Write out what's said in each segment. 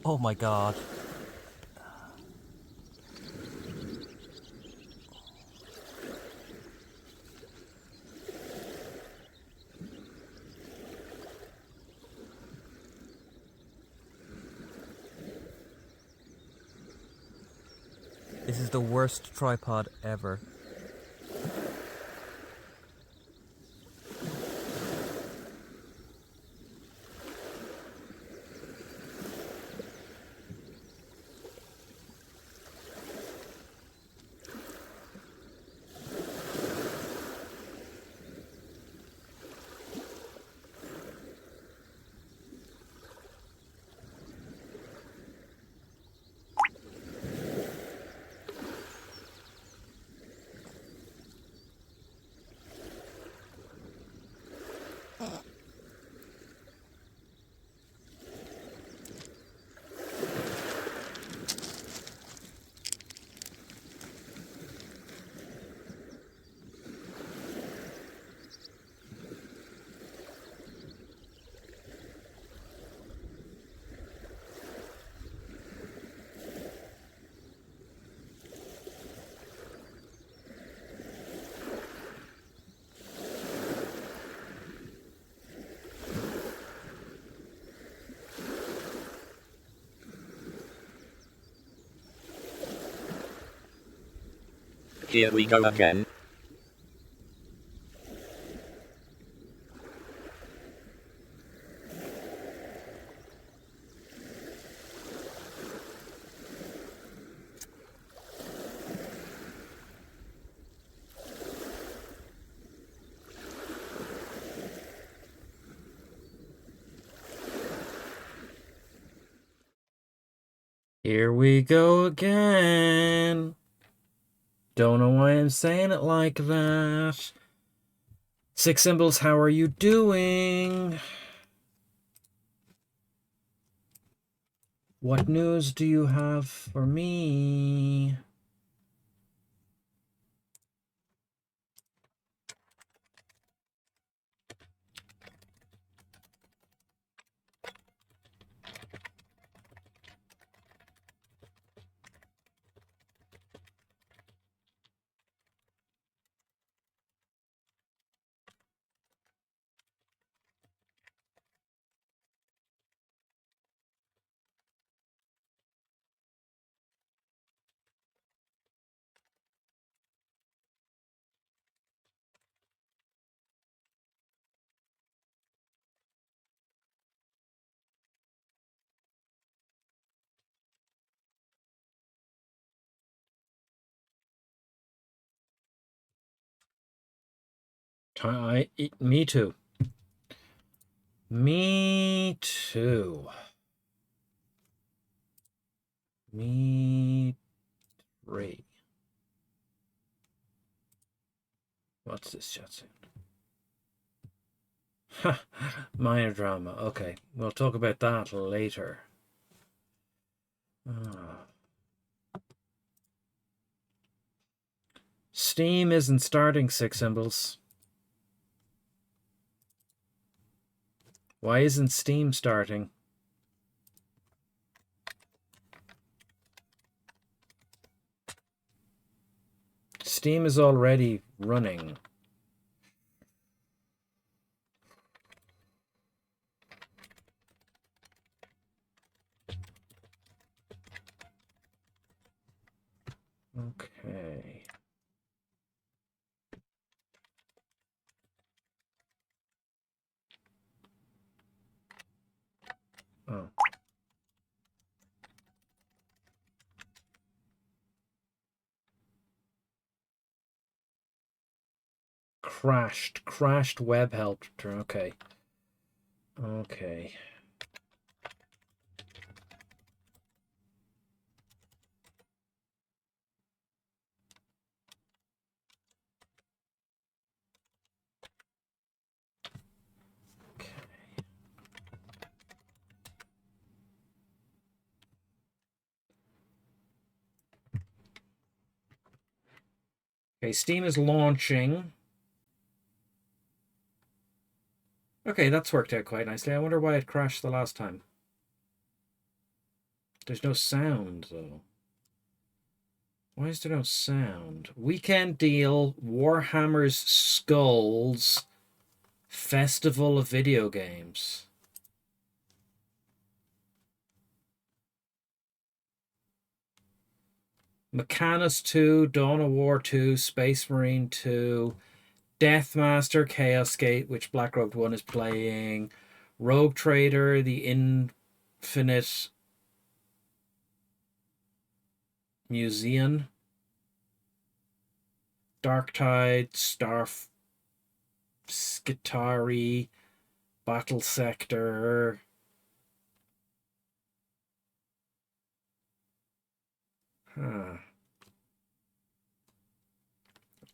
Oh my god. This is the worst tripod ever. Here we go again. Here we go again. Don't know why I'm saying it like that. Six Symbols, how are you doing? What news do you have for me? Me too. Me too. Me three. What's this chat soon? Minor drama. Okay, we'll talk about that later. Steam isn't starting, Six Symbols. Why isn't Steam starting? Steam is already running. Okay. Oh. Crashed web help. Okay. Okay. Okay, Steam is launching. Okay, that's worked out quite nicely. I wonder why it crashed the last time. There's no sound, though. Why is there no sound? Weekend deal, Warhammer's Skulls, Festival of Video Games. Mechanus 2, Dawn of War 2, Space Marine 2, Deathmaster, Chaos Gate, which Black Rogue 1 is playing, Rogue Trader, The Infinite Museum, Darktide, Skitari, Battle Sector. Huh.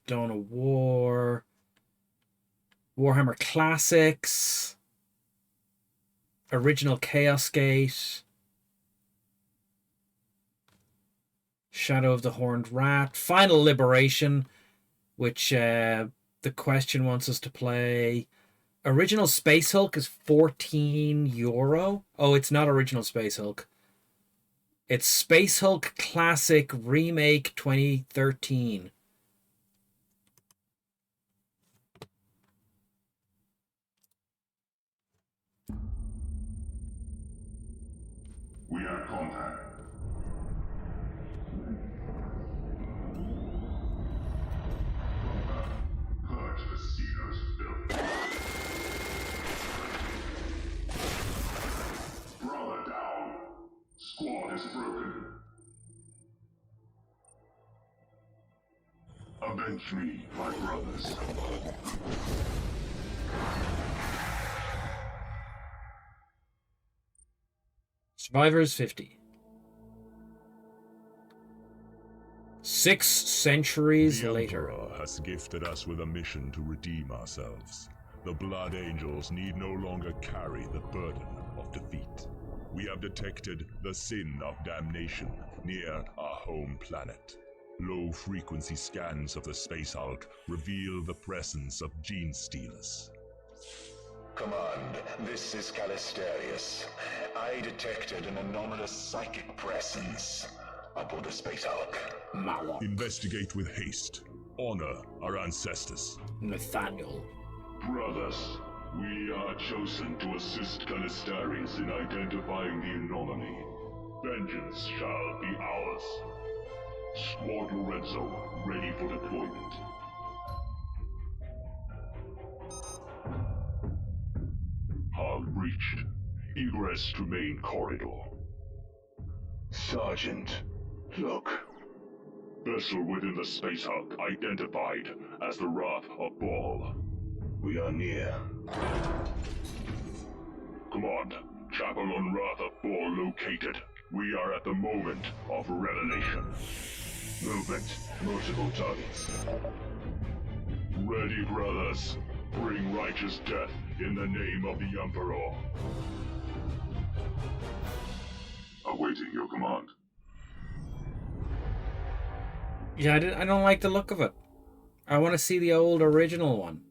Dawn of War, Warhammer Classics, Original Chaos Gate, Shadow of the Horned Rat, Final Liberation, which the question wants us to play. Original Space Hulk is €14. Oh, it's not Original Space Hulk. It's Space Hulk Classic Remake 2013. We have contact. Purge the Steelers' filth. Brother down. Squad is broken. Avenge me, my brothers. Survivors 50. 6 centuries later. The Emperor has gifted us with a mission to redeem ourselves. The Blood Angels need no longer carry the burden of defeat. We have detected the sin of damnation near our home planet. Low-frequency scans of the Space Hulk reveal the presence of gene stealers. Command, this is Calistarius. I detected an anomalous psychic presence aboard the Space Hulk. Investigate with haste. Honor our ancestors. Nathaniel. Brothers, we are chosen to assist Calistarius in identifying the anomaly. Vengeance shall be ours. Squad Lorenzo, ready for deployment. Hull breached. Egress to main corridor. Sergeant, look. Vessel within the Space Hulk identified as the Wrath of Baal. We are near. Command, Chapel on Wrath of Baal located. We are at the moment of revelation. Movement, multiple targets. Ready, brothers. Bring righteous death in the name of the Emperor. Awaiting your command. Yeah, I don't like the look of it. I want to see the old original one.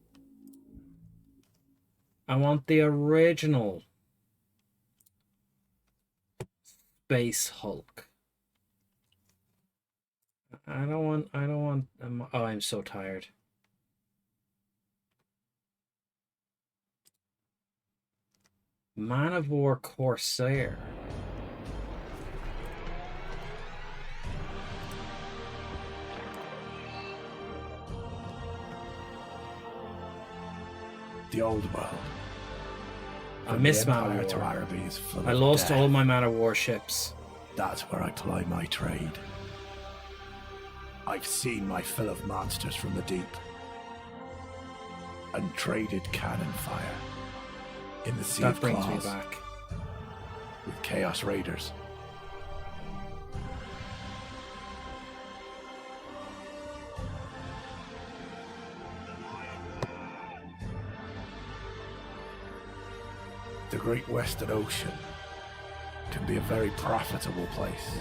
I want the original Space Hulk. I don't want, oh, I'm so tired. Man of War Corsair. The old world. I miss Man Empire of to War. Araby is full I of lost death. all my Man of War ships. That's where I ply my trade. I've seen my fill of monsters from the deep. And traded cannon fire in the Sea That of brings me Claws back. with Chaos Raiders. The Great Western Ocean can be a very profitable place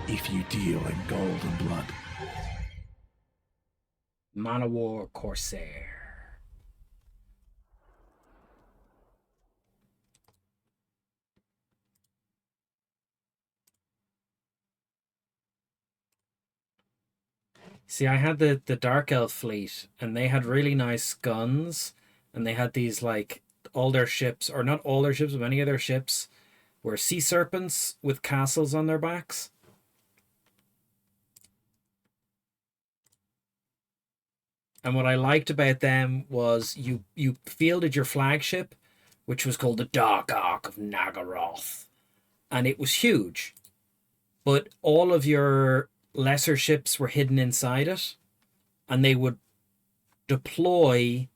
if you deal in gold and blood. Man of War Corsair. See, I had the Dark Elf fleet, and they had really nice guns, and they had these, like, all their ships, or not all their ships, but many of their ships were sea serpents with castles on their backs. And what I liked about them was you fielded your flagship, which was called the Dark Ark of Nagaroth. And it was huge. But all of your lesser ships were hidden inside it. And they would deploy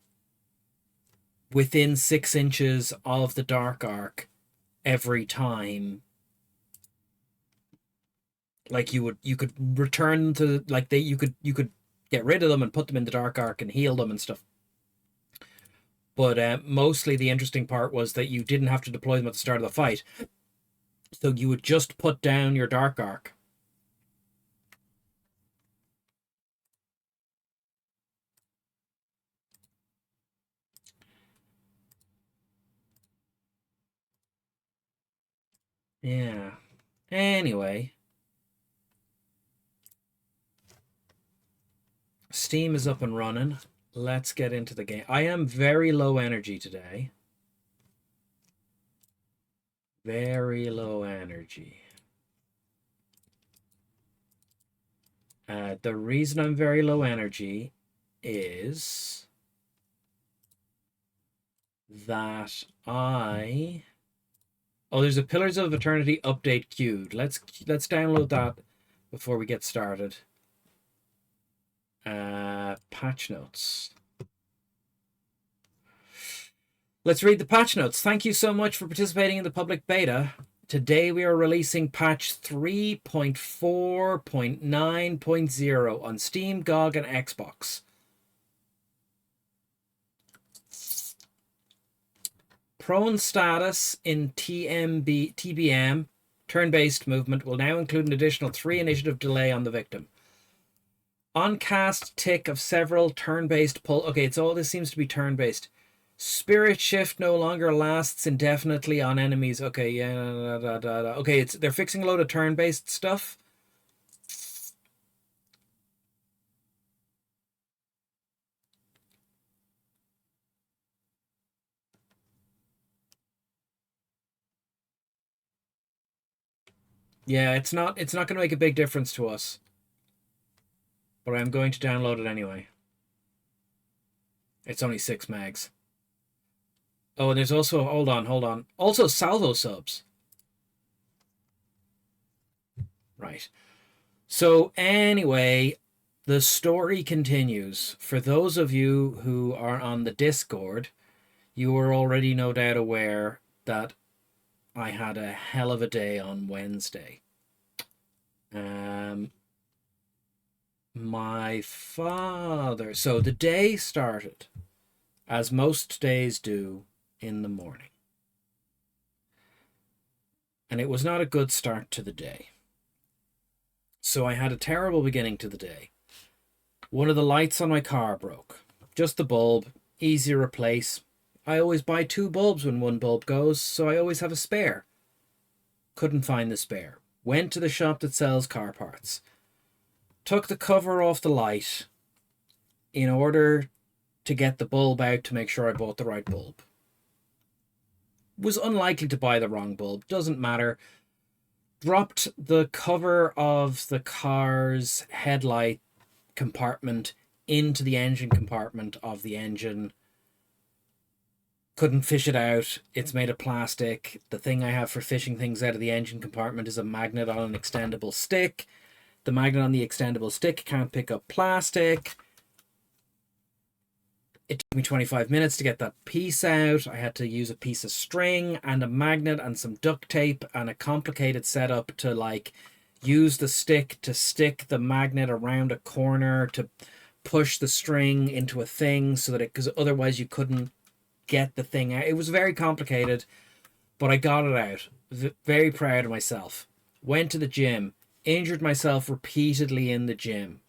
within 6 inches of the Dark Ark every time. Like you could return to, like, you could get rid of them and put them in the Dark Ark and heal them and stuff. But mostly the interesting part was that you didn't have to deploy them at the start of the fight. So you would just put down your Dark Ark. Yeah. Anyway. Steam is up and running. Let's get into the game. I am very low energy today. Very low energy. The reason I'm very low energy is that I... Oh, there's a Pillars of Eternity update queued. Let's download that before we get started. Patch notes. Let's read the patch notes. Thank you so much for participating in the public beta. Today we are releasing patch 3.4.9.0 on Steam, GOG, and Xbox. Prone status in TBM, turn-based movement, will now include an additional 3 initiative delay on the victim. On cast tick of several turn-based pull... Okay, it's all this seems to be turn-based. Spirit shift no longer lasts indefinitely on enemies. Okay, yeah. Okay, they're fixing a load of turn-based stuff. Yeah, it's not going to make a big difference to us. But I'm going to download it anyway. It's only 6 megs. Oh, and there's also... Hold on. Also, salvo subs. Right. So, anyway, the story continues. For those of you who are on the Discord, you are already no doubt aware that I had a hell of a day on Wednesday. My father... So, the day started, as most days do, in the morning. And it was not a good start to the day. So I had a terrible beginning to the day. One of the lights on my car broke. Just the bulb, easy to replace. I always buy 2 bulbs when one bulb goes, so I always have a spare. Couldn't find the spare. Went to the shop that sells car parts. Took the cover off the light in order to get the bulb out to make sure I bought the right bulb. Was unlikely to buy the wrong bulb, doesn't matter. Dropped the cover of the car's headlight compartment into the engine compartment of the engine. Couldn't fish it out. It's made of plastic. The thing I have for fishing things out of the engine compartment is a magnet on an extendable stick. The magnet on the extendable stick can't pick up plastic. It took me 25 minutes to get that piece out. I had to use a piece of string and a magnet and some duct tape and a complicated setup to, like, use the stick to stick the magnet around a corner to push the string into a thing so that because otherwise you couldn't get the thing out. It was very complicated, but I got it out. Very proud of myself. Went to the gym, injured myself repeatedly in the gym.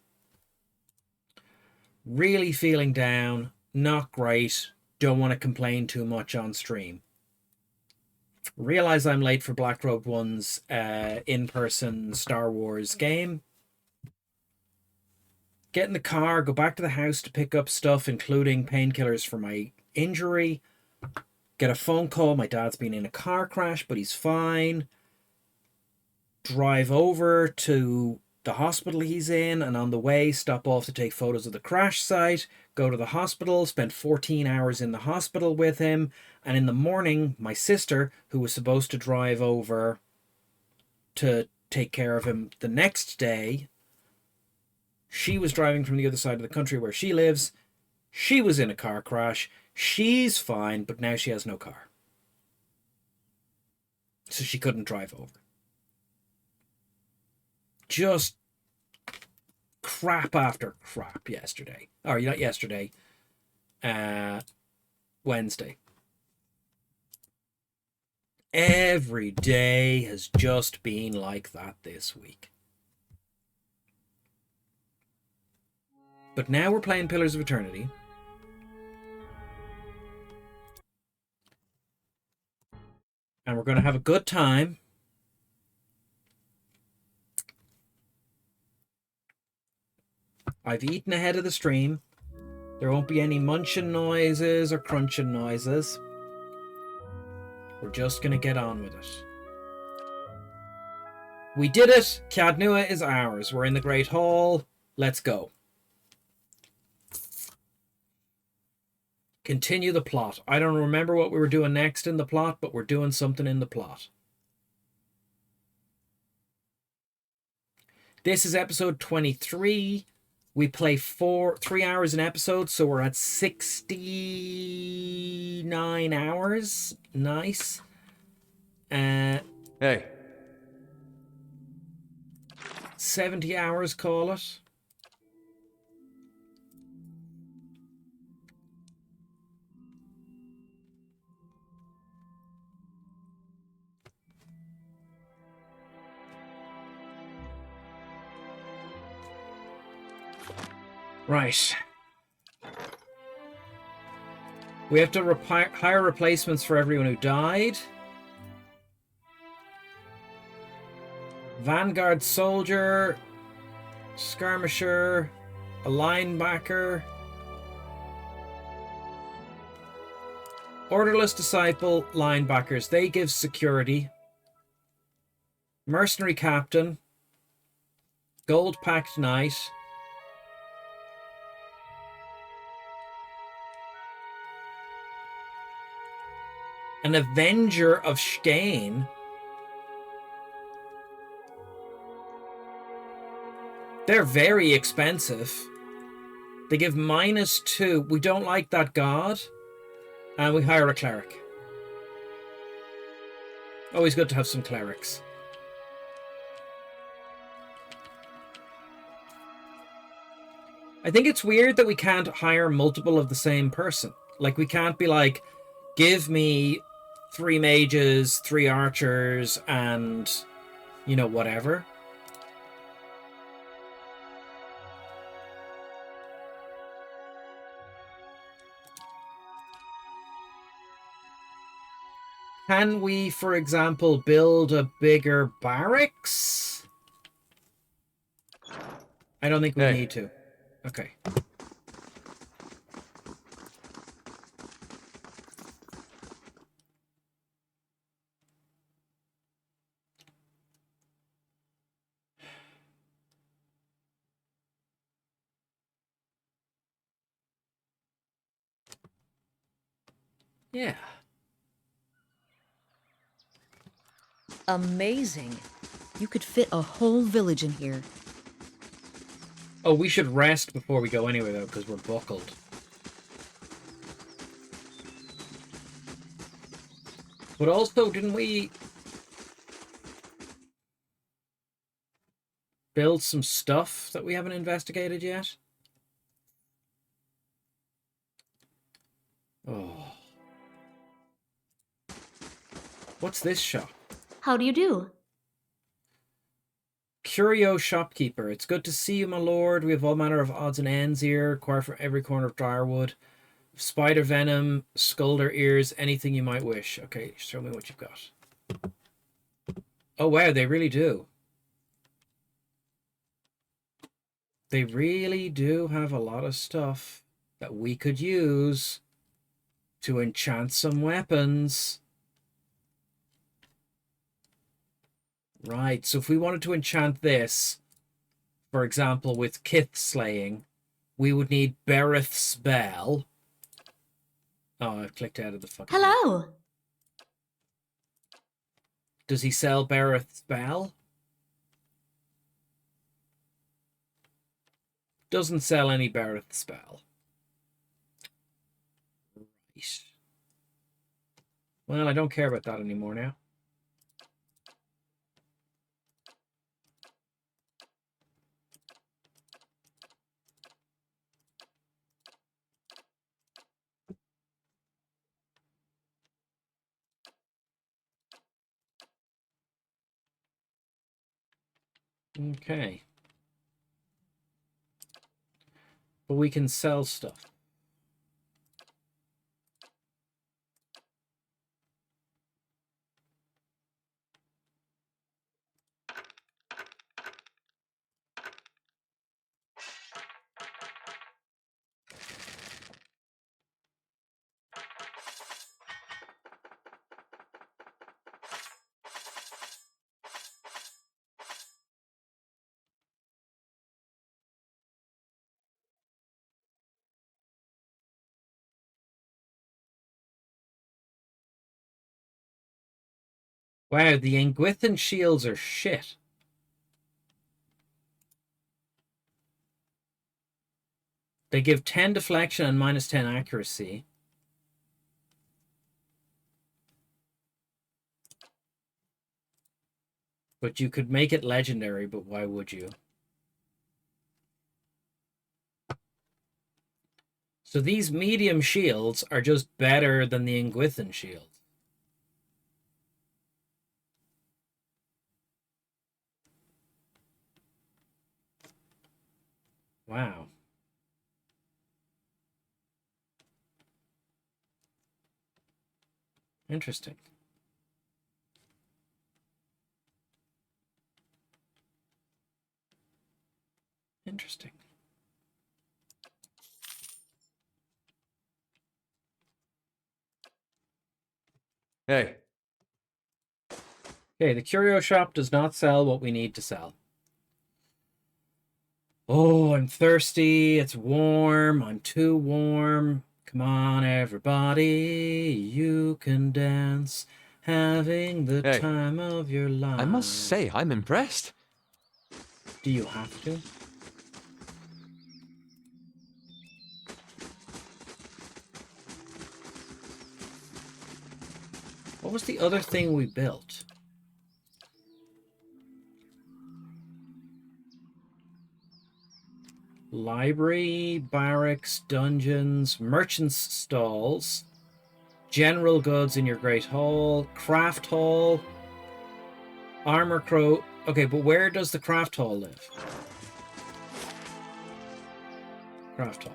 Really feeling down. Not great. Don't want to complain too much on stream. Realize I'm late for Black Robe 1's in-person Star Wars game. get in the car, go back to the house to pick up stuff, including painkillers for my injury. Get a phone call. My dad's been in a car crash, but he's fine. Drive over to the hospital he's in, and on the way, stop off to take photos of the crash site. Go to the hospital, spend 14 hours in the hospital with him. And in the morning, my sister, who was supposed to drive over to take care of him the next day, she was driving from the other side of the country where she lives. She was in a car crash. She's fine, but now she has no car. So she couldn't drive over. Just crap after crap yesterday. Or not yesterday. Wednesday. Every day has just been like that this week. But now we're playing Pillars of Eternity. And we're going to have a good time. I've eaten ahead of the stream. There won't be any munching noises or crunching noises. We're just going to get on with it. We did it. Cadnua is ours. We're in the Great Hall. Let's go. Continue the plot. I don't remember what we were doing next in the plot, but we're doing something in the plot. This is episode 23. We play 3 hours an episode, so we're at 69 hours. Nice. Hey. 70 hours, call it. Right. We have to hire replacements for everyone who died. Vanguard soldier, skirmisher, a linebacker, orderless disciple, linebackers. They give security. Mercenary captain, gold packed knight. An Avenger of Shkane. They're very expensive. They give -2. We don't like that god. And we hire a cleric. Always good to have some clerics. I think it's weird that we can't hire multiple of the same person. Like, we can't be like, give me 3 mages, 3 archers, and, you know, whatever. Can we, for example, build a bigger barracks? I don't think we need to. Okay. Yeah. Amazing. You could fit a whole village in here. Oh, we should rest before we go anyway, though, because we're buckled. But also, didn't we build some stuff that we haven't investigated yet? Oh. What's this shop? How do you do? Curio shopkeeper. It's good to see you, my lord. We have all manner of odds and ends here. Acquire from every corner of Briarwood. Spider venom, skulder ears, anything you might wish. Okay, show me what you've got. Oh wow, they really do. They really do have a lot of stuff that we could use to enchant some weapons. Right, so if we wanted to enchant this, for example, with Kith Slaying, we would need Bereth's Bell. Oh, I've clicked out of the fucking... Hello. Does he sell Bereth's Bell? Doesn't sell any Bereth's Bell. Right. Well, I don't care about that anymore now. Okay. But we can sell stuff. Wow, the Engwithan shields are shit. They give 10 deflection and minus 10 accuracy. But you could make it legendary, but why would you? So these medium shields are just better than the Engwithan shield. Wow. Interesting. Interesting. Hey. Okay, the curio shop does not sell what we need to sell. Oh, I'm thirsty. It's warm. I'm too warm. Come on, everybody. You can dance. Having the Hey. time of your life. I must say, I'm impressed. Do you have to? What was the other thing we built? Library, barracks, dungeons, merchants' stalls, general goods in your great hall, craft hall, armor crow. Okay, but where does the craft hall live? Craft hall.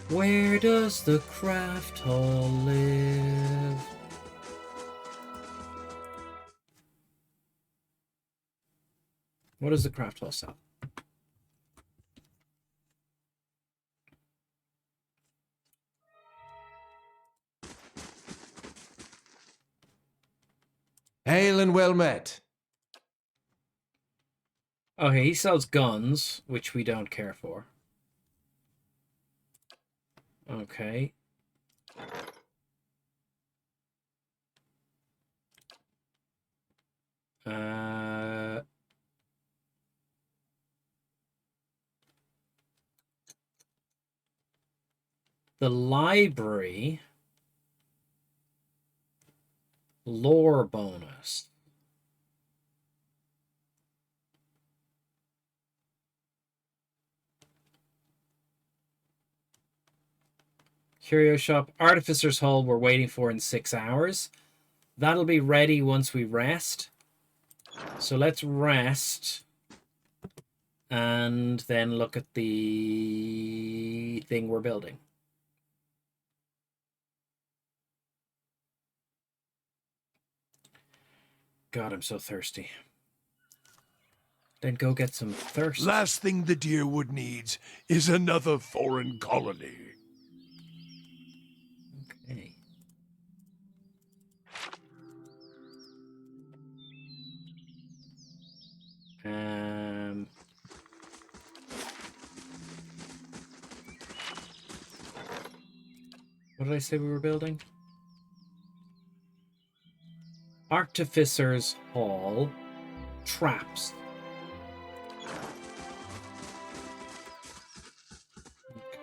Where does the craft hall live? What does the craft hall sell? Hail and well met. Okay, he sells guns, which we don't care for. Okay. The library lore bonus. Curio shop, artificer's hall we're waiting for in 6 hours. That'll be ready once we rest. So let's rest and then look at the thing we're building. God, I'm so thirsty. Then go get some thirst. Last thing the Deerwood needs is another foreign colony. Okay. What did I say we were building? Artificer's Hall. Traps. Okay.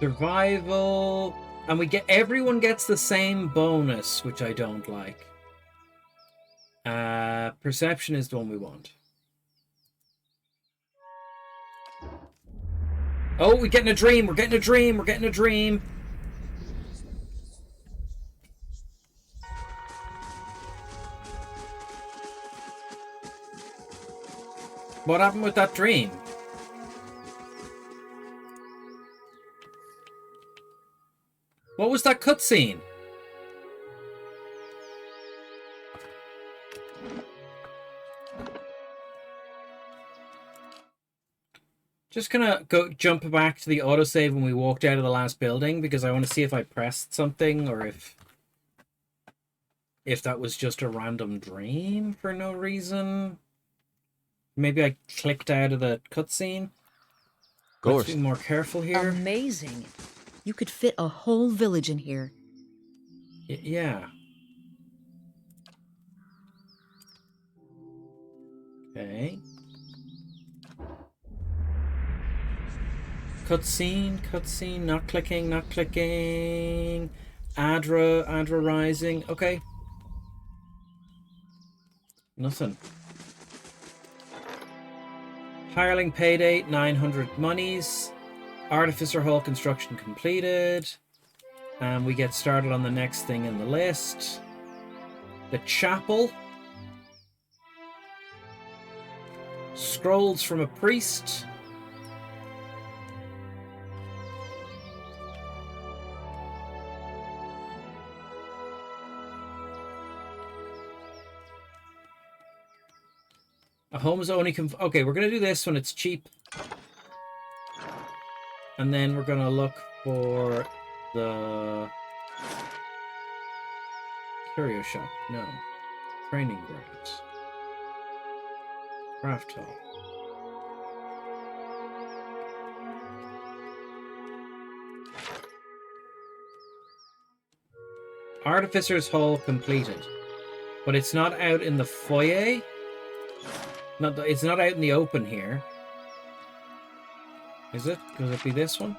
Survival. And everyone gets the same bonus, which I don't like. Perception is the one we want. Oh, we're getting a dream. We're getting a dream. We're getting a dream. What happened with that dream? What was that cutscene? Just gonna jump back to the autosave when we walked out of the last building because I want to see if I pressed something or if that was just a random dream for no reason. Maybe I clicked out of the cutscene. Of course. Let's be more careful here. Amazing. You could fit a whole village in here. Yeah. Okay. Cutscene, not clicking. Adra rising. Okay. Nothing. Hireling payday, 900 monies. Artificer Hall construction completed. And we get started on the next thing in the list. The chapel. Scrolls from a priest. A home is only okay, we're gonna do this when it's cheap. And then we're gonna look for the curio shop. No. Training grounds. Craft hall. Artificer's Hall completed. But it's not out in the foyer. It's not out in the open here. Is it? Could it be this one?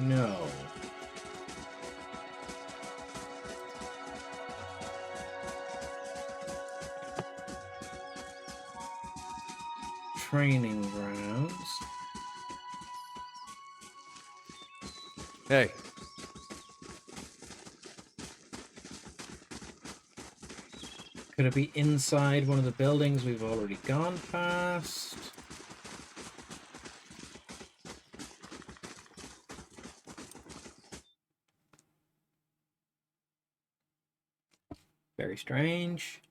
No. Training grounds. Hey. Could it be inside one of the buildings we've already gone past? Very strange.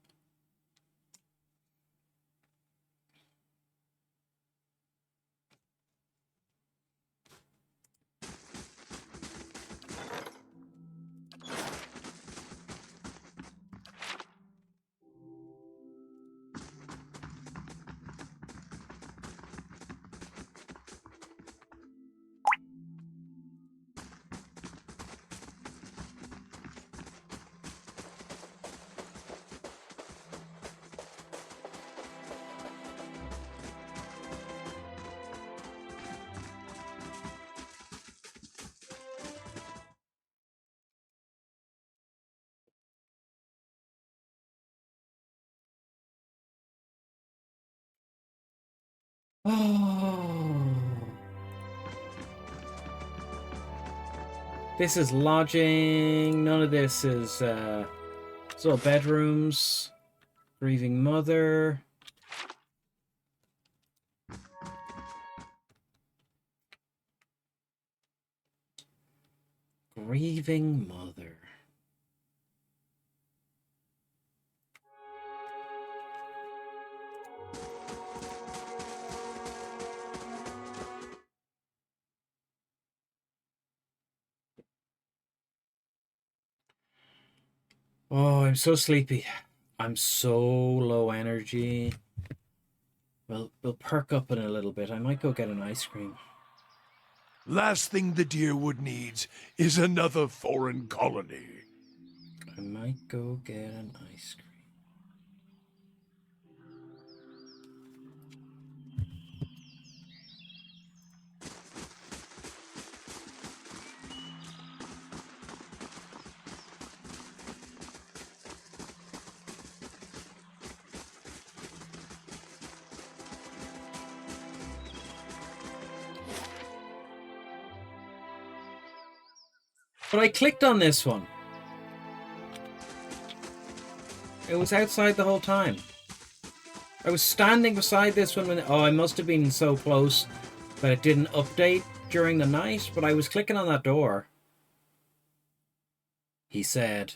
Oh. This is lodging. None of this is, it's all bedrooms. Grieving mother. Grieving mother. Oh, I'm so sleepy. I'm so low energy. Well, we'll perk up in a little bit. I might go get an ice cream. Last thing the Deerwood needs is another foreign colony. I might go get an ice cream. But I clicked on this one. It was outside the whole time. I was standing beside this one when... Oh, I must have been so close that it didn't update during the night, but I was clicking on that door. He said,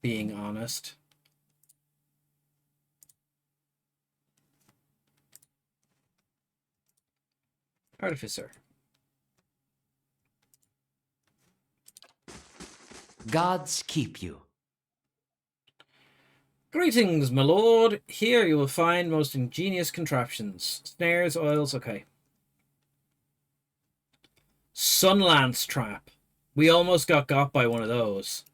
being honest. Artificer. Gods keep you. Greetings, my lord. Here you will find most ingenious contraptions. Snares, oils, okay. Sunlance trap. We almost got by one of those.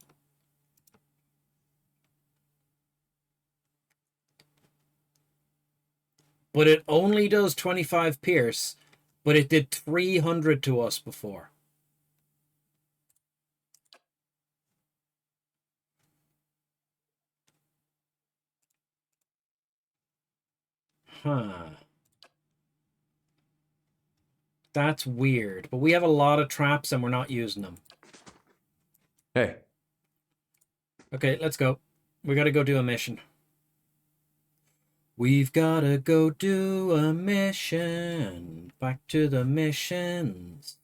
But it only does 25 pierce, but it did 300 to us before. Huh. That's weird. But we have a lot of traps and we're not using them. Hey. Okay, let's go. We gotta go do a mission. We've gotta go do a mission. Back to the missions.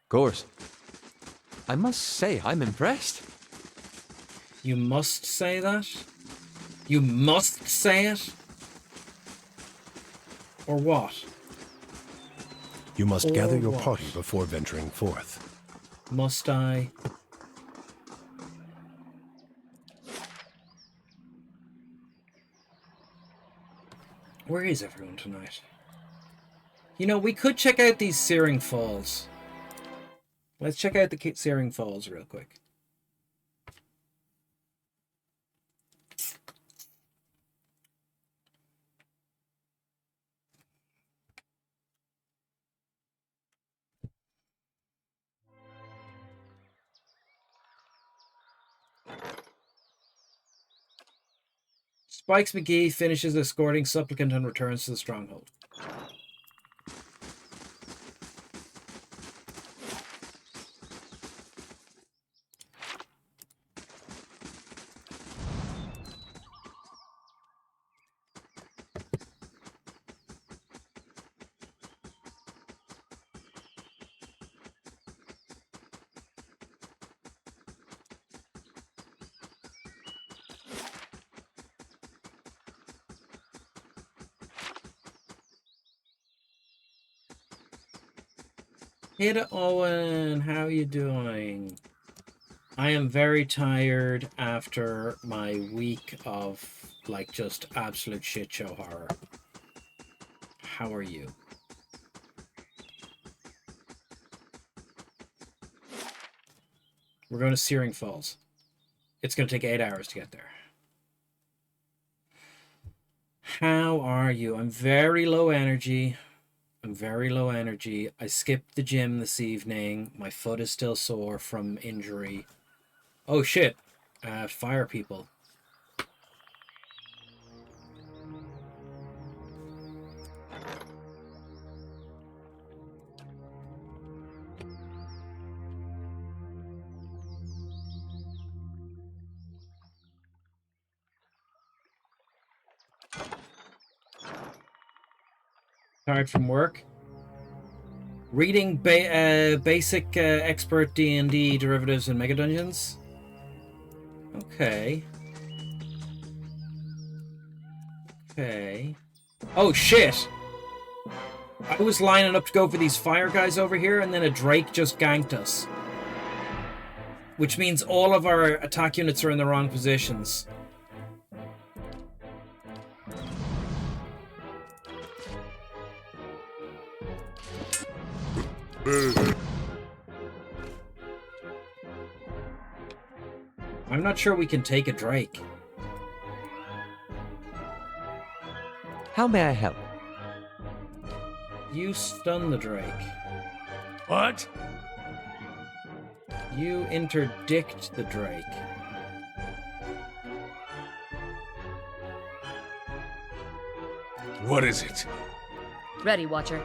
Of course. I must say, I'm impressed. You must say that? You must say it? Or what? You must Or gather your what? party before venturing forth. Must I? Where is everyone tonight? You know, we could check out these Searing Falls. Let's check out the Searing Falls real quick. Spikes McGee finishes escorting Supplicant and returns to the stronghold. Hey Owen, how you doing? I am very tired after my week of, like, just absolute shit show horror. How are you? We're going to Searing Falls. It's going to take 8 hours to get there. How are you? I'm very low energy. I skipped the gym this evening. My foot is still sore from injury. Oh shit. Fire people. Tired from work. Reading basic expert D&D derivatives and mega dungeons. Okay. Okay. Oh shit! I was lining up to go for these fire guys over here, and then a Drake just ganked us. Which means all of our attack units are in the wrong positions. I'm not sure we can take a Drake. How may I help? You stun the Drake. What? You interdict the Drake. What is it? Ready, Watcher.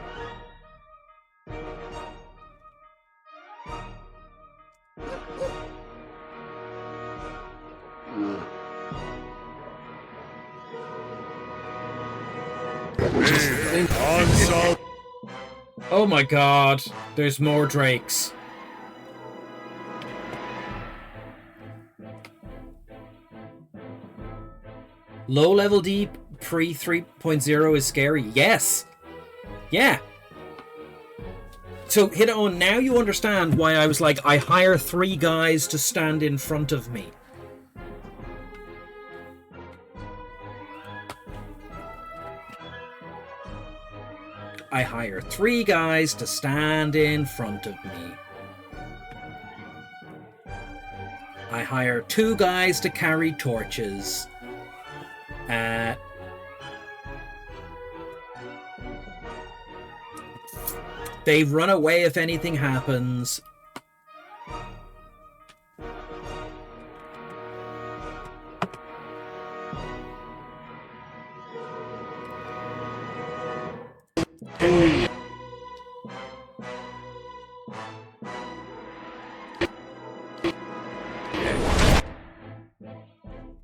Oh my god, there's more Drakes. Low level D pre 3.0 is scary. Yes. Yeah. So, Hideo, now you understand why I was like, I hire 3 guys to stand in front of me. I hire 3 guys to stand in front of me. I hire 2 guys to carry torches. They run away if anything happens.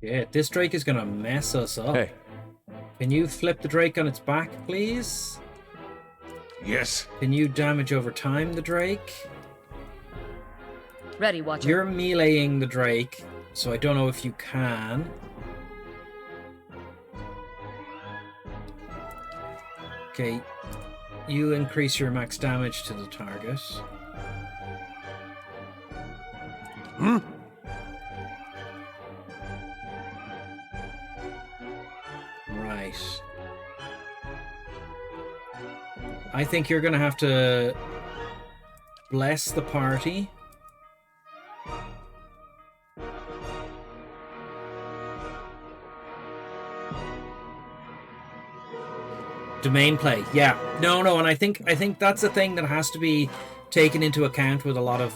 Yeah, this Drake is gonna mess us up. Hey. Can you flip the Drake on its back, please? Yes. Can you damage over time the Drake? Ready, Watcher. You're meleeing the Drake, so I don't know if you can. Okay, you increase your max damage to the target. Right. I think you're gonna have to bless the party. Domain play, yeah. No, and I think that's a thing that has to be taken into account with a lot of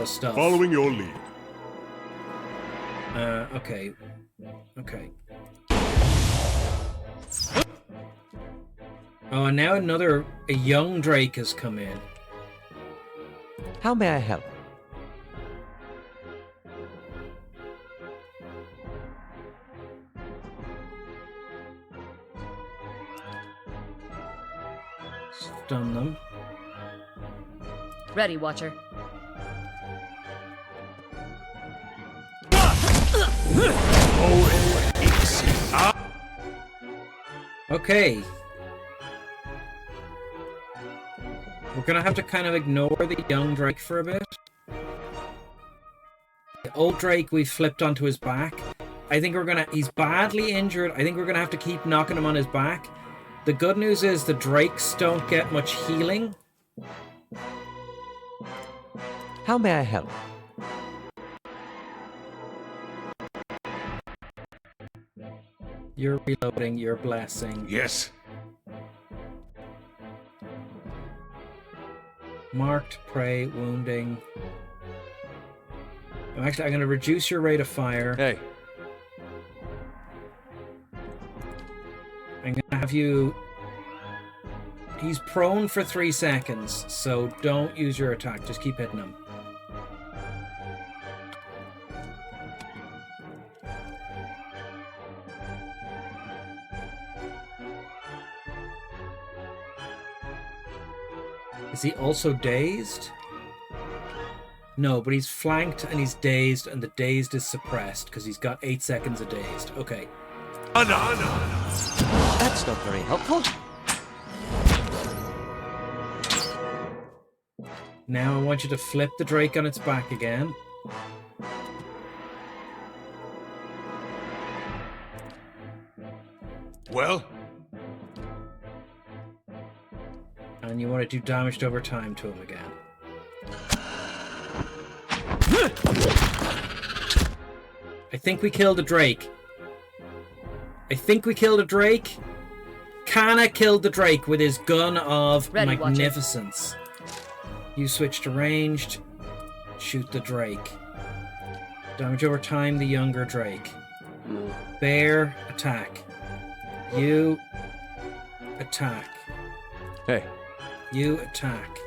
stuff. Following your lead. Okay. Okay. Oh, and now a young Drake has come in. How may I help? Stun them. Ready, Watcher. Okay. We're gonna have to kind of ignore the young Drake for a bit. The old Drake, we flipped onto his back. I think he's badly injured. I think we're gonna have to keep knocking him on his back. The good news is the Drakes don't get much healing. How may I help? You're reloading, you're blessing. Yes. Marked, prey, wounding. Actually, I'm going to reduce your rate of fire. Hey. I'm going to have you... He's prone for 3 seconds, so don't use your attack. Just keep hitting him. Is he also dazed? No, but he's flanked and he's dazed, and the dazed is suppressed because he's got 8 seconds of dazed. Okay. That's not very helpful. Now I want you to flip the Drake on its back again. Well? And you want to do damage over time to him again. I think we killed a Drake. Kana killed the Drake with his gun of Ready, magnificence. You switch to ranged. Shoot the Drake. Damage over time, the younger Drake. Bear, attack. You attack. Hey. You attack.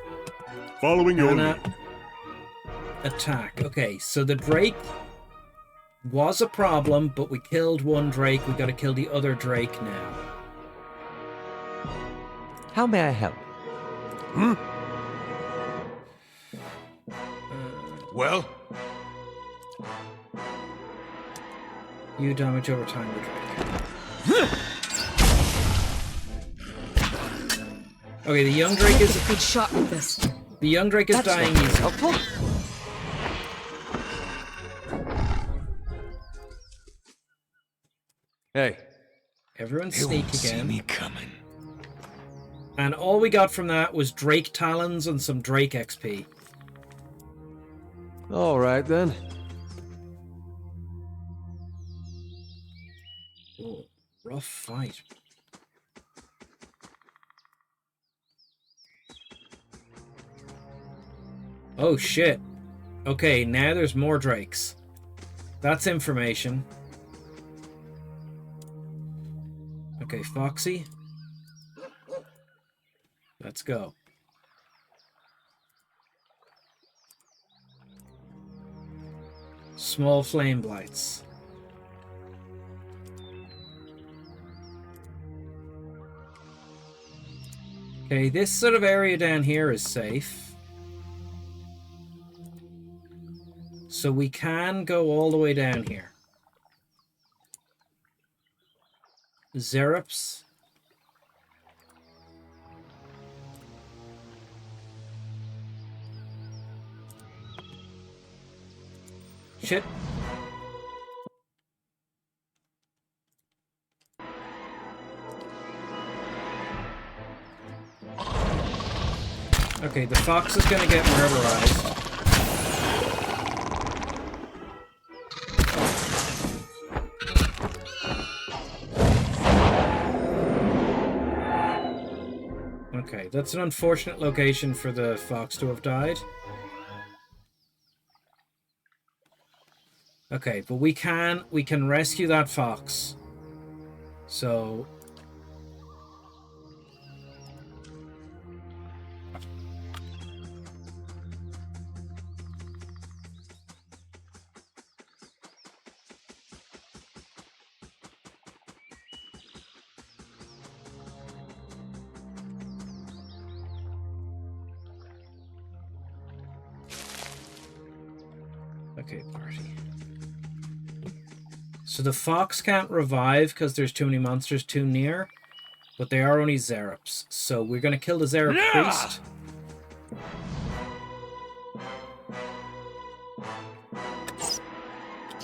Following your Kana lead. attack. Okay, so the Drake was a problem, but we killed one Drake. We gotta kill the other Drake now. How may I help? Well? You damage over time the Drake. Okay, the young Drake is Good shot with this. the young Drake is That's dying not very easy. helpful. Hey. Everyone They sneak won't see again. me coming. And all we got from that was Drake Talons and some Drake XP. All right, then. Oh, rough fight. Oh shit. Okay, now there's more Drakes. That's information. Okay, Foxy. Let's go. Small flame blights. Okay, this sort of area down here is safe. So we can go all the way down here. Zerups. Shit. Okay, the fox is gonna get murderized. Okay, that's an unfortunate location for the fox to have died. Okay, but we can rescue that fox. So okay, party. So the fox can't revive because there's too many monsters too near, but they are only Zerups. So we're going to kill the Zerup priest.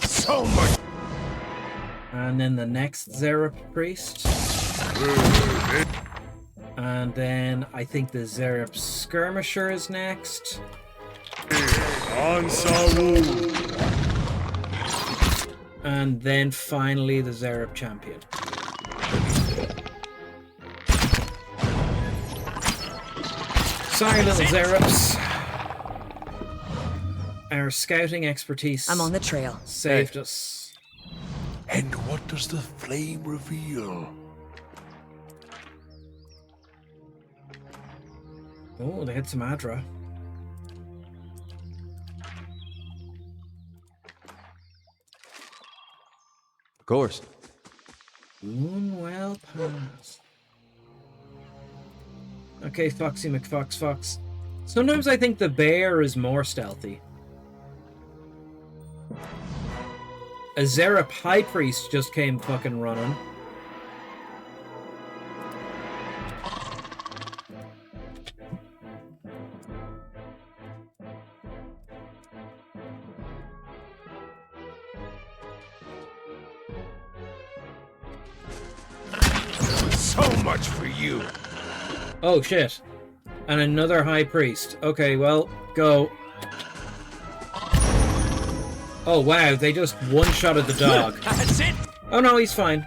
So much. And then the next Zerup priest. And then I think the Zerup skirmisher is next. And then finally the Zerup champion. Sorry, little Zerups. Our scouting expertise I'm on the trail. saved us. And what does the flame reveal? Oh, they had some Adra. Of course. Moon well past. Okay, Foxy McFox Fox. Sometimes I think the bear is more stealthy. A Zerep High Priest just came fucking running. So much for you. Oh shit. And another High Priest. Okay, well, go. Oh wow, they just one-shotted the dog. That's it. Oh no, he's fine.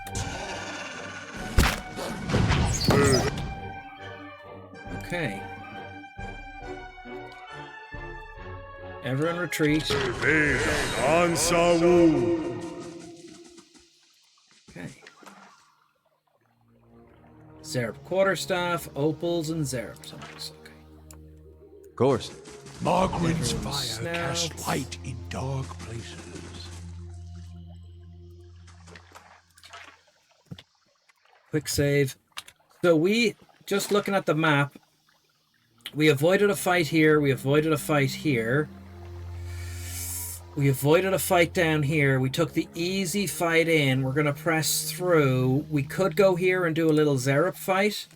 Okay. Everyone retreat. Okay. Zerep Quarterstaff, Opals, and Zerep Tongues. Okay. Of course. Margaret's fire Snouts. casts light in dark places. Quick save. So we, just looking at the map, we avoided a fight here, we avoided a fight here. We avoided a fight down here. We took the easy fight in. We're going to press through. We could go here and do a little Zerep fight.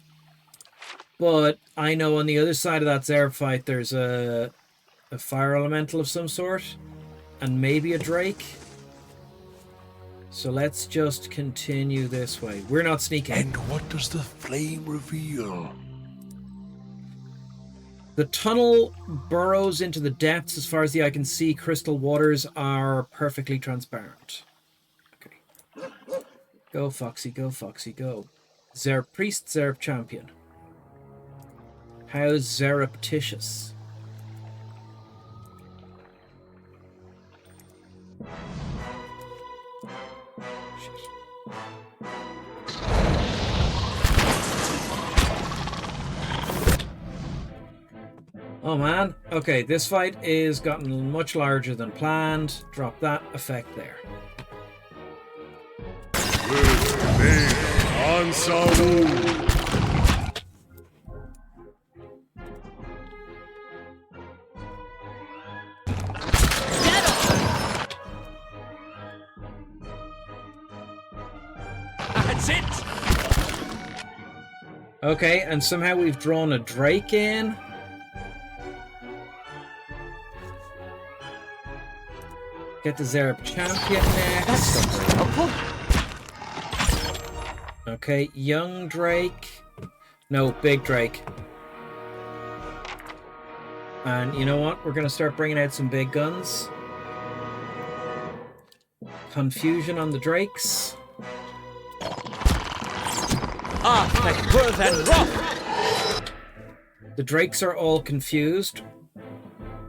But I know on the other side of that Zerep fight there's a fire elemental of some sort. And maybe a Drake. So let's just continue this way. We're not sneaking. And what does the flame reveal? The tunnel burrows into the depths. As far as the eye can see, crystal waters are perfectly transparent. Okay. Go, Foxy, go, Foxy, go. Zerep Priest, Zerep Champion. How's Zereptitious? Oh man, okay, this fight is gotten much larger than planned. Drop that effect there. That's it. Okay, and somehow we've drawn a Drake in. Get the Zerep Champion next. Okay, young Drake. No, big Drake. And you know what? We're going to start bringing out some big guns. Confusion on the Drakes. The Drakes are all confused.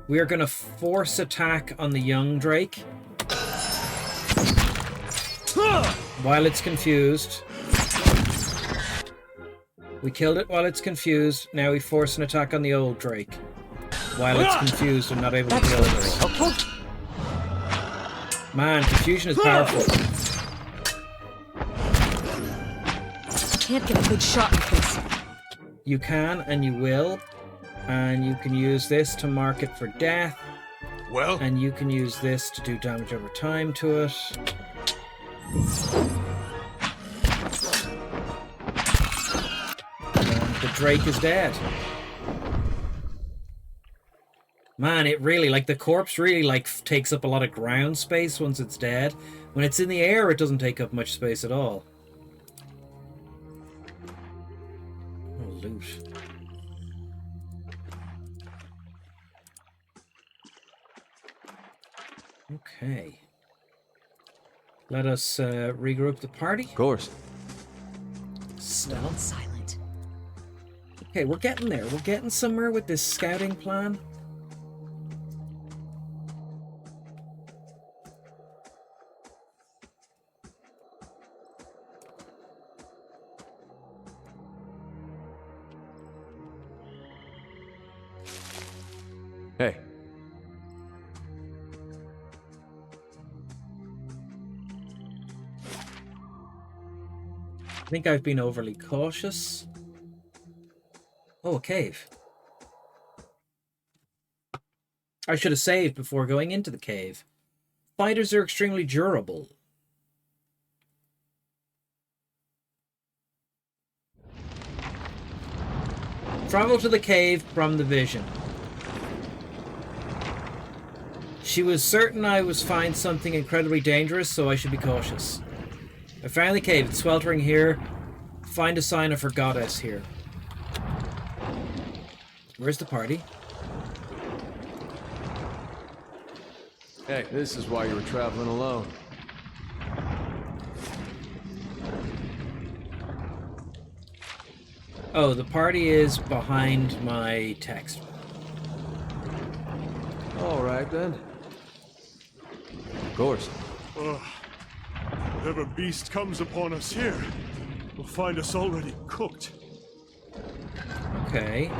We are going to force attack on the young Drake. While it's confused. We killed it while it's confused. Now we force an attack on the old Drake. While it's confused and not able to kill it. Man, confusion is powerful. Can't get a good shot with this. You can and you will. And you can use this to mark it for death. Well, and you can use this to do damage over time to it. And the Drake is dead. Man, it really, like, the corpse really, like, takes up a lot of ground space once it's dead. When it's in the air, it doesn't take up much space at all. Oh, loot. Okay. Let us regroup the party. Of course. Stealth silent. Okay, we're getting there. We're getting somewhere with this scouting plan. Hey. I think I've been overly cautious. Oh, a cave. I should have saved before going into the cave. Fighters are extremely durable. Travel to the cave from the vision. She was certain I was find something incredibly dangerous, so I should be cautious. I found the cave. It's sweltering here. Find a sign of her goddess here. Where's the party? Hey, this is why you were traveling alone. Oh, the party is behind my text. All right, then. Of course. Whatever beast comes upon us here will find us already cooked. Okay.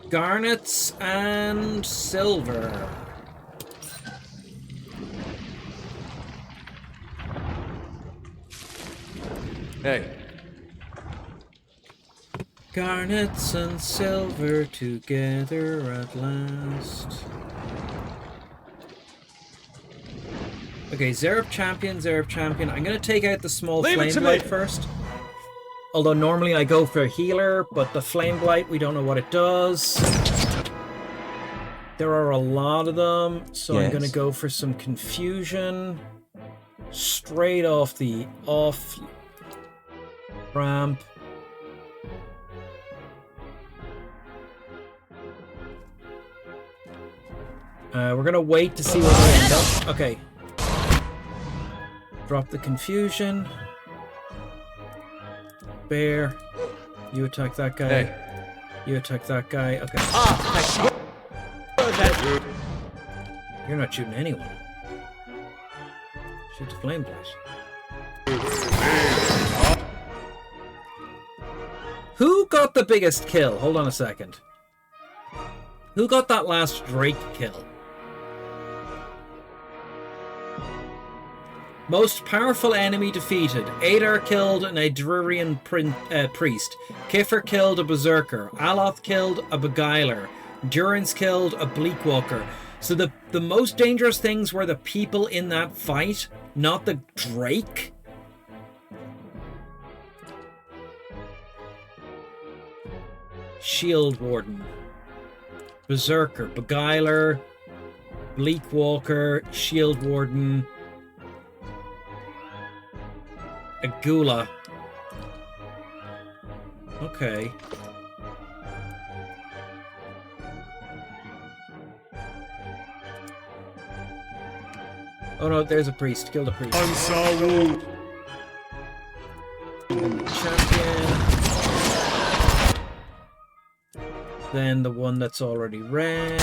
Garnets and silver. Hey. Garnets and silver together at last. Okay, Zerub Champion, Zerub Champion. I'm gonna take out the small Flame Blight first. Although normally I go for a healer, but the Flame Blight, we don't know what it does. There are a lot of them, so I'm gonna go for some confusion. Straight off the ramp. We're gonna wait to see where we end up. Okay. Drop the confusion. Bear. You attack that guy. Hey. You attack that guy. Okay. You're not shooting anyone. Shoot the Flame Blast. Who got the biggest kill? Hold on a second. Who got that last Drake kill? Most powerful enemy defeated. Adar killed an Adurian priest. Kiffer killed a berserker. Aloth killed a beguiler. Durance killed a bleakwalker. So the most dangerous things were the people in that fight, not the Drake. Shield Warden. Berserker. Beguiler. Bleakwalker. Shield Warden. A Gula. Okay. Oh no, there's a priest. Killed a priest. Ansawu. Champion. Then the one that's already red.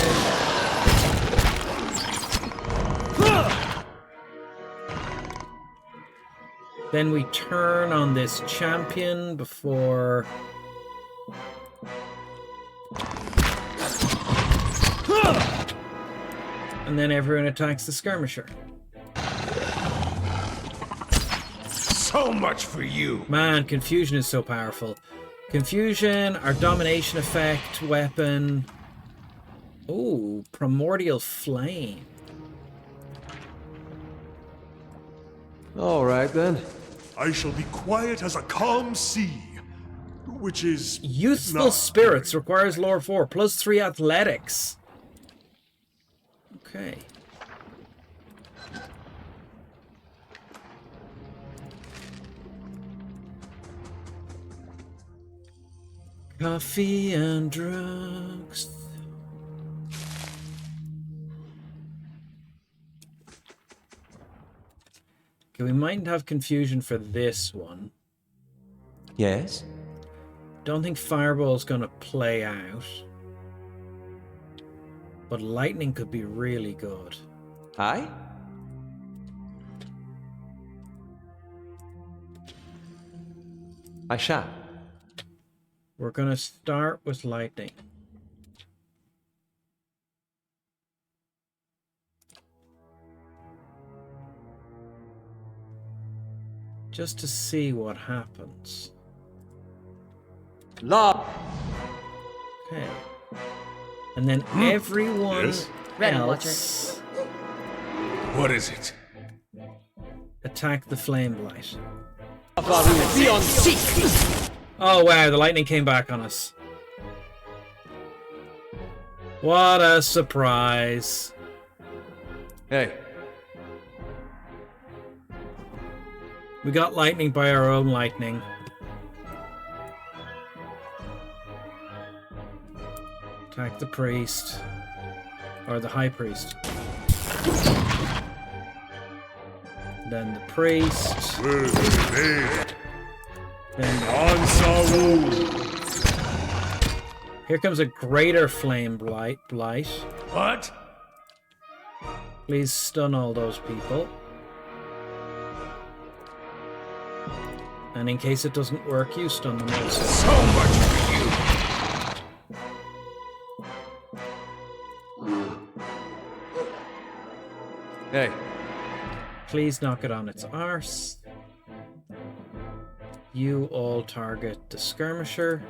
Then we turn on this champion before... And then everyone attacks the skirmisher. So much for you. Man, confusion is so powerful. Confusion, our domination effect, weapon. Ooh, primordial flame. All right, then. I shall be quiet as a calm sea, which is... Youthful Spirits requires lore 4, plus 3 athletics. Okay. Coffee and drugs. Okay, we might have confusion for this one. Yes? Don't think Fireball's gonna play out. But lightning could be really good. Aye? I shall. We're gonna start with lightning. Just to see what happens. Law. Okay. And then everyone... Yes? Ready, Watcher. else, What is it? attack the flame blight. Beyond seek! Oh wow, the lightning came back on us. What a surprise. Hey, We got lightning by our own lightning. Attack the priest. Or the high priest. Then the priest. Then here comes a greater flame blight. What? Please stun all those people. And in case it doesn't work, you stun them also. So much for you! hey, Please knock it on its arse. You all target the skirmisher.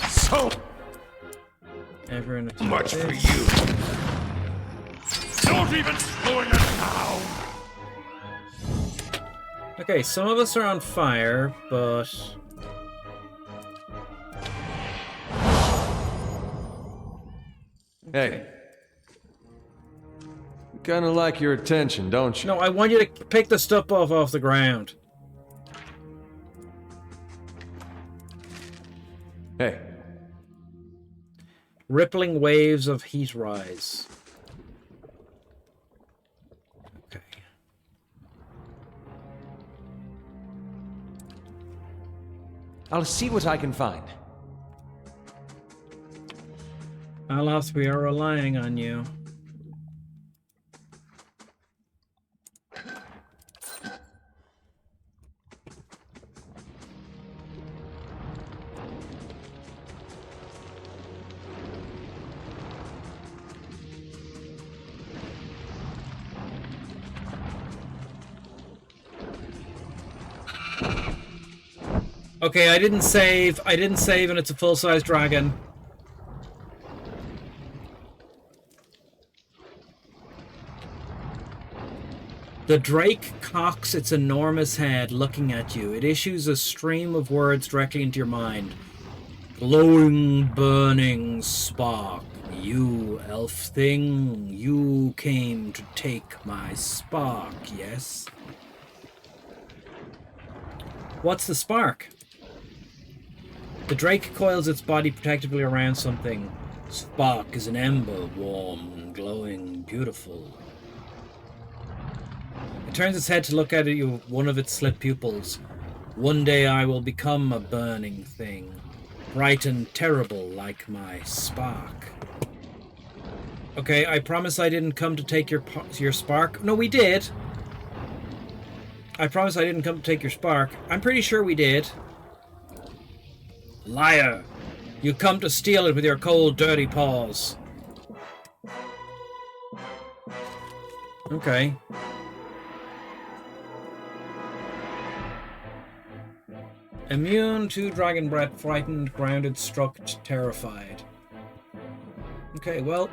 So Everyone attack much this. for you! Don't even slow it down! Okay, some of us are on fire, but hey. Kinda like your attention, don't you? no, I want you to pick the stuff off the ground. Hey, Rippling waves of heat rise. Okay. I'll see what I can find. Alas, we are relying on you. Okay, I didn't save, and it's a full-size dragon. The drake cocks its enormous head, looking at you. It issues a stream of words directly into your mind. Glowing, burning spark. You, elf thing, you came to take my spark, yes? What's the spark? The drake coils its body protectively around something. Spark is an ember, warm, glowing, beautiful. It turns its head to look at you with one of its slit pupils. One day I will become a burning thing, bright and terrible like my spark. Okay, I promise I didn't come to take your spark. No, we did. I promise I didn't come to take your spark. I'm pretty sure we did. Liar! You come to steal it with your cold, dirty paws. Okay. Immune to dragon breath, frightened, grounded, struck, terrified. Okay, well.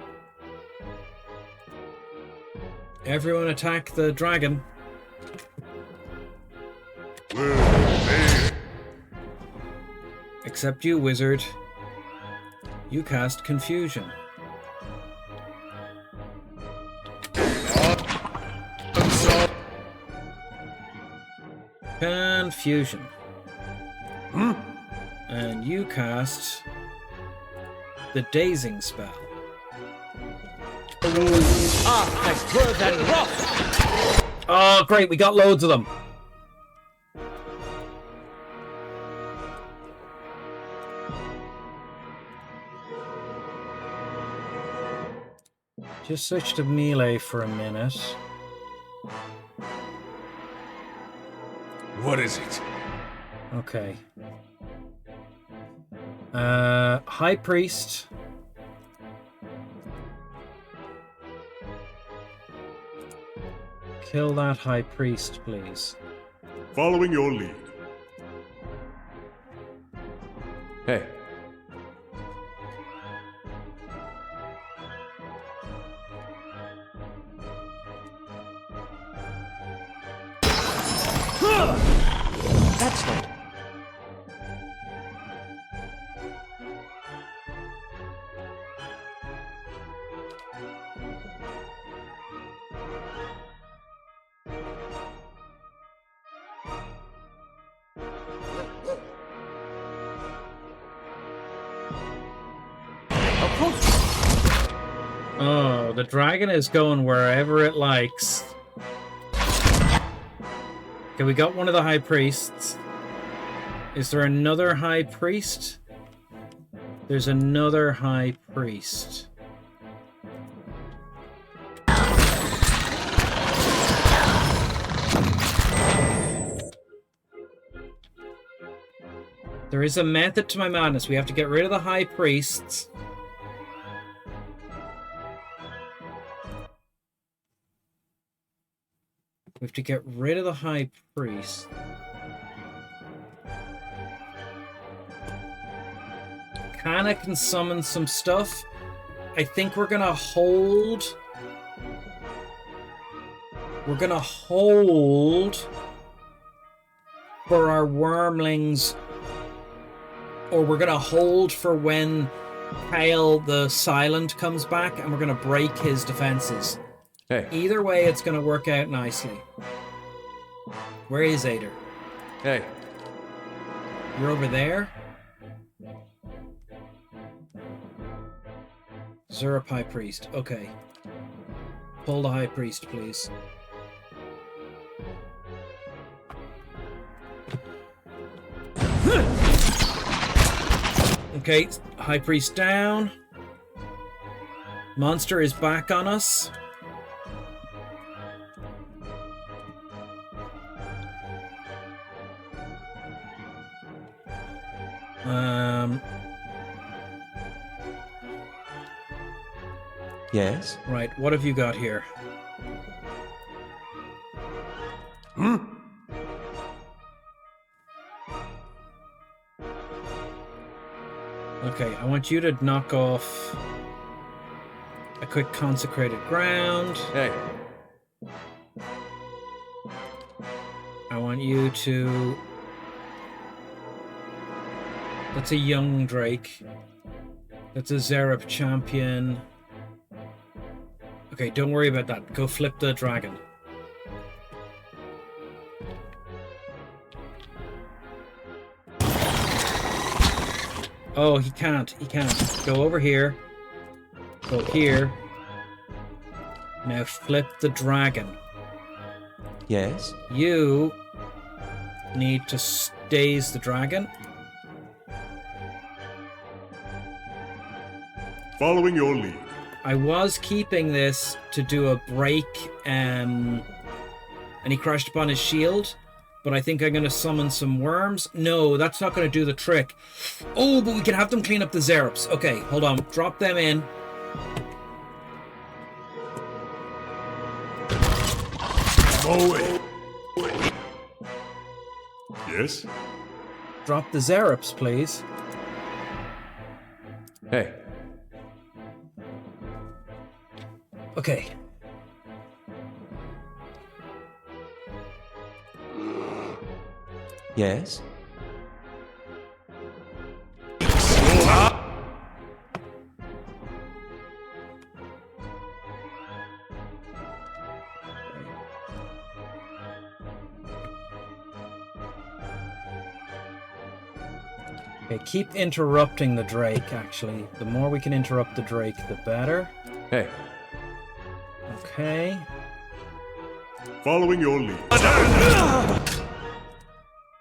Everyone attack the dragon. Except you, wizard. You cast confusion. Confusion. And you cast the dazing spell. Oh, great, we got loads of them. Just switch to melee for a minute. What is it? Okay. High Priest. Kill that High Priest, please. Following your lead. Hey, Oh, the dragon is going wherever it likes. Okay, we got one of the high priests. Is there another high priest? There's another high priest. There is a method to my madness. We have to get rid of the high priests. We have to get rid of the high priest. Kinda can summon some stuff. I think we're gonna hold. We're gonna hold for our wormlings. Or we're gonna hold for when Kyle the Silent comes back and we're gonna break his defenses. Hey. Either way, it's gonna work out nicely. Where is Ader? Hey. You're over there? Zurip High Priest. Okay. Pull the High Priest, please. Okay, High Priest down. Monster is back on us. Yes? Right, what have you got here? Okay, I want you to knock off a quick consecrated ground. Hey. I want you to... That's a young Drake. That's a Zerep champion. Okay, don't worry about that. Go flip the dragon. Oh, he can't. He can't. Go over here. Go here. Now flip the dragon. Yes? You need to staze the dragon. Following your lead. I was keeping this to do a break, and he crashed upon his shield, but I think I'm going to summon some worms. No, that's not going to do the trick. Oh, but we can have them clean up the Zerops. Okay, hold on. Drop them in. Away. Yes? Drop the Zerops, please. Hey. Okay. Yes? Okay, keep interrupting the Drake, actually. The more we can interrupt the Drake, the better. Hey. Okay. Following your lead.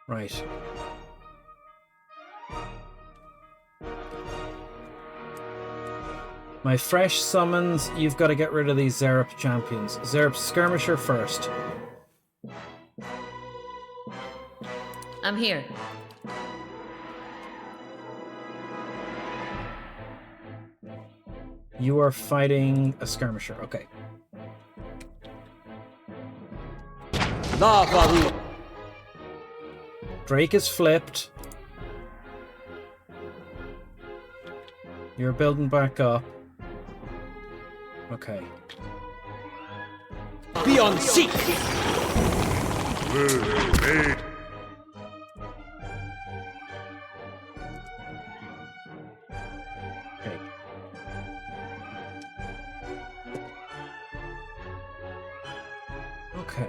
Right. My fresh summons, you've got to get rid of these Zerep champions. Zerep Skirmisher first. I'm here. You are fighting a Skirmisher. Okay. Drake is flipped. You're building back up. Okay. Be on seek! Hey. Okay. Okay.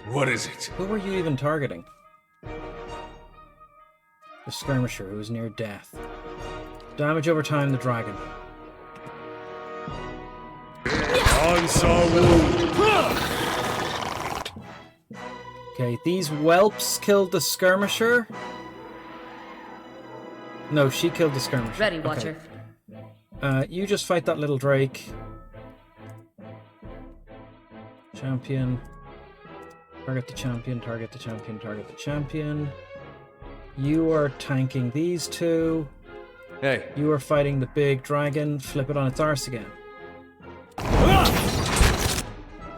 What is it? Who were you even targeting? The Skirmisher who was near death. Damage over time, the dragon. Okay, these whelps killed the skirmisher. No, she killed the skirmisher. Ready, Watcher. You just fight that little Drake. Champion. Target the champion, target the champion, target the champion. You are tanking these two. Hey. You are fighting the big dragon. Flip it on its arse again.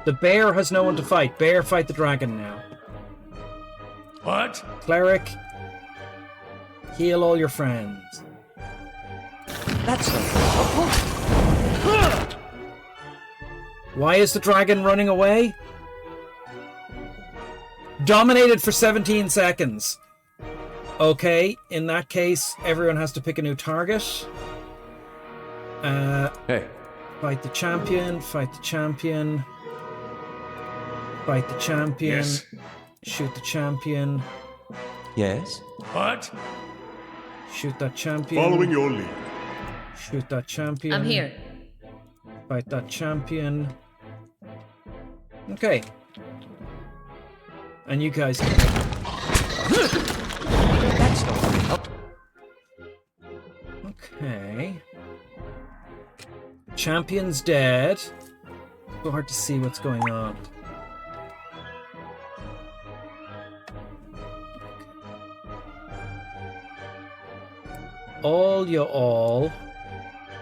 The bear has no one to fight. Bear, fight the dragon now. What? Cleric, heal all your friends. That's not helpful. Why is the dragon running away? Dominated for 17 seconds. Okay, in that case, everyone has to pick a new target. Hey. Fight the champion, fight the champion. Fight the champion. Yes. Shoot the champion. Yes? What? Shoot that champion. Following your lead. Shoot that champion. I'm here. Fight that champion. Okay. And you guys can... That's not very helpful. Okay. Champion's dead. So hard to see what's going on. All you all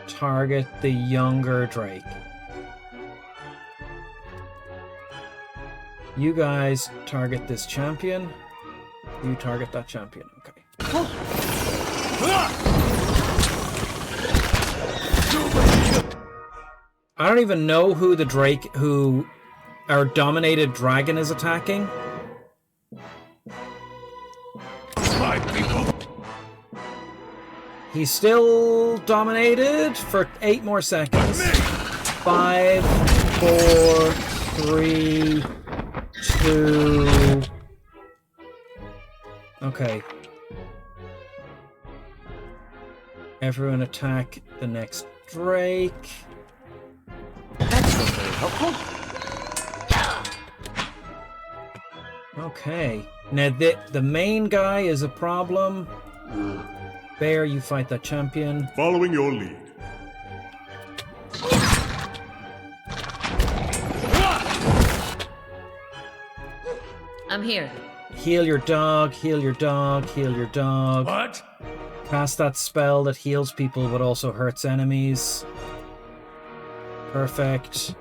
target the younger Drake. You guys target this champion. You target that champion. Okay. I don't even know who the Drake, who our dominated dragon is attacking. My people. He's still dominated for 8 more seconds. 5, 4, 3, 2. Okay. Everyone attack the next Drake. That's not very helpful. Okay. Now the main guy is a problem. Bear, you fight that champion. Following your lead. I'm here. Heal your dog, heal your dog, heal your dog. What? Cast that spell that heals people but also hurts enemies. Perfect.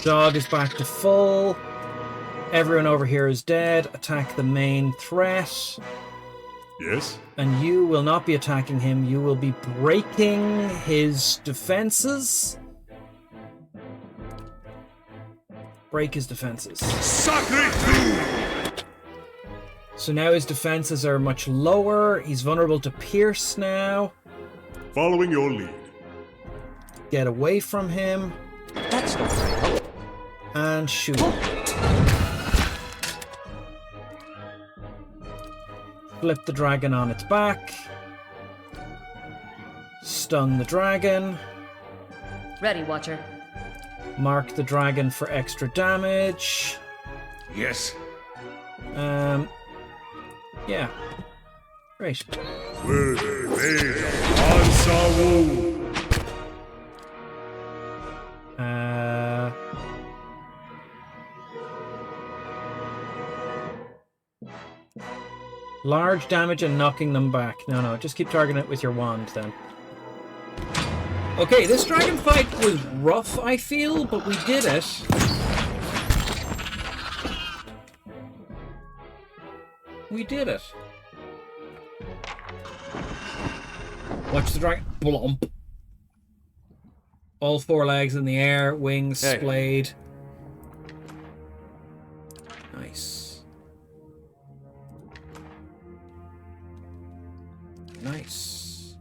Dog is back to full. Everyone over here is dead. Attack the main threat. Yes? And you will not be attacking him. You will be breaking his defenses. Break his defenses. Sacre! So now his defenses are much lower. He's vulnerable to pierce now. Following your lead. Get away from him. That's not very helpful. And shoot him. Flip the dragon on its back. Stun the dragon. Ready, Watcher. Mark the dragon for extra damage. Yes. Yeah. Great. Large damage and knocking them back. No, just keep targeting it with your wand then. Okay, this dragon fight was rough, I feel, but we did it. We did it. Watch the dragon. Blump. All 4 legs in the air, wings splayed. Nice. Nice.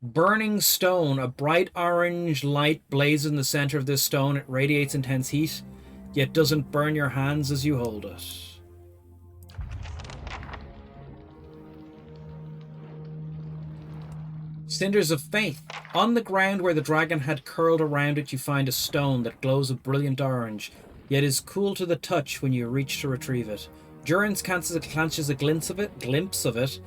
Burning stone. A bright orange light blazes in the center of this stone. It radiates intense heat, yet doesn't burn your hands as you hold it. Cinders of Faith. On the ground where the dragon had curled around it, you find a stone that glows a brilliant orange, yet is cool to the touch when you reach to retrieve it. Durance catches a glimpse of it,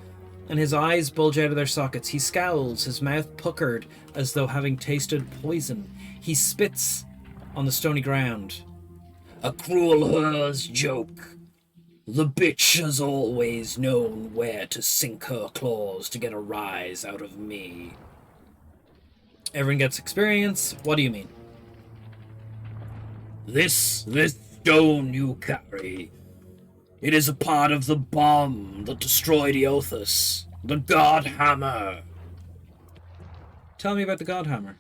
and his eyes bulge out of their sockets. He scowls, his mouth puckered as though having tasted poison. He spits on the stony ground. A cruel her's joke. The bitch has always known where to sink her claws to get a rise out of me. Everyone gets experience. What do you mean? This stone you carry. It is a part of the bomb that destroyed Eothas, the God Hammer. Tell me about the God Hammer.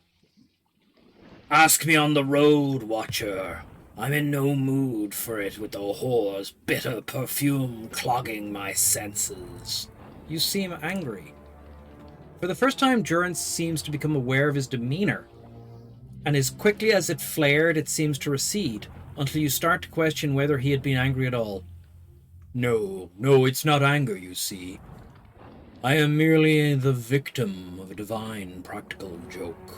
Ask me on the road, Watcher. I'm in no mood for it with the whore's bitter perfume clogging my senses. You seem angry. For the first time, Durance seems to become aware of his demeanor, and as quickly as it flared, it seems to recede, until you start to question whether he had been angry at all. No, it's not anger, you see. I am merely the victim of a divine practical joke.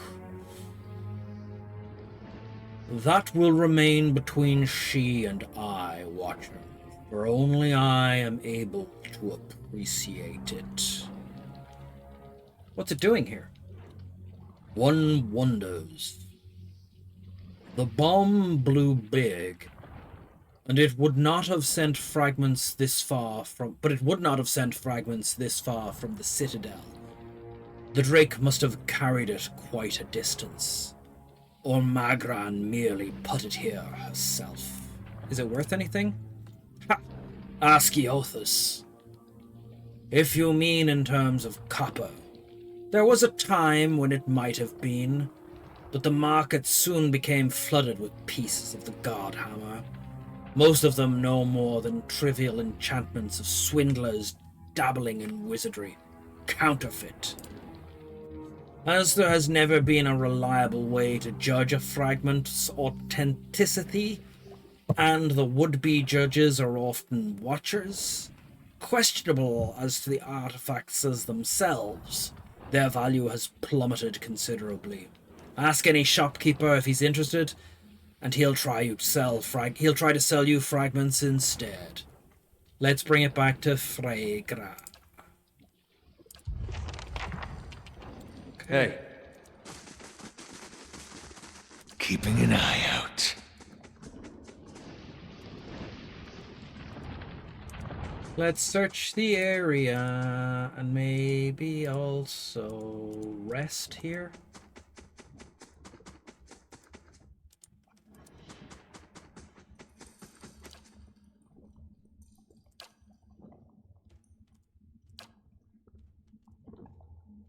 That will remain between she and I, Watcher, for only I am able to appreciate it. What's it doing here? One wonders. The bomb blew big, and it would not have sent fragments this far from the citadel. The Drake must have carried it quite a distance. Or Magran merely put it here herself. Is it worth anything? Ha! Ask Eothas. If you mean in terms of copper, there was a time when it might have been, but the market soon became flooded with pieces of the God Hammer. Most of them no more than trivial enchantments of swindlers dabbling in wizardry. Counterfeit. As there has never been a reliable way to judge a fragment's authenticity, and the would-be judges are often watchers, questionable as to the artifacts as themselves, their value has plummeted considerably. Ask any shopkeeper if he's interested, and he'll try to sell you fragments instead. Let's bring it back to Fregra. Hey. Keeping an eye out. Let's search the area and maybe also rest here.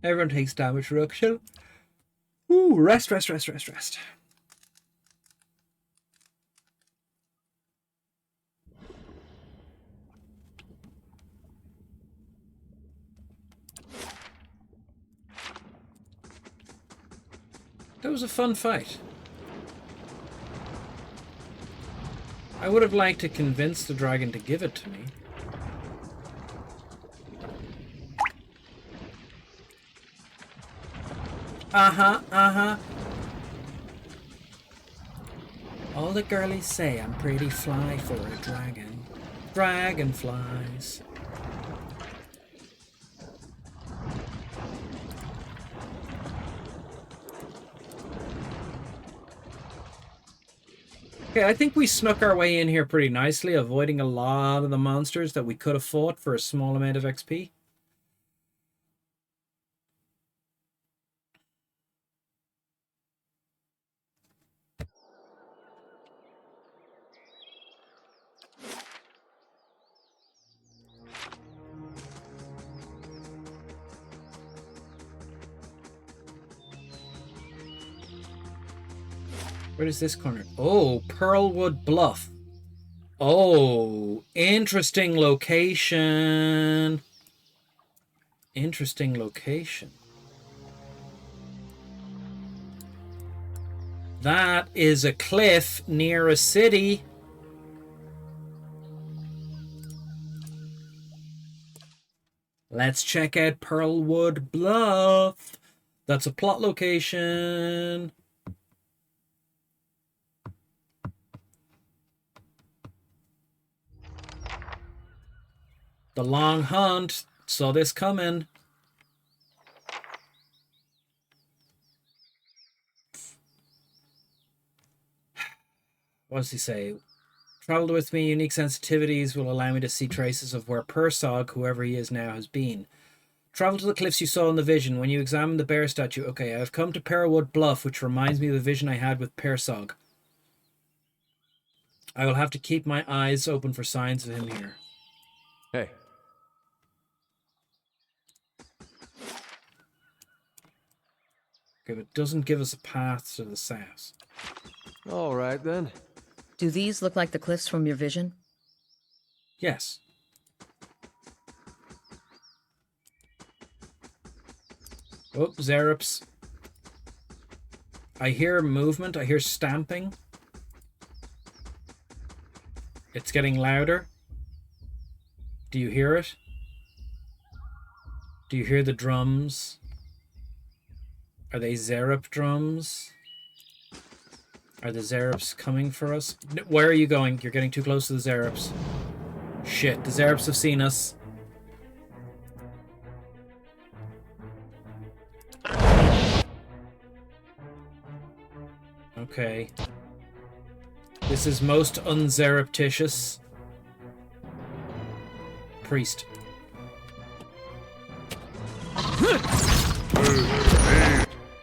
Everyone takes damage reduction. Ooh, rest. That was a fun fight. I would have liked to convince the dragon to give it to me. All the girlies say I'm pretty fly for a dragon. Dragonflies. Okay, I think we snuck our way in here pretty nicely, avoiding a lot of the monsters that we could have fought for a small amount of XP. Where is this corner? Oh, Pearlwood Bluff. Oh, interesting location. Interesting location. That is a cliff near a city. Let's check out Pearlwood Bluff. That's a plot location. The Long Hunt. Saw this coming. What does he say? Traveled with me, unique sensitivities will allow me to see traces of where Persog, whoever he is now, has been. Travel to the cliffs you saw in the vision. When you examine the bear statue... Okay, I've come to Parawood Bluff, which reminds me of the vision I had with Persog. I will have to keep my eyes open for signs of him here. Hey. Okay, but it doesn't give us a path to the south. All right, then. Do these look like the cliffs from your vision? Yes. Oh, Zerups. I hear movement. I hear stamping. It's getting louder. Do you hear it? Do you hear the drums? Are they Zerup drums? Are the Zerups coming for us? Where are you going? You're getting too close to the Zerups. Shit, the Zerups have seen us. Okay. This is most unzeruptitious. Priest.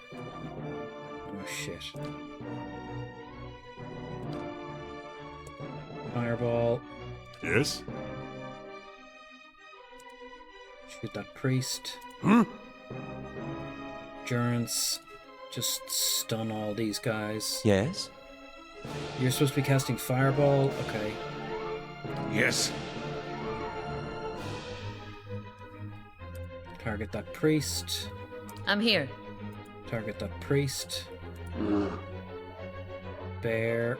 Oh shit. Fireball. Yes? Shoot that priest. Endurance. Just stun all these guys. Yes? You're supposed to be casting Fireball? Okay. Yes. Target that priest. I'm here. Target that priest. Bear.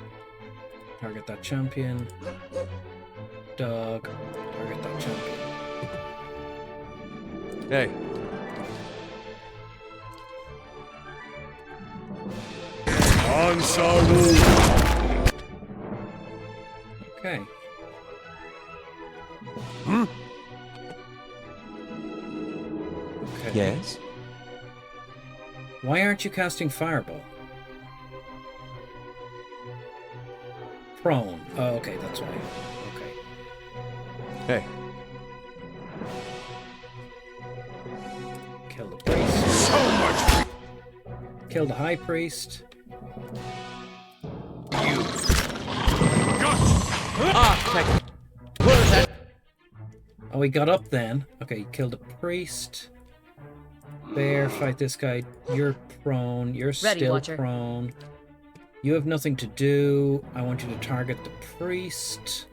Target that champion. Dog. Target that champion. Hey. Okay. Okay. Yes? Why aren't you casting Fireball? Prone. Oh, okay, that's why. Okay. Hey. Kill the priest. So much. Kill the high priest. Oh, he got up then. Okay, kill the priest. Bear, fight this guy. You're prone. You're Ready, still Watcher. prone. You have nothing to do. I want you to target the priest.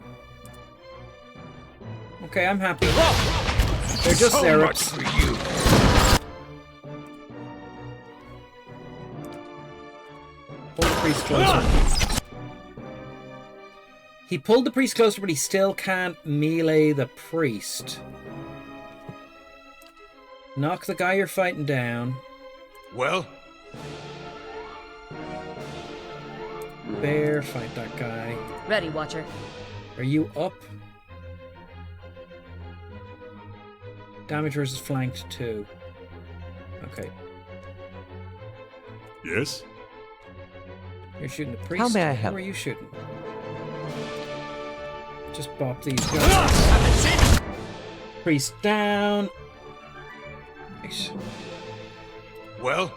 Okay, I'm happy. They're just So Zerups. much for you. Pull the priest closer. He pulled the priest closer, but he still can't melee the priest. Knock the guy you're fighting down. Well, Bear, fight that guy. Ready, Watcher. Are you up? Damage versus flanked 2. Okay. Yes? You're shooting the priest. How may I help? Who are you shooting? Just bop these guys. Priest down. Nice. well.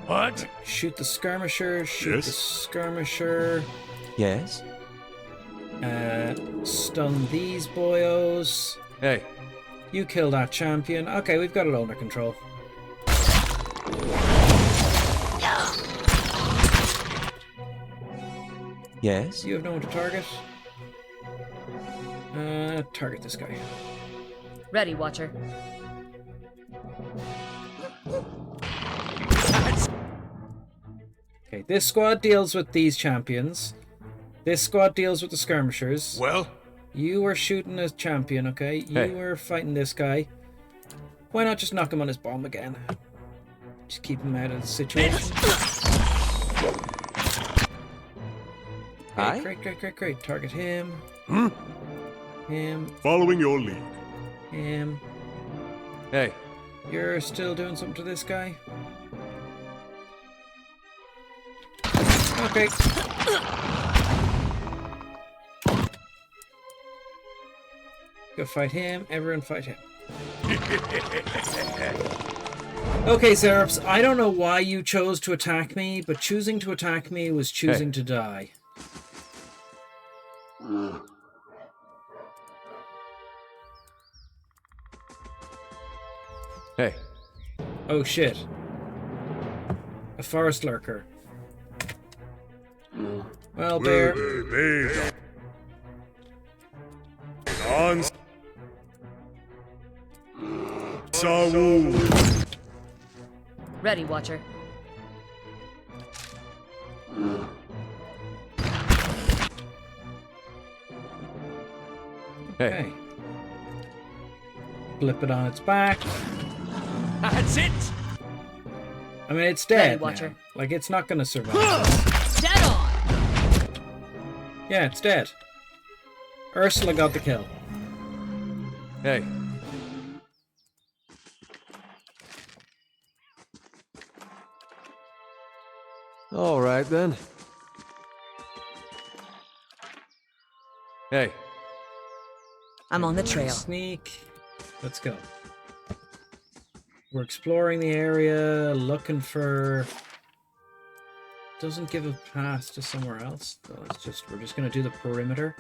What? Shoot the skirmisher. Shoot Yes? the skirmisher. Yes? Stun these boyos. Hey. You kill that champion. Okay, we've got it under control. Yes? You have no one to target. Target this guy. Ready, Watcher. Okay, this squad deals with these champions. This squad deals with the skirmishers. Well, You were shooting a champion, okay? You Hey. were fighting this guy. Why not just knock him on his bomb again? Just keep him out of the situation. Hi? Great. Target him. Him. Following your lead. Him. Hey. You're still doing something to this guy? Okay. Go fight him. Everyone fight him. Okay, Zerops, I don't know why you chose to attack me, but choosing to attack me was choosing to die. Hey. Oh shit. A forest lurker. Well, bear. On. Sawu. Ready, Watcher. Okay. Flip it on its back. That's it! I mean, it's dead Ready, Watcher. now. Like, it's not gonna survive. Dead on! Yeah, it's dead. Ursula got the kill. Hey. All right, then. Hey. I'm on the trail. Sneak. Let's go. We're exploring the area, looking for... Doesn't give a pass to somewhere else. So we're just gonna do the perimeter.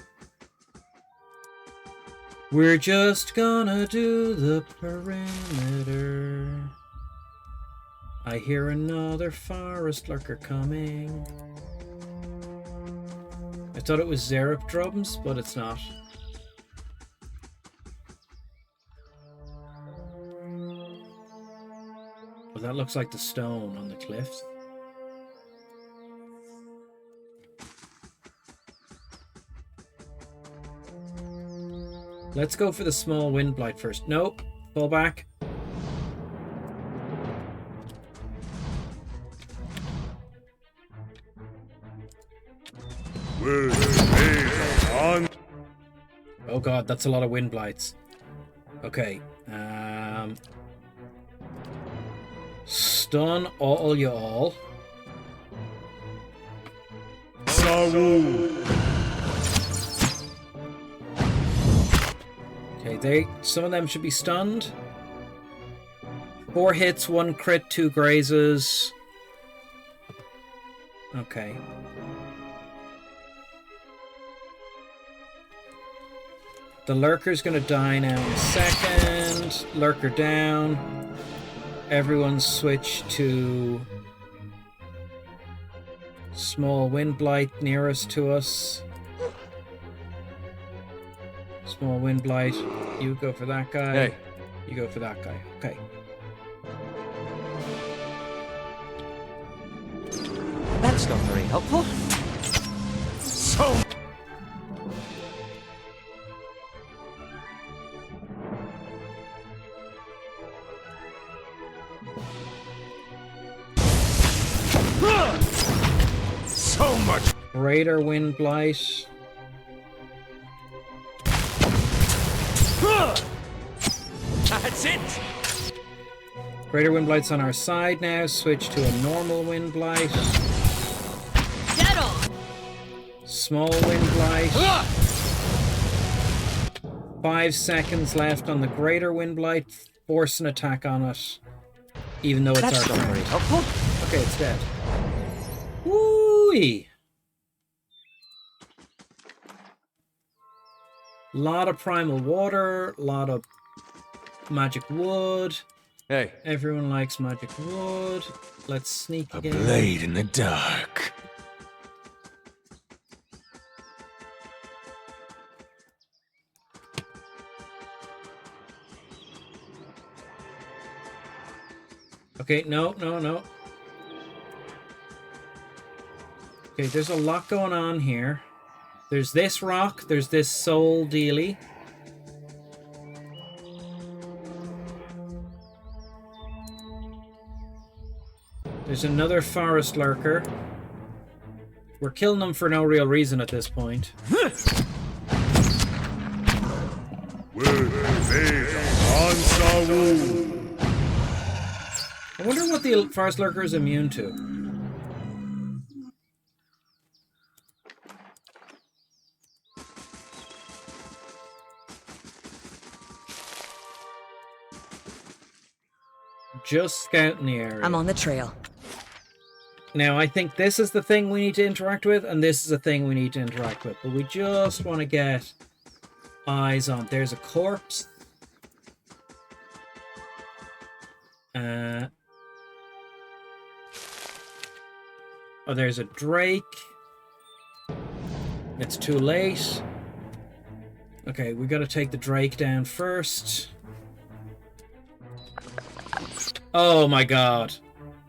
We're just gonna do the perimeter. I hear another forest lurker coming. I thought it was Zerop drums, but it's not. Well, that looks like the stone on the cliffs. Let's go for the small wind blight first. Nope. Pull back. On. Oh god, that's a lot of wind blights. Okay. Stun all y'all. Sawu. Okay, some of them should be stunned. 4 hits, 1 crit, 2 grazes. Okay. The lurker's gonna die now in a second. Lurker down. Everyone switch to small wind blight nearest to us. Small wind blight. You go for that guy. Hey. You go for that guy. Okay. That's not very helpful. So. So much. Greater wind blight. That's it! Greater wind blight's on our side now. Switch to a normal wind blight. Dead on! Small wind blight. 5 seconds left on the greater wind blight. Force an attack on it. Even though it's That's our not very turn. helpful. Okay, it's dead. Woo-wee! Lot of primal water, lot of magic wood. Hey. Everyone likes magic wood. Let's sneak A again. blade in the dark. Okay, no. Okay, there's a lot going on here. There's this rock, there's this soul dealy. There's another forest lurker. We're killing them for no real reason at this point. I wonder what the forest lurker is immune to. Just scouting the area. I'm on the trail. Now, I think this is the thing we need to interact with, and this is the thing we need to interact with. But we just want to get eyes on. There's a corpse. Oh, there's a drake. It's too late. Okay, we got to take the drake down first. Oh my god.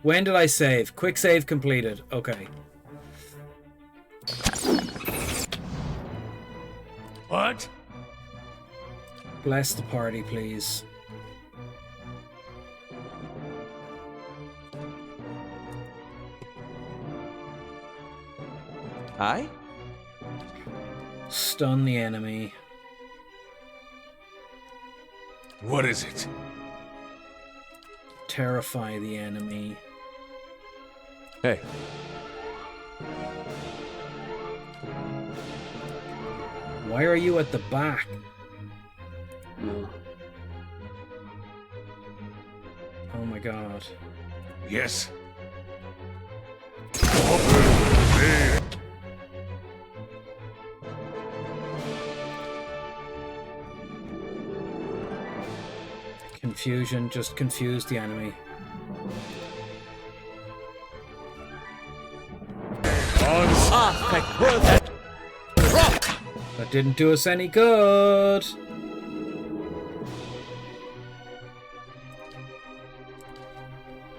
When did I save? Quick save completed. Okay. What? Bless the party, please. Aye? Stun the enemy. What is it? Terrify the enemy. Hey. Why are you at the back? Oh my god. Yes. Confusion, just confuse the enemy. That didn't do us any good.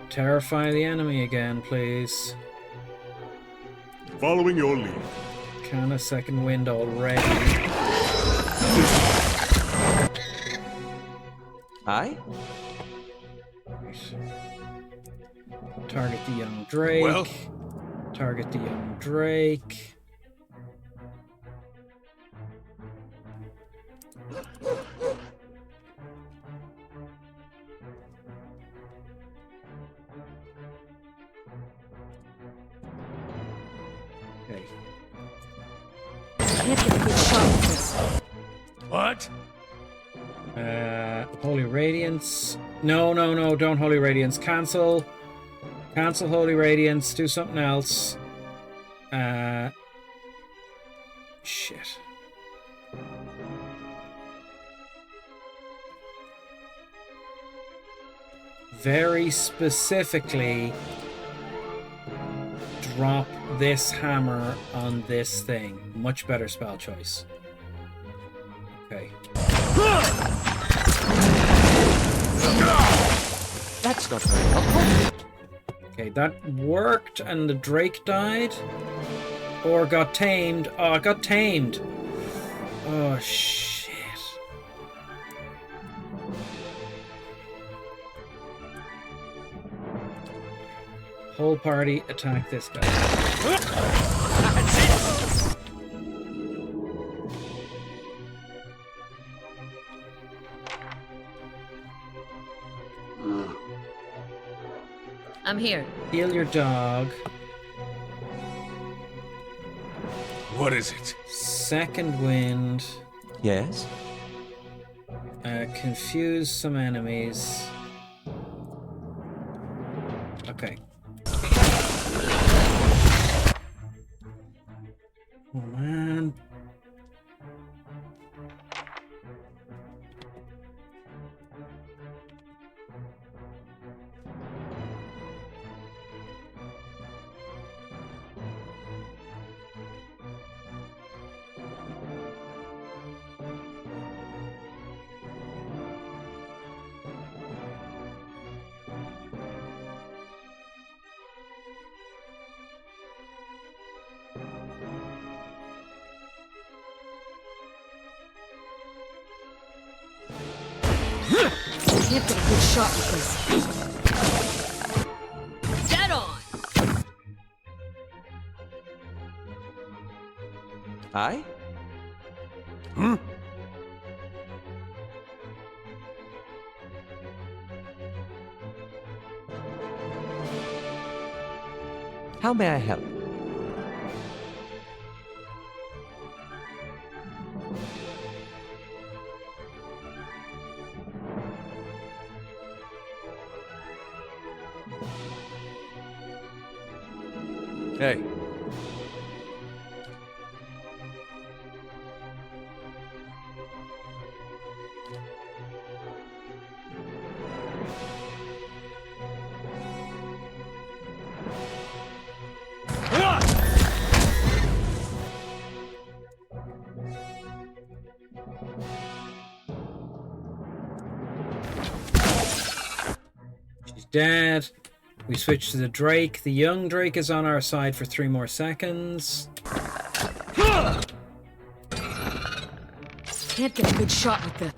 Terrify the enemy again, please. Following your lead. Can a second wind already. Aye? Target the young drake. Well? Target the young drake. Okay. Can't get a good shot with this. What? Holy Radiance. No, no, no, don't Holy Radiance. Cancel. Cancel Holy Radiance. Do something else. Shit. Very specifically, drop this hammer on this thing. Much better spell choice. Okay. That's not very helpful. Okay, that worked and the drake died. Or got tamed. Oh, it got tamed. Oh, shit. Whole party attack this guy. I'm here. Heal your dog. What is it? Second wind. Yes? Confuse some enemies. Okay. Oh man. Can't get a good shot with this. Dead on! Aye? How may I help? Hey. She's dead. We switch to the Drake. The young Drake is on our side for 3 more seconds. Can't get a good shot with this.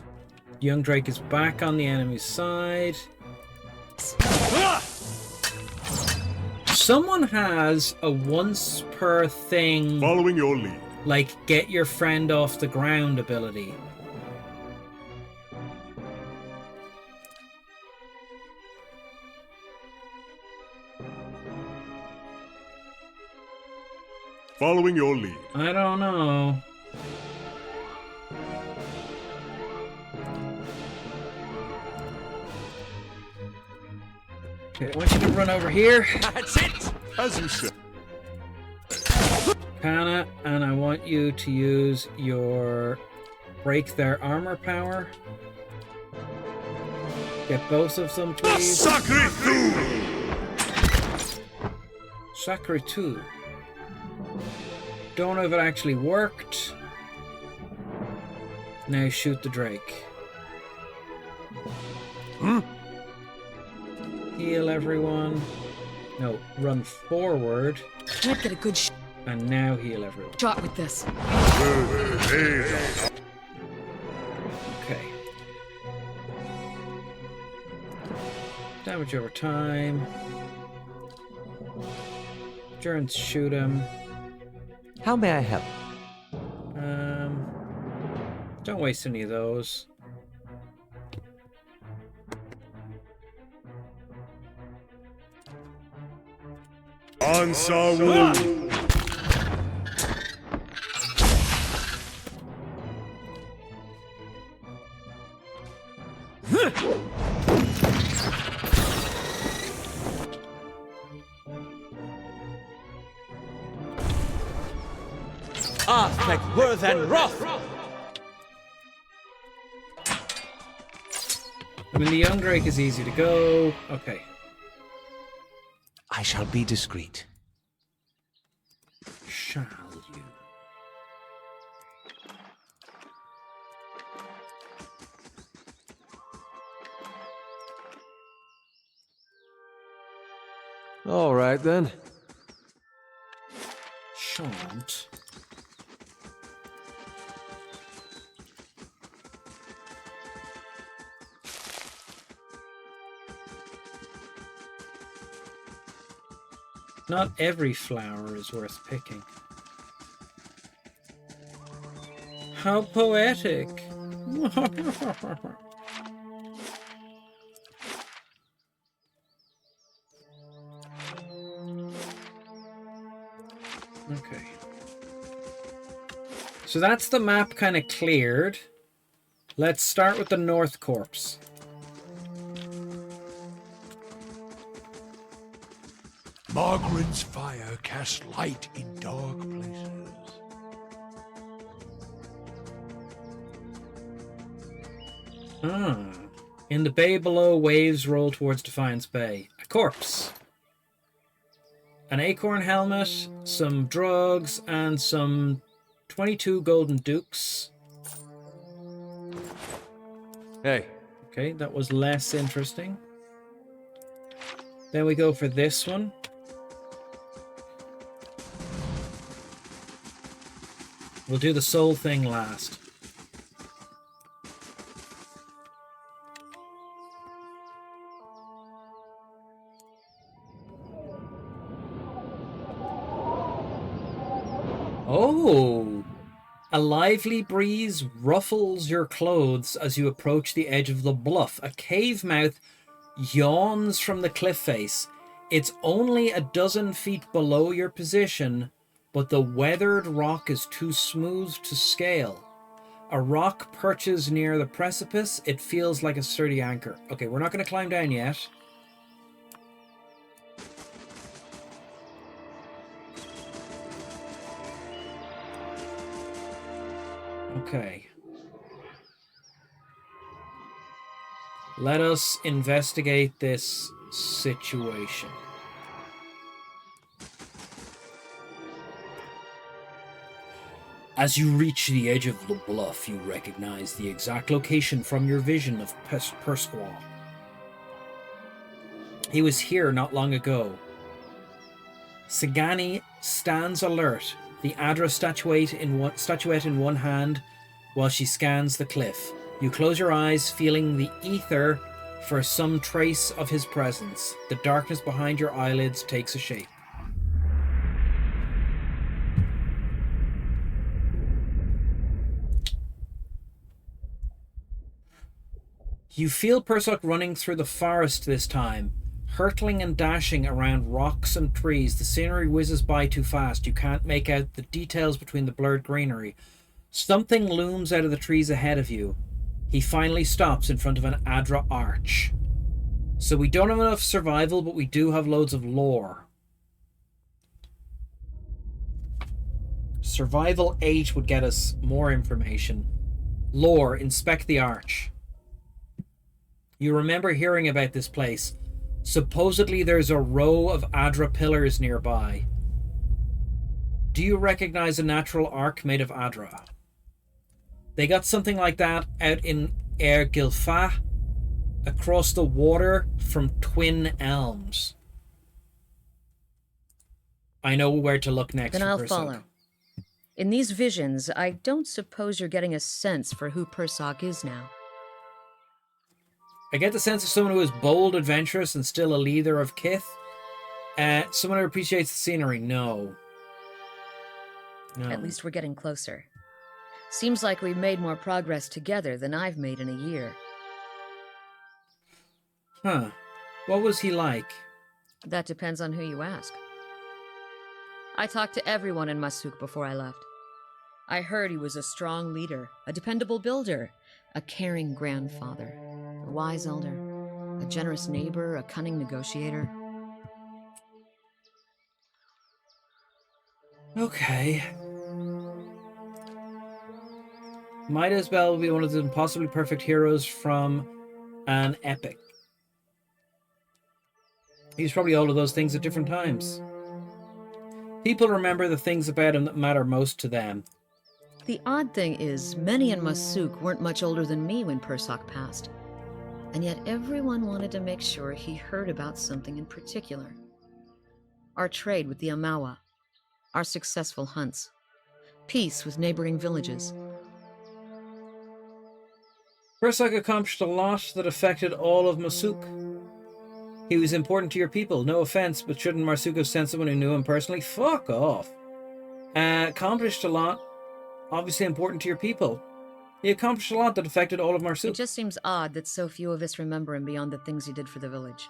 Young Drake is back on the enemy's side. Someone has a once per thing, Following your lead. like get your friend off the ground ability. Following your lead. I don't know. Okay, I want you to run over here, That's it! As you said. Kana, and I want you to use your break their armor power. Get both of them, please. Sacre tu! Sacre tu. Don't know if it actually worked. Now shoot the Drake. Heal everyone. No, run forward. Can't get a good And now heal everyone. shot with this. Okay. Damage over time. Endurance, shoot him. How may I help? Don't waste any of those. Answer Wu! Aspect worth and wrath! I mean, the young Drake is easy to go. Okay. I shall be discreet. Shall you? All right, then. Shan't. Not every flower is worth picking. How poetic! Okay. So that's the map kind of cleared. Let's start with the North Corpse. Margaret's fire casts light in dark places. In the bay below, waves roll towards Defiance Bay. A corpse. An acorn helmet, some drugs, and some 22 golden dukes. Hey. Okay, that was less interesting. Then we go for this one. We'll do the soul thing last. Oh, A lively breeze ruffles your clothes as you approach the edge of the bluff. A cave mouth yawns from the cliff face. It's only a dozen feet below your position, but the weathered rock is too smooth to scale. A rock perches near the precipice. It feels like a sturdy anchor. Okay, we're not going to climb down yet. Okay. Let us investigate this situation. As you reach the edge of the bluff, you recognize the exact location from your vision of Persquaw. He was here not long ago. Sagani stands alert, the Adra statuette in one hand, while she scans the cliff. You close your eyes, feeling the ether for some trace of his presence. The darkness behind your eyelids takes a shape. You feel Persok running through the forest this time, hurtling and dashing around rocks and trees. The scenery whizzes by too fast. You can't make out the details between the blurred greenery. Something looms out of the trees ahead of you. He finally stops in front of an Adra arch. So we don't have enough survival, but we do have loads of lore. Survival 8 would get us more information. Lore, inspect the arch. You remember hearing about this place. Supposedly there's a row of Adra pillars nearby. Do you recognize a natural ark made of Adra? They got something like that out in Air Gilfa, across the water from Twin Elms. I know where to look next. Then I'll follow. In these visions, I don't suppose you're getting a sense for who Persok is now. I get the sense of someone who is bold, adventurous, and still a leader of Kith. Someone who appreciates the scenery. No. At least we're getting closer. Seems like we've made more progress together than I've made in a year. Huh. What was he like? That depends on who you ask. I talked to everyone in Masuk before I left. I heard he was a strong leader, a dependable builder, a caring grandfather, a wise elder, a generous neighbor, a cunning negotiator. Okay. Might as well be one of the impossibly perfect heroes from an epic. He's probably all of those things at different times. People remember the things about him that matter most to them. The odd thing is, many in Masuk weren't much older than me when Persok passed. And yet everyone wanted to make sure he heard about something in particular. Our trade with the Amawa, our successful hunts, peace with neighboring villages. Persok accomplished a lot that affected all of Masuk. He was important to your people. No offense, but shouldn't Masuk have sent someone who knew him personally? Fuck off. Accomplished a lot. Obviously important to your people. He accomplished a lot that affected all of Masuk. It just seems odd that so few of us remember him beyond the things he did for the village.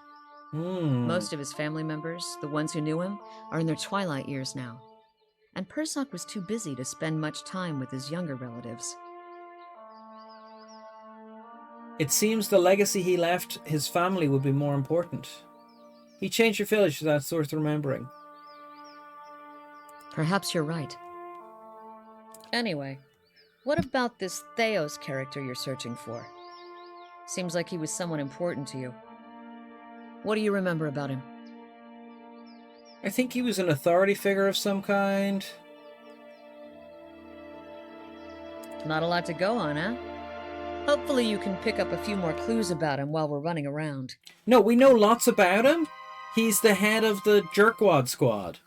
Most of his family members, the ones who knew him, are in their twilight years now. And Persok was too busy to spend much time with his younger relatives. It seems the legacy he left his family would be more important. He changed your village, so that's worth remembering. Perhaps you're right. Anyway, what about this Theos character you're searching for? Seems like he was someone important to you. What do you remember about him? I think he was an authority figure of some kind. Not a lot to go on, huh? Hopefully you can pick up a few more clues about him while we're running around. No, we know lots about him. He's the head of the Jerkwad squad.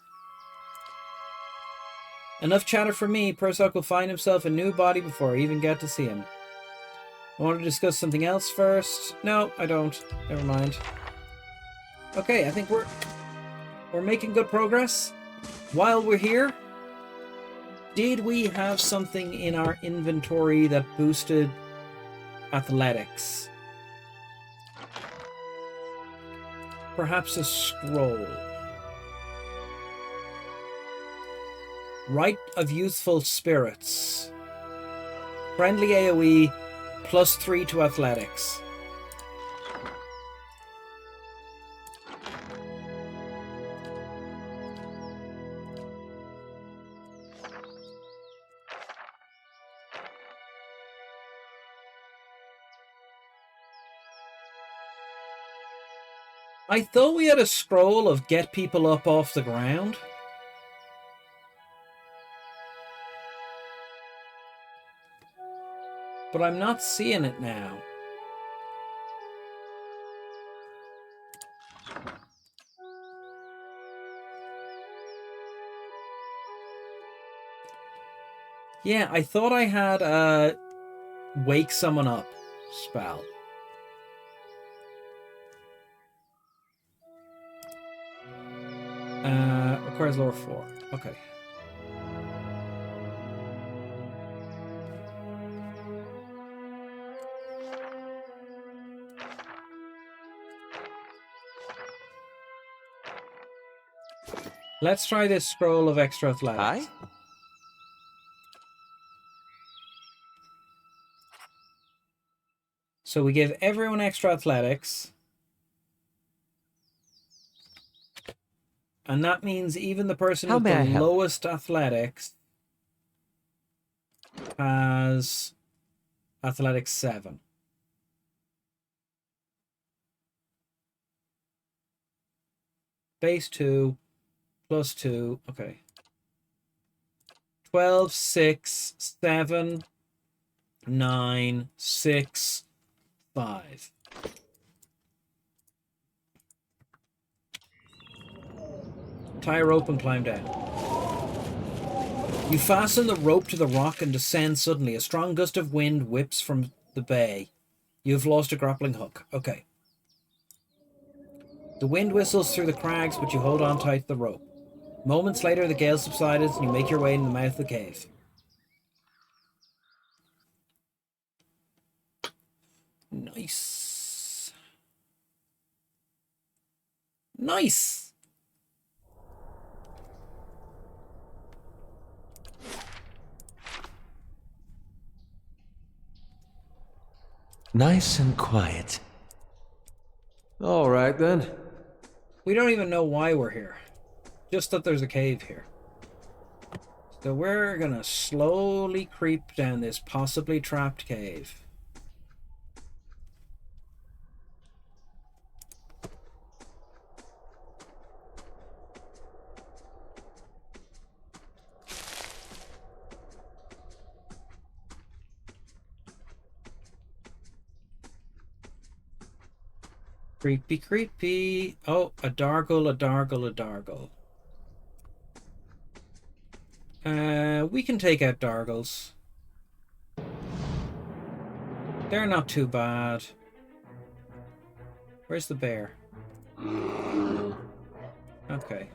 Enough chatter for me. Persok will find himself a new body before I even get to see him. I want to discuss something else first. No, I don't. Never mind. Okay, I think we're making good progress. While we're here, Did we have something in our inventory that boosted athletics? Perhaps a scroll. Rite of Youthful Spirits. Friendly AoE, +3 to athletics. I thought we had a scroll of get people up off the ground. But I'm not seeing it now. Yeah, I thought I had a wake someone up spell. Requires lore 4. Okay. Let's try this scroll of extra athletics. Aye? So we give everyone extra athletics. And that means even the person with the lowest athletics has athletics 7. Base 2 plus 2. Okay. 12, 6, 7, 9, 6, 5. Tie a rope and climb down. You fasten the rope to the rock and descend suddenly. A strong gust of wind whips from the bay. You've lost a grappling hook. Okay. The wind whistles through the crags, but you hold on tight to the rope. Moments later, the gale subsides and you make your way in the mouth of the cave. Nice. Nice. Nice and quiet. All right, then. We don't even know why we're here. Just that there's a cave here. So we're gonna slowly creep down this possibly trapped cave. Creepy, creepy. Oh, a dargle, a dargle, a dargle. We can take out dargles. They're not too bad. Where's the bear? Okay.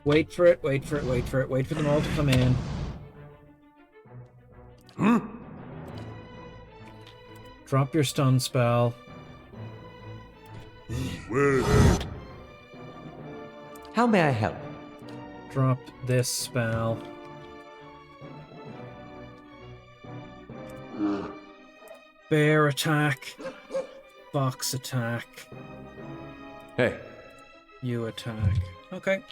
Wait for it, wait for it, wait for it. Wait for them all to come in. Drop your stun spell. How may I help? Drop this spell. Bear attack. Fox attack. Hey. You attack. Okay.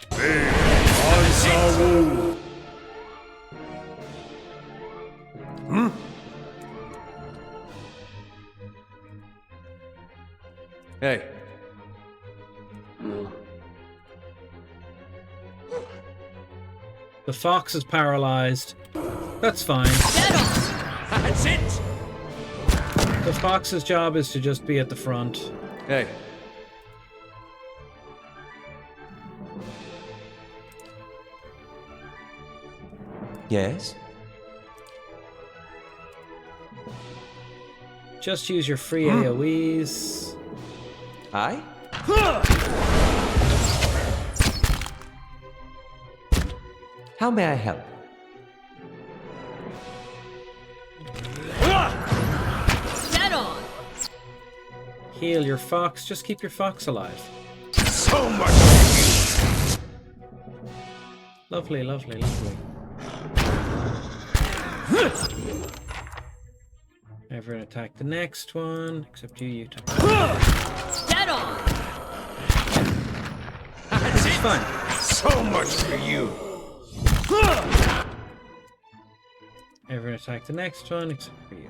Hey. The fox is paralyzed. That's fine. That's it! The fox's job is to just be at the front. Hey. Yes? Just use your free AoEs. Aye? How How may I help? Dead on! Heal your fox. Just keep your fox alive. So much! Lovely, lovely, lovely. Everyone attack the next one, except you attack. Dead on! That's it! Fine. So much for you! Everyone attack the next one, except for you.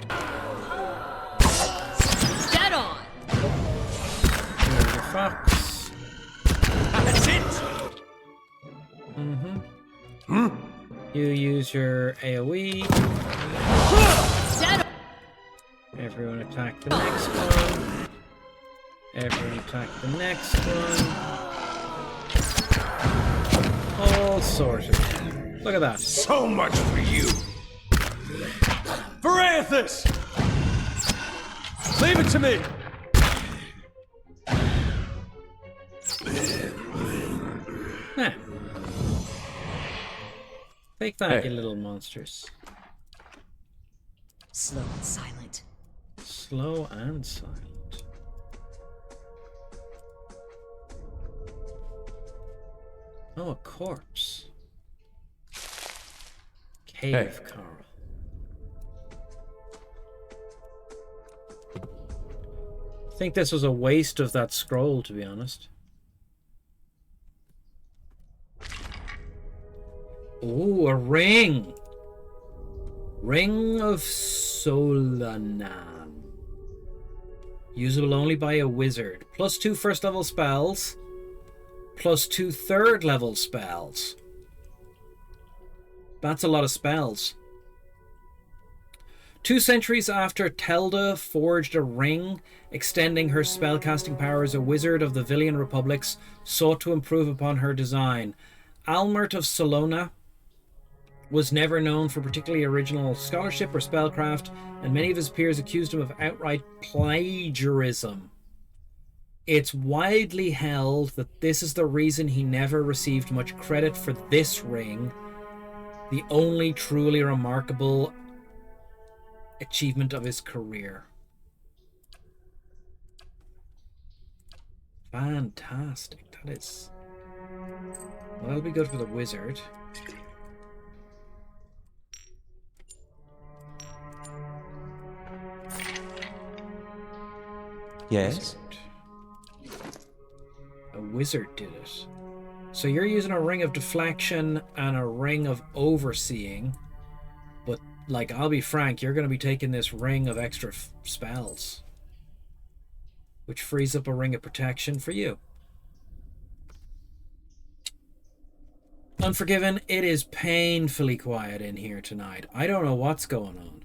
Dead on! Heal your fox. That's it! You use your AoE. Dead on! Everyone attack the next one. Everyone attack the next one. All sorted. Look at that. So much for you! Varathis! Leave it to me! Nah. Take that, Hey. you little monsters. Slow and silent. Slow and silent. Oh, a corpse. Cave Hey. Carl. I think this was a waste of that scroll, to be honest. Ooh, a ring! Ring of Solanan. Usable only by a wizard. +2 first level spells. +2 third level spells. That's a lot of spells. 2 centuries after Telda forged a ring, extending her spellcasting power as a wizard of the Villian Republics, sought to improve upon her design. Almert of Solona was never known for particularly original scholarship or spellcraft, and many of his peers accused him of outright plagiarism. It's widely held that this is the reason he never received much credit for this ring, the only truly remarkable achievement of his career. Fantastic. That is... Well, that'll be good for the wizard. Yes? A wizard did it. So you're using a ring of deflection and a ring of overseeing, but like, I'll be frank, you're going to be taking this ring of extra spells, which frees up a ring of protection for you. Unforgiven, it is painfully quiet in here tonight. I don't know what's going on.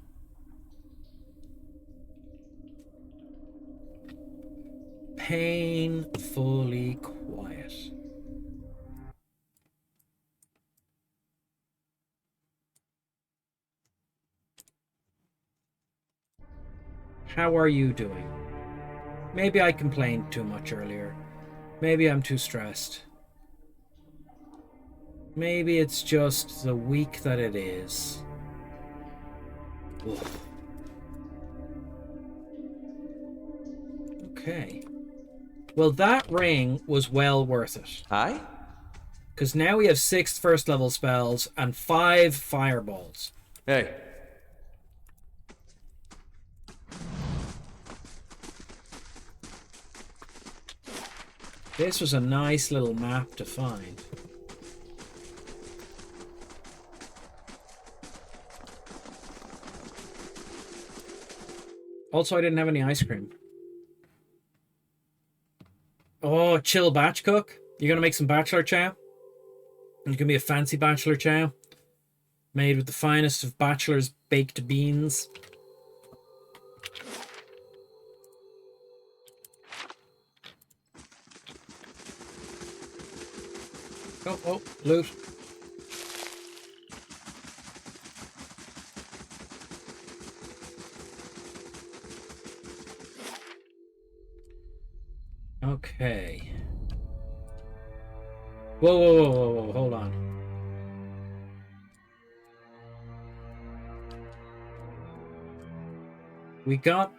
Painfully quiet. How are you doing? Maybe I complained too much earlier. Maybe I'm too stressed. Maybe it's just the week that it is. Ugh. Okay. Well, that ring was well worth it. Aye? Because now we have 6 first level spells and 5 fireballs. Hey. This was a nice little map to find. Also, I didn't have any ice cream. Oh, chill batch cook. You're going to make some bachelor chow? It's going to be a fancy bachelor chow. Made with the finest of bachelor's baked beans. Oh, loot. Okay. Whoa, hold on. We got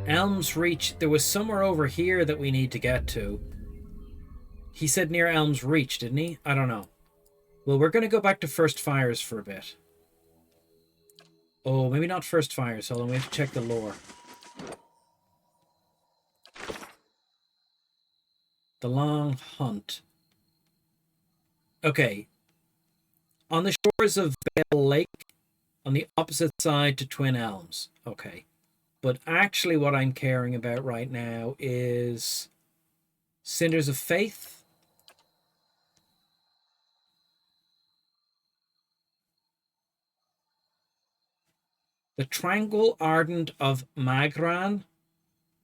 Elm's Reach. There was somewhere over here that we need to get to. He said near Elm's Reach, didn't he? I don't know. Well, we're going to go back to First Fires for a bit. Oh, maybe not First Fires. Hold on, we have to check the lore. The Long Hunt. Okay. On the shores of Bale Lake, on the opposite side to Twin Elms. Okay. But actually what I'm caring about right now is Cinders of Faith. The Tranquil Ardent of Magran.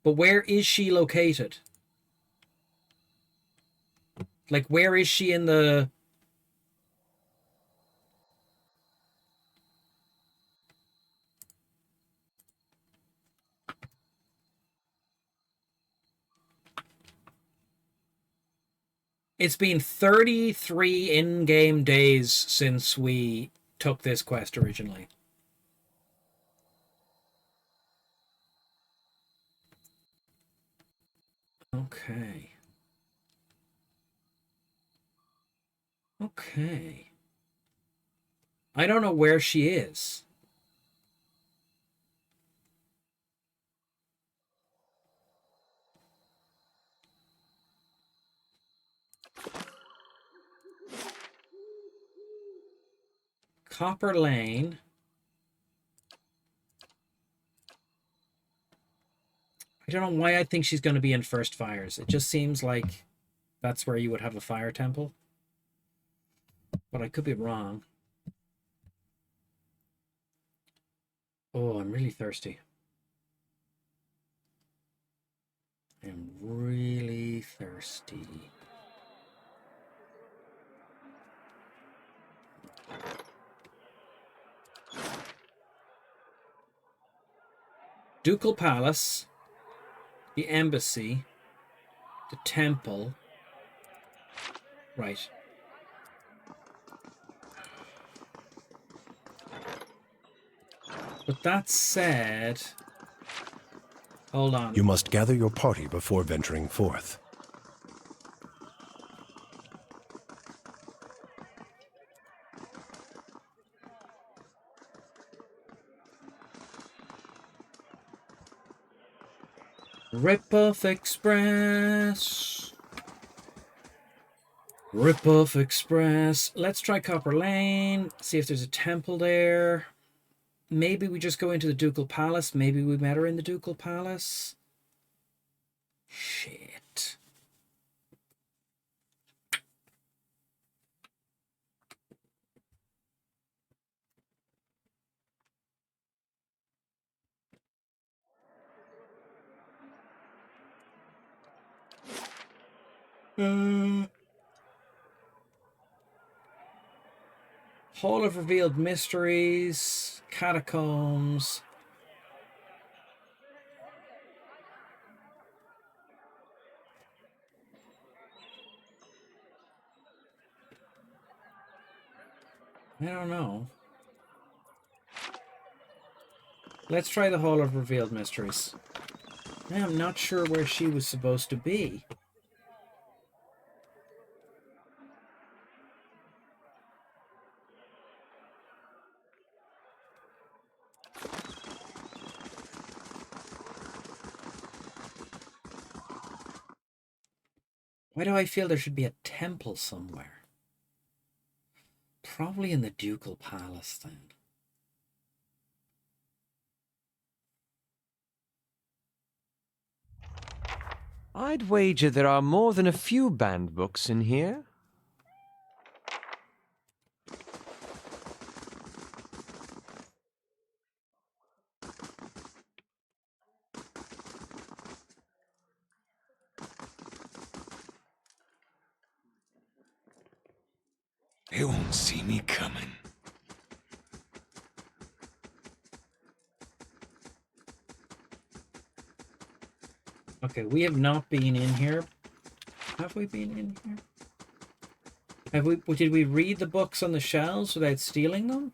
But where is she located? Like, where is she in the... It's been 33 in-game days since we took this quest originally. Okay. Okay. I don't know where she is. Copper Lane. I don't know why I think she's going to be in First Fires. It just seems like that's where you would have a fire temple. But I could be wrong. Oh, I'm really thirsty. I'm really thirsty. Ducal Palace, the embassy, the temple. Right. But that said... Hold on. You must gather your party before venturing forth. Rip-Off Express. Rip-Off Express. Let's try Copper Lane. See if there's a temple there. Maybe we just go into the Ducal Palace. Maybe we met her in the Ducal Palace. Shit. Hall of Revealed Mysteries. Catacombs. I don't know. Let's try the Hall of Revealed Mysteries. I'm not sure where she was supposed to be. Why do I feel there should be a temple somewhere? Probably in the Ducal Palace, then. I'd wager there are more than a few banned books in here. They won't see me coming. Okay, we have not been in here. Have we been in here? Have we? Did we read the books on the shelves without stealing them?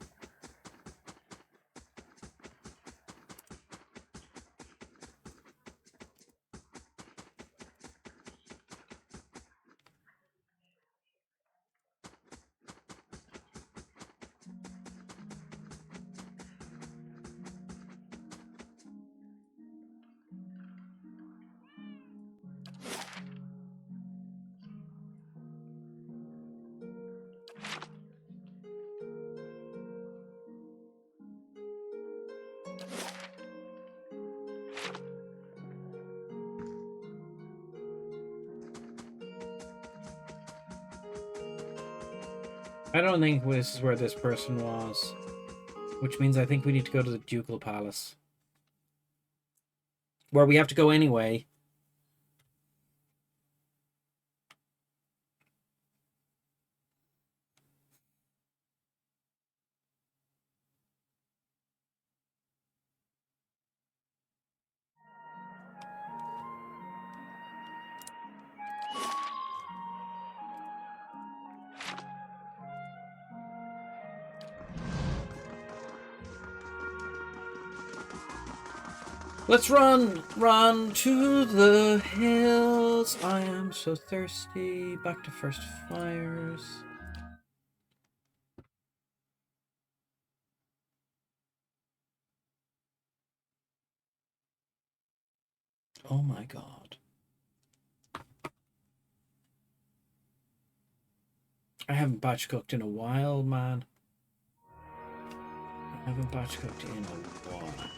I don't think this is where this person was. Which means I think we need to go to the Ducal Palace. Where we have to go anyway. Let's run! Run to the hills! I am so thirsty. Back to first fires. Oh my god. I haven't batch cooked in a while, man. I haven't batch cooked in a while.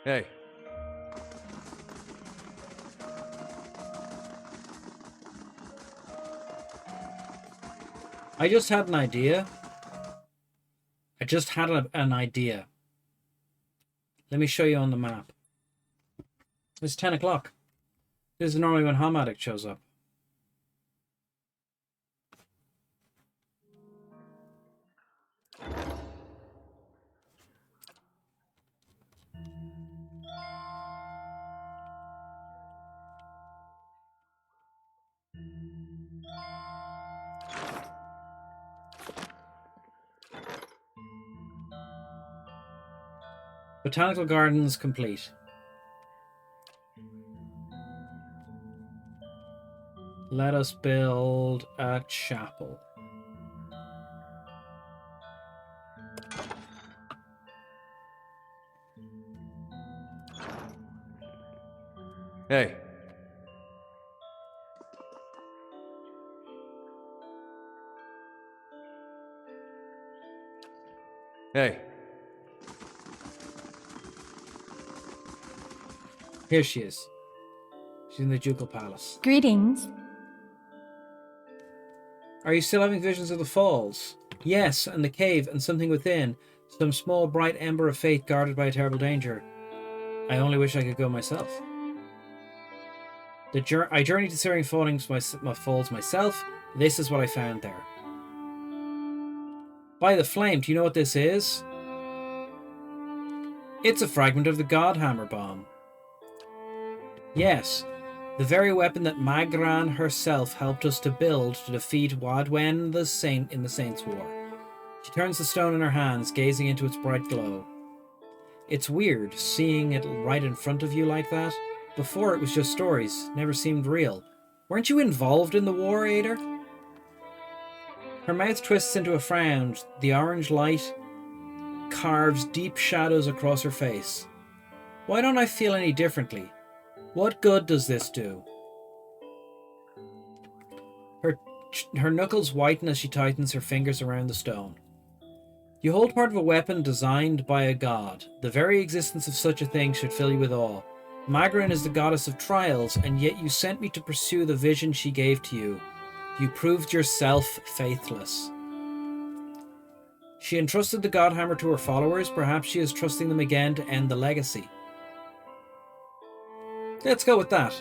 Hey. I just had an idea. An idea. Let me show you on the map. It's 10 o'clock. This is normally when Hom Addict shows up. Botanical Gardens complete. Let us build a chapel. Hey. Hey. Here she is. She's in the Ducal Palace. Greetings. Are you still having visions of the falls? Yes, and the cave and something within. Some small bright ember of fate guarded by a terrible danger. I only wish I could go myself. I journeyed to Searing Falls myself. This is what I found there. By the flame, do you know what this is? It's a fragment of the Godhammer bomb. Yes, the very weapon that Magran herself helped us to build to defeat Wadwen the Saint in the Saints' War. She turns the stone in her hands, gazing into its bright glow. It's weird, seeing it right in front of you like that. Before it was just stories, never seemed real. Weren't you involved in the war, Ader? Her mouth twists into a frown. The orange light carves deep shadows across her face. Why don't I feel any differently? What good does this do? Her knuckles whiten as she tightens her fingers around the stone. You hold part of a weapon designed by a god. The very existence of such a thing should fill you with awe. Magran is the goddess of trials, and yet you sent me to pursue the vision she gave to you. You proved yourself faithless. She entrusted the Godhammer to her followers. Perhaps she is trusting them again to end the legacy. Let's go with that.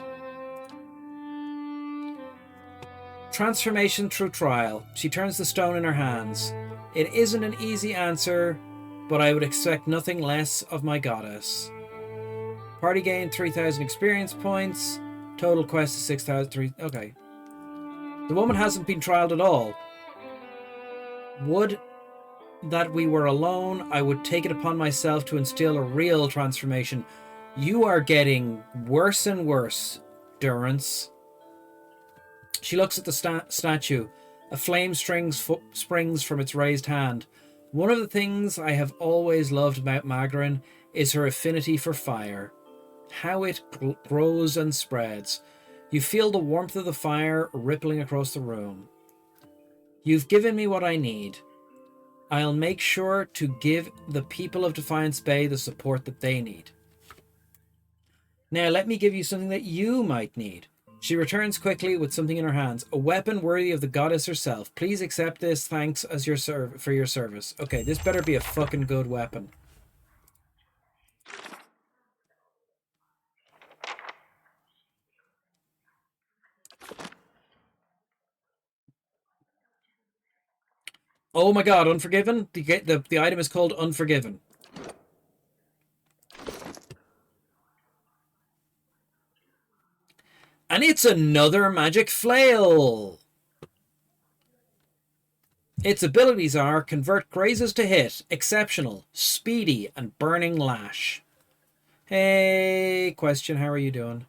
Transformation through trial. She turns the stone in her hands. It isn't an easy answer, but I would expect nothing less of my goddess. Party gain 3,000 experience points. Total quest is 6,003. Okay. The woman hasn't been trialed at all. Would that we were alone, I would take it upon myself to instill a real transformation. You are getting worse and worse, Durance. She looks at the statue. A flame springs from its raised hand. One of the things I have always loved about Magrin is her affinity for fire. How it grows and spreads. You feel the warmth of the fire rippling across the room. You've given me what I need. I'll make sure to give the people of Defiance Bay the support that they need. Now let me give you something that you might need. She returns quickly with something in her hands. A weapon worthy of the goddess herself. Please accept this thanks as for your service. Okay, this better be a fucking good weapon. Oh my god, Unforgiven? The item is called Unforgiven. And it's another magic flail! Its abilities are convert grazes to hit, exceptional, speedy, and burning lash. Hey, question, how are you doing?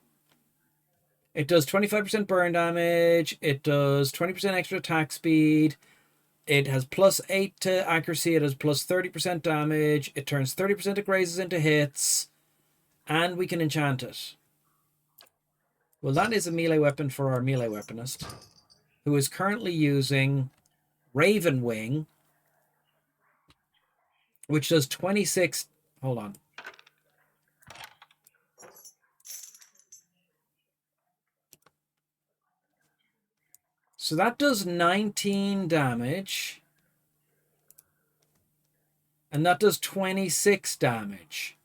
It does 25% burn damage, it does 20% extra attack speed, it has plus 8 to accuracy, it has plus 30% damage, it turns 30% of grazes into hits, and we can enchant it. Well, that is a melee weapon for our melee weaponist, who is currently using Raven Wing, which does 26... Hold on. So that does 19 damage. And that does 26 damage.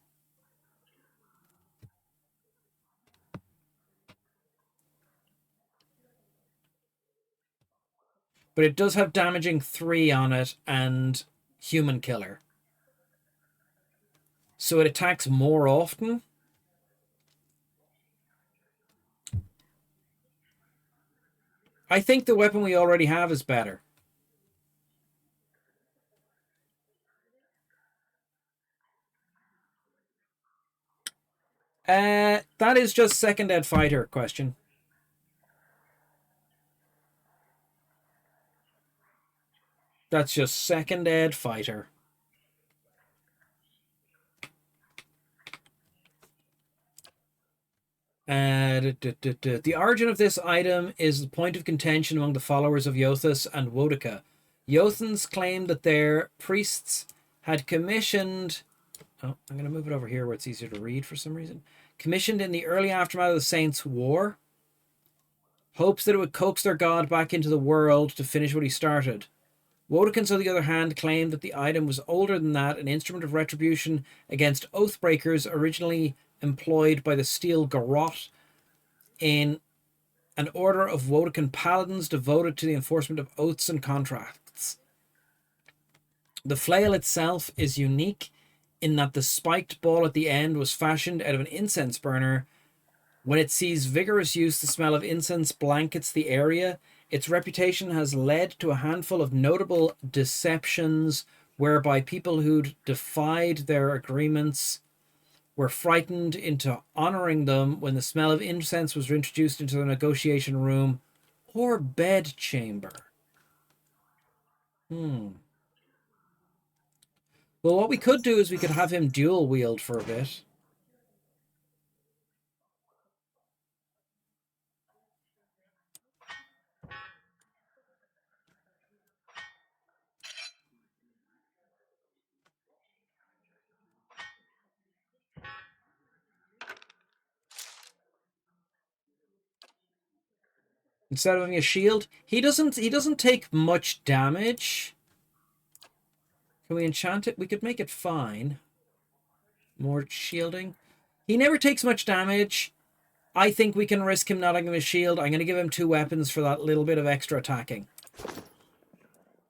But it does have damaging 3 on it and human killer. So it attacks more often. I think the weapon we already have is better. That is just second ed fighter question. That's just second ed fighter. The origin of this item is the point of contention among the followers of Yothus and Wodika. Yothans claim that their priests had commissioned... Oh, I'm going to move it over here where it's easier to read for some reason. Commissioned in the early aftermath of the Saints' War. Hopes that it would coax their god back into the world to finish what he started. Wodikans, on the other hand, claimed that the item was older than that, an instrument of retribution against oathbreakers originally employed by the Steel Garrote in an order of Wodikan paladins devoted to the enforcement of oaths and contracts. The flail itself is unique in that the spiked ball at the end was fashioned out of an incense burner. When it sees vigorous use, the smell of incense blankets the area. Its reputation has led to a handful of notable deceptions whereby people who'd defied their agreements were frightened into honoring them when the smell of incense was introduced into the negotiation room or bed chamber. Well, what we could do is we could have him dual wield for a bit. Instead of having a shield, he doesn't take much damage. Can we enchant it? We could make it fine. More shielding. He never takes much damage. I think we can risk him not having a shield. I'm going to give him 2 weapons for that little bit of extra attacking.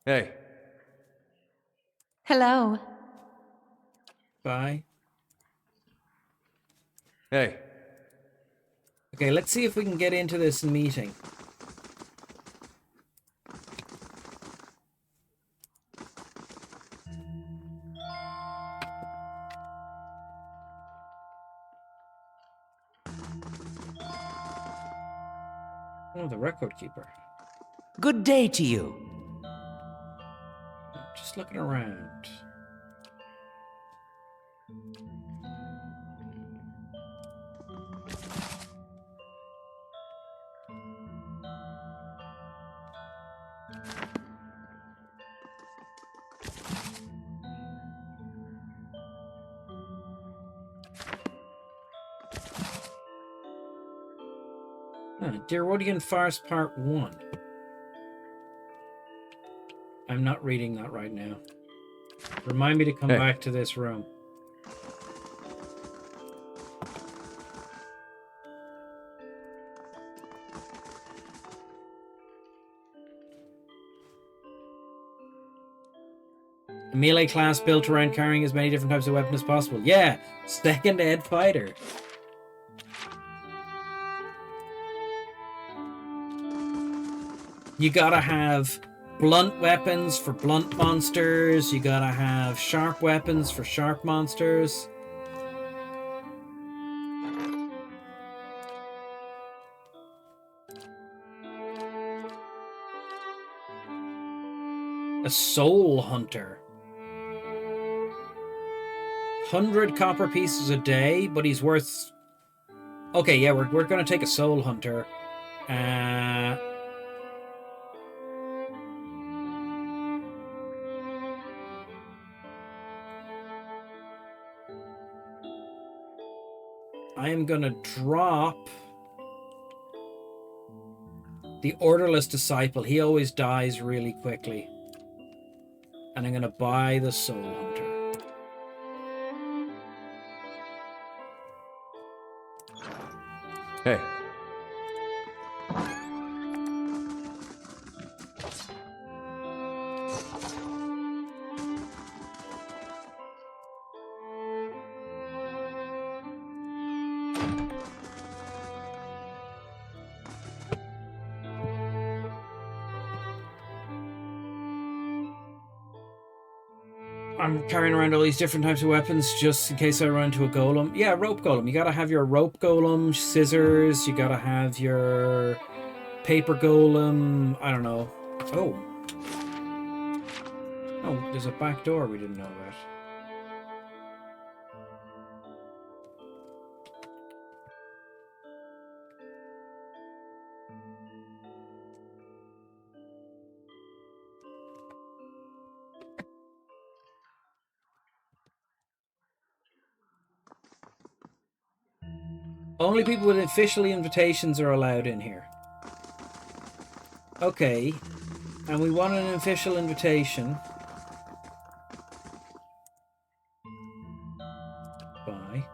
Hey. Hello. Bye. Hey. Okay, let's see if we can get into this meeting. Oh, the record keeper. Good day to you. Just looking around. Derodian Farce Part 1. I'm not reading that right now. Remind me to come back to this room. A melee class built around carrying as many different types of weapons as possible. Yeah, second ed fighter. You gotta have blunt weapons for blunt monsters. You gotta have sharp weapons for sharp monsters. A soul hunter. 100 copper pieces a day, but he's worth... Okay, yeah, we're gonna take a soul hunter. I am gonna drop the Orderless Disciple. He always dies really quickly. And I'm gonna buy the Soul Hunter. Hey. I'm carrying around all these different types of weapons just in case I run into a golem. Yeah, rope golem. You gotta have your rope golem, scissors. You gotta have your paper golem. I don't know. Oh. Oh, there's a back door we didn't know about. Only people with official invitations are allowed in here. Okay. And we want an official invitation. Bye.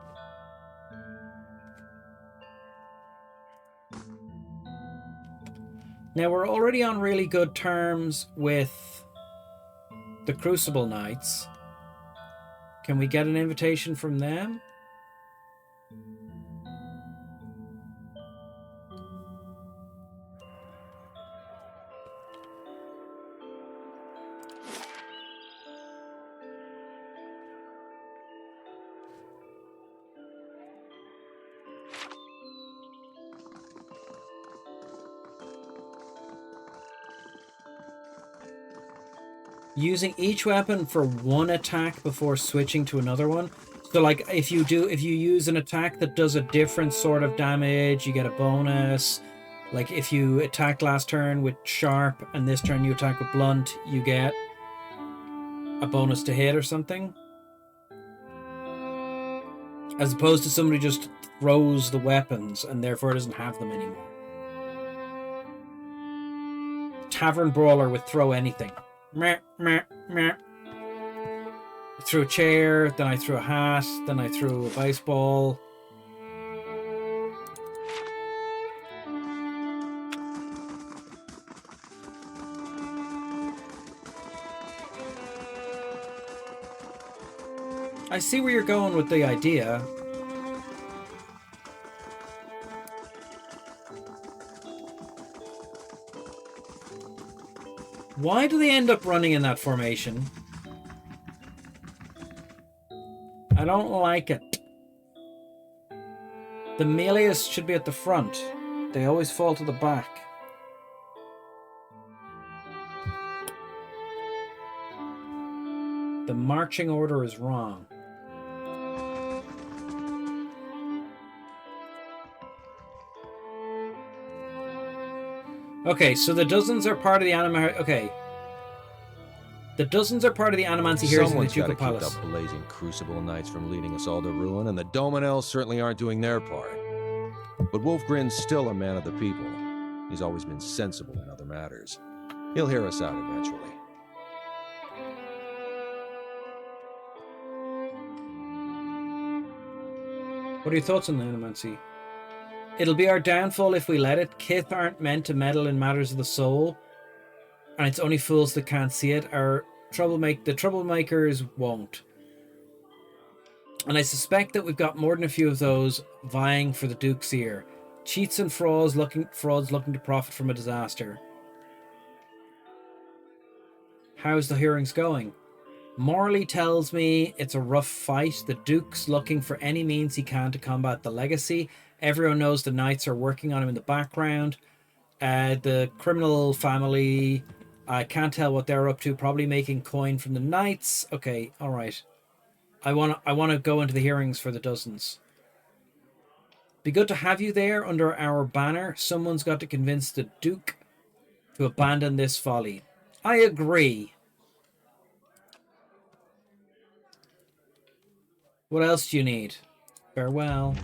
Now we're already on really good terms with the Crucible Knights. Can we get an invitation from them? Using each weapon for one attack before switching to another one. So like if you use an attack that does a different sort of damage, you get a bonus. Like if you attack last turn with sharp and this turn you attack with blunt, you get a bonus to hit or something. As opposed to somebody just throws the weapons and therefore doesn't have them anymore. Tavern Brawler would throw anything. Meh, meh, meh. I threw a chair, then I threw a hat, then I threw a baseball. I see where you're going with the idea. Why do they end up running in that formation? I don't like it. The melees should be at the front. They always fall to the back. The marching order is wrong. Okay, so the dozens are part of the anima. Okay. The dozens are part of the Animancy heroes in the Someone's Ducal got to keep Palace. the blazing Crucible Knights from leading us all to ruin, and the Dominels certainly aren't doing their part. But Wolfgren's still a man of the people. He's always been sensible in other matters. He'll hear us out eventually. What are your thoughts on the Animancy? It'll be our downfall if we let it. Kith aren't meant to meddle in matters of the soul, and it's only fools that can't see it. The troublemakers won't. And I suspect that we've got more than a few of those vying for the Duke's ear. Cheats and frauds looking to profit from a disaster. How's the hearings going? Morley tells me it's a rough fight. The Duke's looking for any means he can to combat the legacy. Everyone knows the Knights are working on him in the background. The criminal family, I can't tell what they're up to. Probably making coin from the Knights. Okay, all right. I want to go into the hearings for the dozens. Be good to have you there under our banner. Someone's got to convince the Duke to abandon this folly. I agree. What else do you need? Farewell.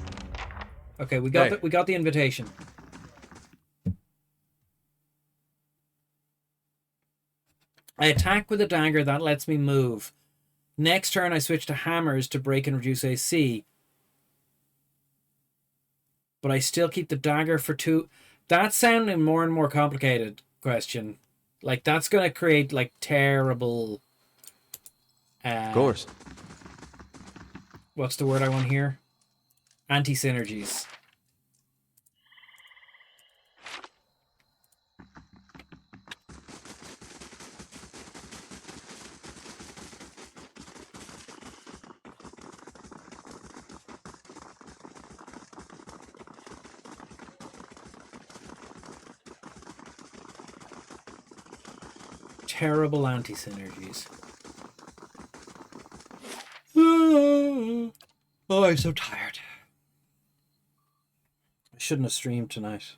Okay, we got the invitation. I attack with a dagger that lets me move. Next turn, I switch to hammers to break and reduce AC. But I still keep the dagger for 2. That's sounding more and more complicated. Question. Like, that's going to create, like, terrible... Of course. What's the word I want here? Anti-synergies. Terrible anti-synergies. Oh, I'm so tired. I shouldn't have streamed tonight.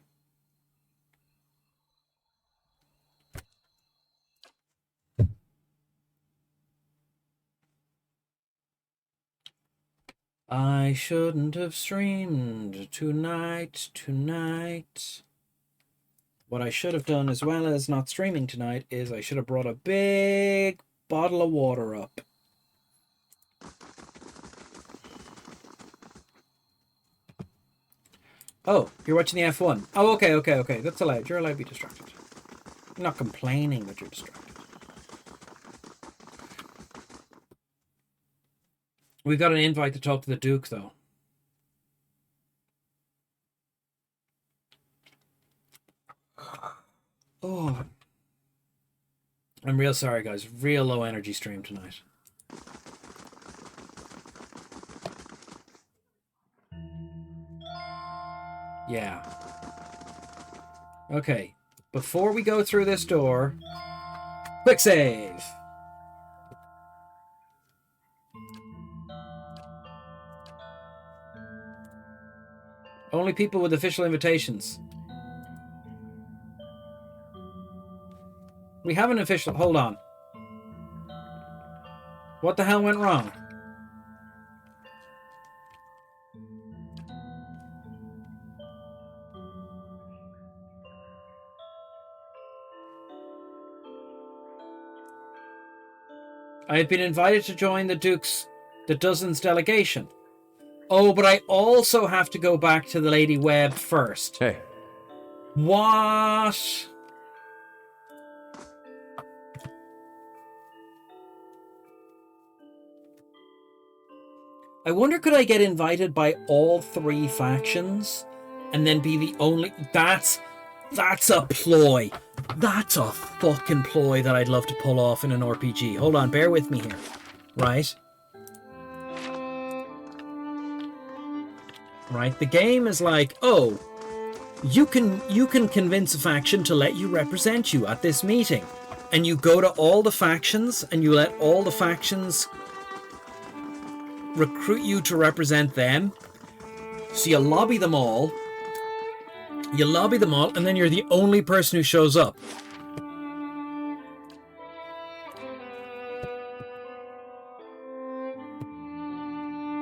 I shouldn't have streamed tonight. What I should have done, as well as not streaming tonight, is I should have brought a big bottle of water up. Oh, you're watching the F1. Oh, okay. That's allowed. You're allowed to be distracted. I'm not complaining that you're distracted. We've got an invite to talk to the Duke, though. Oh. I'm real sorry, guys. Real low energy stream tonight. Yeah. Okay. Before we go through this door, quick save. Only people with official invitations. We have an official... Hold on. What the hell went wrong? I have been invited to join the Dozens delegation. Oh, but I also have to go back to the Lady Webb first. Hey. What? I wonder, could I get invited by all 3 factions and then be the only... That's a ploy. That's a fucking ploy that I'd love to pull off in an RPG. Hold on, bear with me here. Right? Right? The game is like, oh, you can convince a faction to let you represent you at this meeting. And you go to all the factions and you let all the factions recruit you to represent them. So you lobby them all. And then you're the only person who shows up.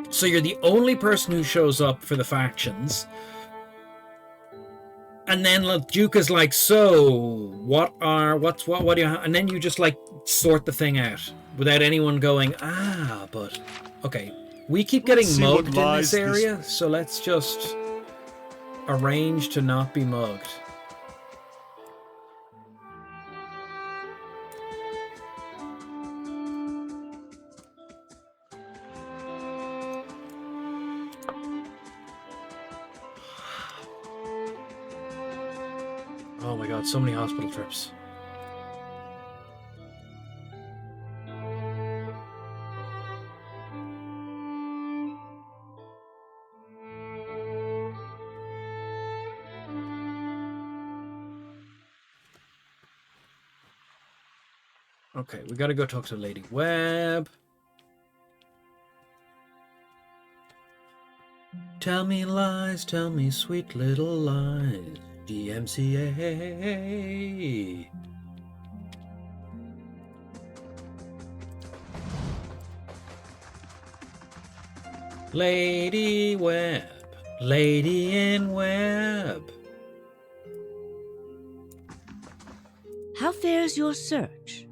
So you're the only person who shows up for the factions. And then Duke is like, so what do you have? And then you just like sort the thing out without anyone going, but okay, we keep getting mugged in this area, so let's just arrange to not be mugged. Oh my god, so many hospital trips. Okay, we gotta go talk to Lady Webb. Tell me lies, tell me sweet little lies. DMCA. Lady Webb, Lady in Webb. How fares your search?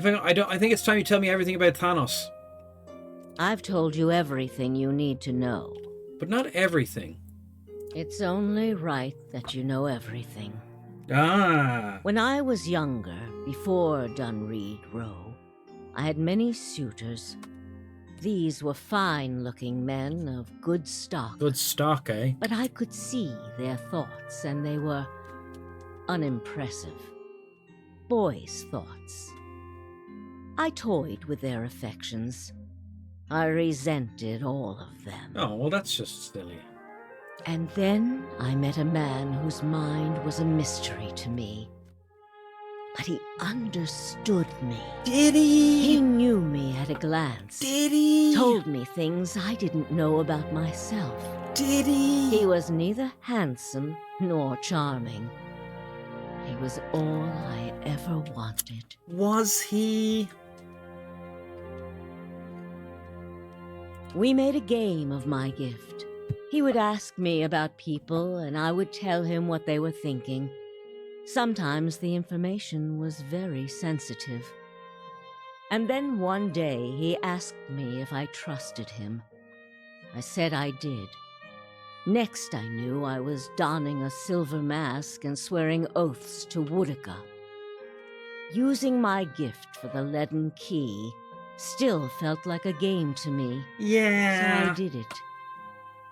I think it's time you tell me everything about Thanos. I've told you everything you need to know. But not everything. It's only right that you know everything. When I was younger, before Dunreed Row, I had many suitors. These were fine-looking men of good stock. Good stock, eh? But I could see their thoughts, and they were unimpressive. Boys' thoughts. I toyed with their affections. I resented all of them. Oh, well, that's just silly. And then I met a man whose mind was a mystery to me. But he understood me. Did he? He knew me at a glance. Did he? Told me things I didn't know about myself. Did he? He was neither handsome nor charming. He was all I ever wanted. Was he? We made a game of my gift. He would ask me about people, and I would tell him what they were thinking. Sometimes the information was very sensitive. And then one day he asked me if I trusted him. I said I did. Next I knew I was donning a silver mask and swearing oaths to Woodica. Using my gift for the leaden key still felt like a game to me. Yeah. So I did it.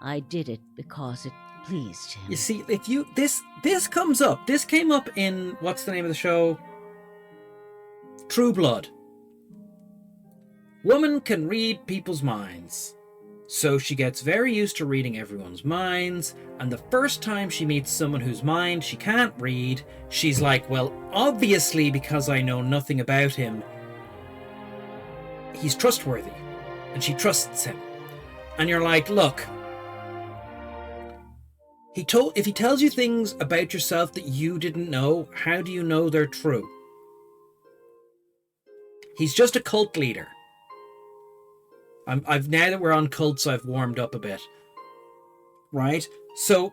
I did it because it pleased him. You see, if you this comes up. This came up in what's the name of the show? True Blood. Woman can read people's minds. So she gets very used to reading everyone's minds, and the first time she meets someone whose mind she can't read, she's like, well, obviously because I know nothing about him, he's trustworthy, and she trusts him. And you're like, look, if he tells you things about yourself that you didn't know, how do you know they're true? He's just a cult leader. Now that we're on cults, I've warmed up a bit. Right? So,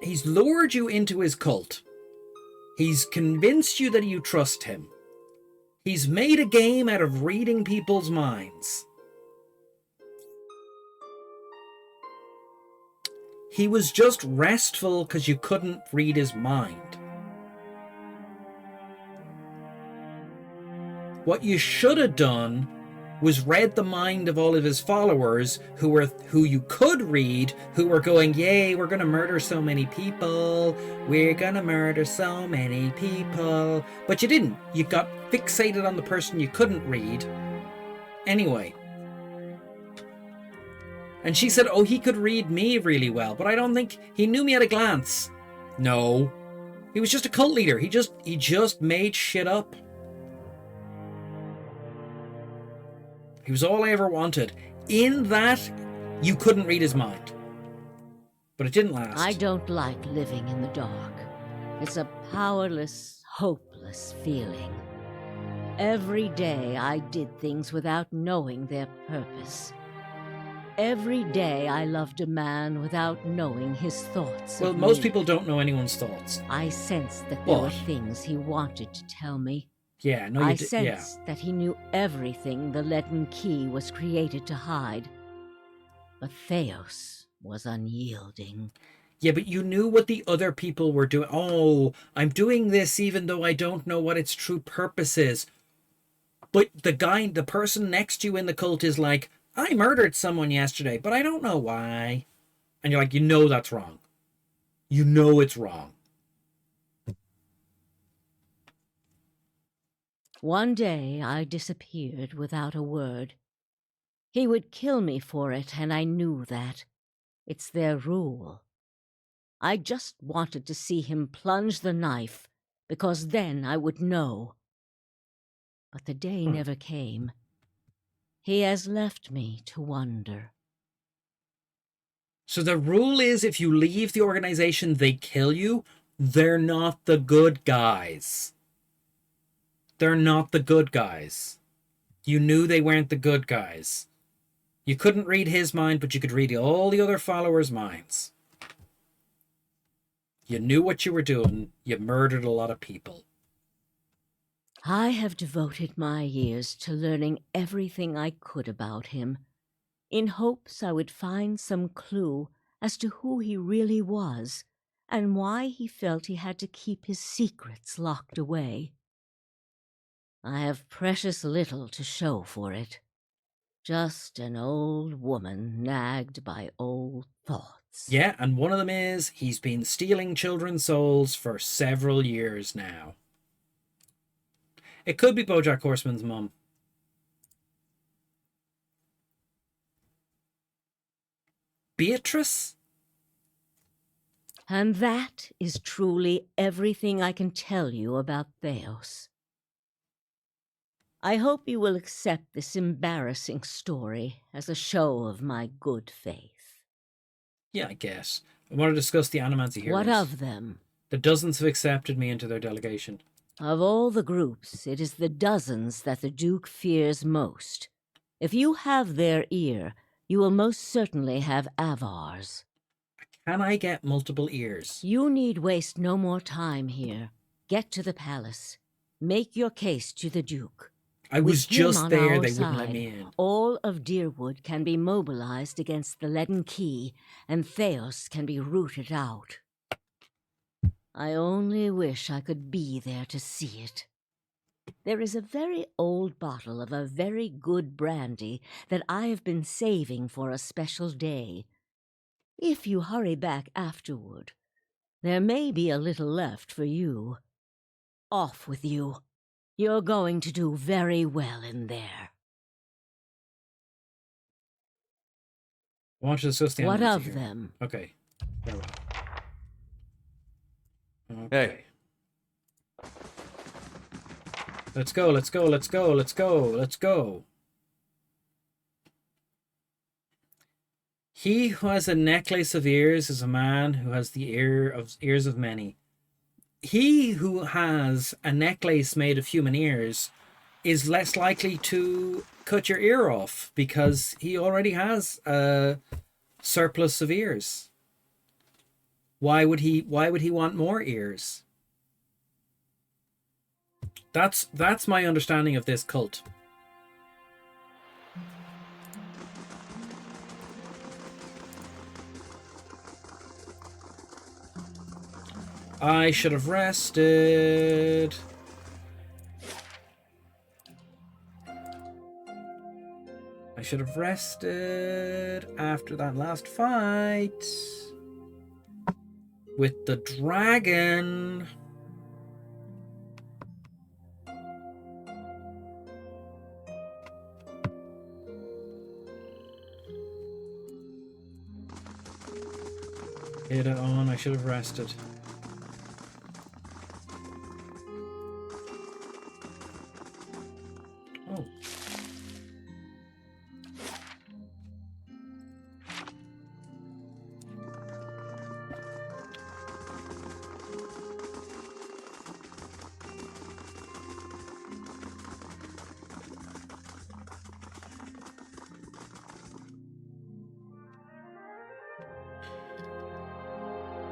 he's lured you into his cult. He's convinced you that you trust him. He's made a game out of reading people's minds. He was just restful because you couldn't read his mind. What you should have done was read the mind of all of his followers who you could read, who were going, yay, we're going to murder so many people. We're going to murder so many people. But you didn't. You got fixated on the person you couldn't read. Anyway. And she said, oh, he could read me really well, but I don't think he knew me at a glance. No. He was just a cult leader. He just made shit up. He was all I ever wanted. In that, you couldn't read his mind. But it didn't last. I don't like living in the dark. It's a powerless, hopeless feeling. Every day I did things without knowing their purpose. Every day I loved a man without knowing his thoughts. Well, most people don't know anyone's thoughts. I sensed that there were things he wanted to tell me. Yeah, no, I sensed that he knew everything the leaden key was created to hide. But Theos was unyielding. Yeah, but you knew what the other people were doing. Oh, I'm doing this even though I don't know what its true purpose is. But the person next to you in the cult is like, I murdered someone yesterday, but I don't know why. And you're like, you know that's wrong. You know it's wrong. One day I disappeared without a word. He would kill me for it, and I knew that. It's their rule. I just wanted to see him plunge the knife, because then I would know. But the day never came. He has left me to wonder. So the rule is if you leave the organization, they kill you. They're not the good guys. They're not the good guys. You knew they weren't the good guys. You couldn't read his mind, but you could read all the other followers' minds. You knew what you were doing. You murdered a lot of people. I have devoted my years to learning everything I could about him, in hopes I would find some clue as to who he really was, and why he felt he had to keep his secrets locked away. I have precious little to show for it. Just an old woman nagged by old thoughts. Yeah, and one of them is he's been stealing children's souls for several years now. It could be BoJack Horseman's mum. Beatrice? And that is truly everything I can tell you about Theos. I hope you will accept this embarrassing story as a show of my good faith. Yeah, I guess. I want to discuss the Animancy heroes. What of them? The dozens have accepted me into their delegation. Of all the groups, it is the dozens that the Duke fears most. If you have their ear, you will most certainly have Avar's. Can I get multiple ears? You need waste no more time here. Get to the palace. Make your case to the Duke. I was just there, they wouldn't let me in. All of Deerwood can be mobilized against the leaden key, and Theos can be rooted out. I only wish I could be there to see it. There is a very old bottle of a very good brandy that I have been saving for a special day. If you hurry back afterward, there may be a little left for you. Off with you. You're going to do very well in there. I want you to discuss the What Animancy of here. them? Okay. Very well. Hey. Let's go, let's go, let's go, let's go, let's go. He who has a necklace of ears is a man who has the ears of many. He who has a necklace made of human ears is less likely to cut your ear off because he already has a surplus of ears. Why would he want more ears? That's my understanding of this cult. I should have rested. should have rested after that last fight with the dragon. Hit it on, I should have rested. Oh.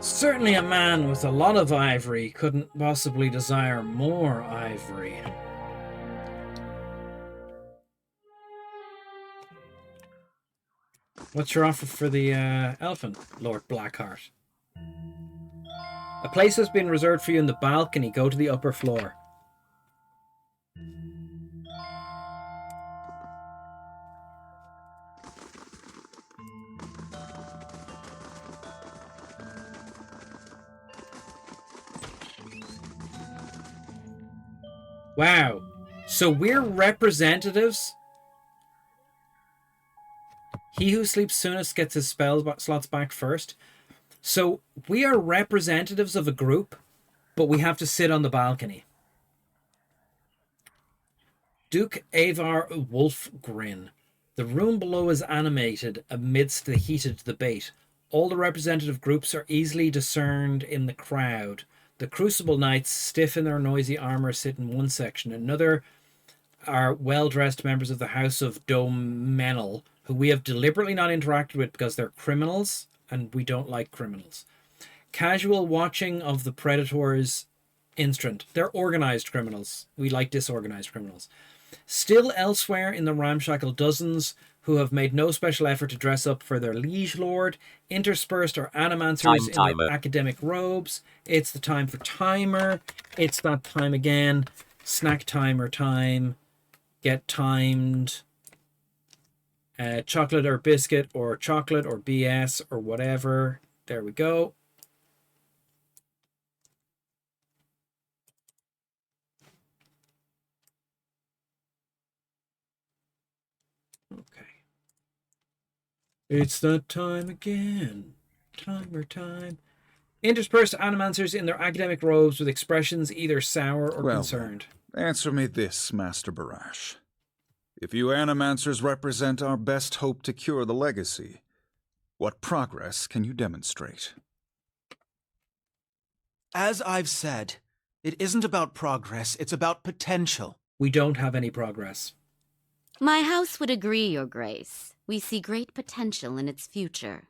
Certainly a man with a lot of ivory couldn't possibly desire more ivory. What's your offer for the elephant, Lord Blackheart? A place has been reserved for you in the balcony. Go to the upper floor. Wow. So we're representatives? He who sleeps soonest gets his spell slots back first. So we are representatives of a group, but we have to sit on the balcony. Duke Avar Wolfgrin. The room below is animated amidst the heated debate. All the representative groups are easily discerned in the crowd. The Crucible Knights, stiff in their noisy armor, sit in one section. Another are well-dressed members of the House of Domenel, who we have deliberately not interacted with because they're criminals, and we don't like criminals. Casual watching of the Predator's instant. They're organized criminals. We like disorganized criminals. Still elsewhere in the ramshackle, dozens who have made no special effort to dress up for their liege lord. Interspersed are animancers in their academic robes. It's the time for timer. It's that time again. Snack timer time. Get timed. Chocolate or biscuit or chocolate or BS or whatever. There we go. It's that time again. Timer time. Interspersed animancers in their academic robes with expressions either sour or concerned. Answer me this, Master Barash. If you animancers represent our best hope to cure the legacy, what progress can you demonstrate? As I've said, it isn't about progress, it's about potential. We don't have any progress. My house would agree, Your Grace. We see great potential in its future.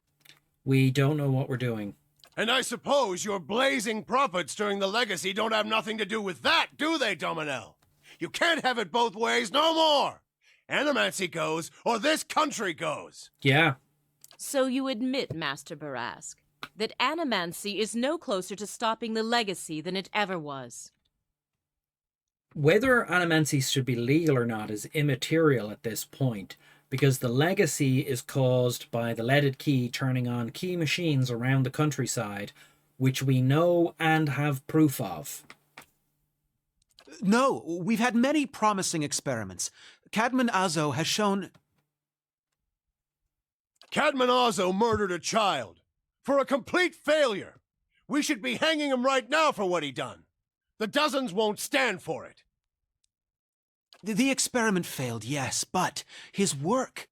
We don't know what we're doing. And I suppose your blazing profits during the legacy don't have nothing to do with that, do they, Domenel? You can't have it both ways no more. Animancy goes, or this country goes. Yeah. So you admit, Master Barask, that animancy is no closer to stopping the legacy than it ever was. Whether animancy should be legal or not is immaterial at this point, because the legacy is caused by the leaded key turning on key machines around the countryside, which we know and have proof of. No, we've had many promising experiments. Cadman Azo has shown... Cadman Azo murdered a child. For a complete failure. We should be hanging him right now for what he done. The dozens won't stand for it. The experiment failed, yes, but his work...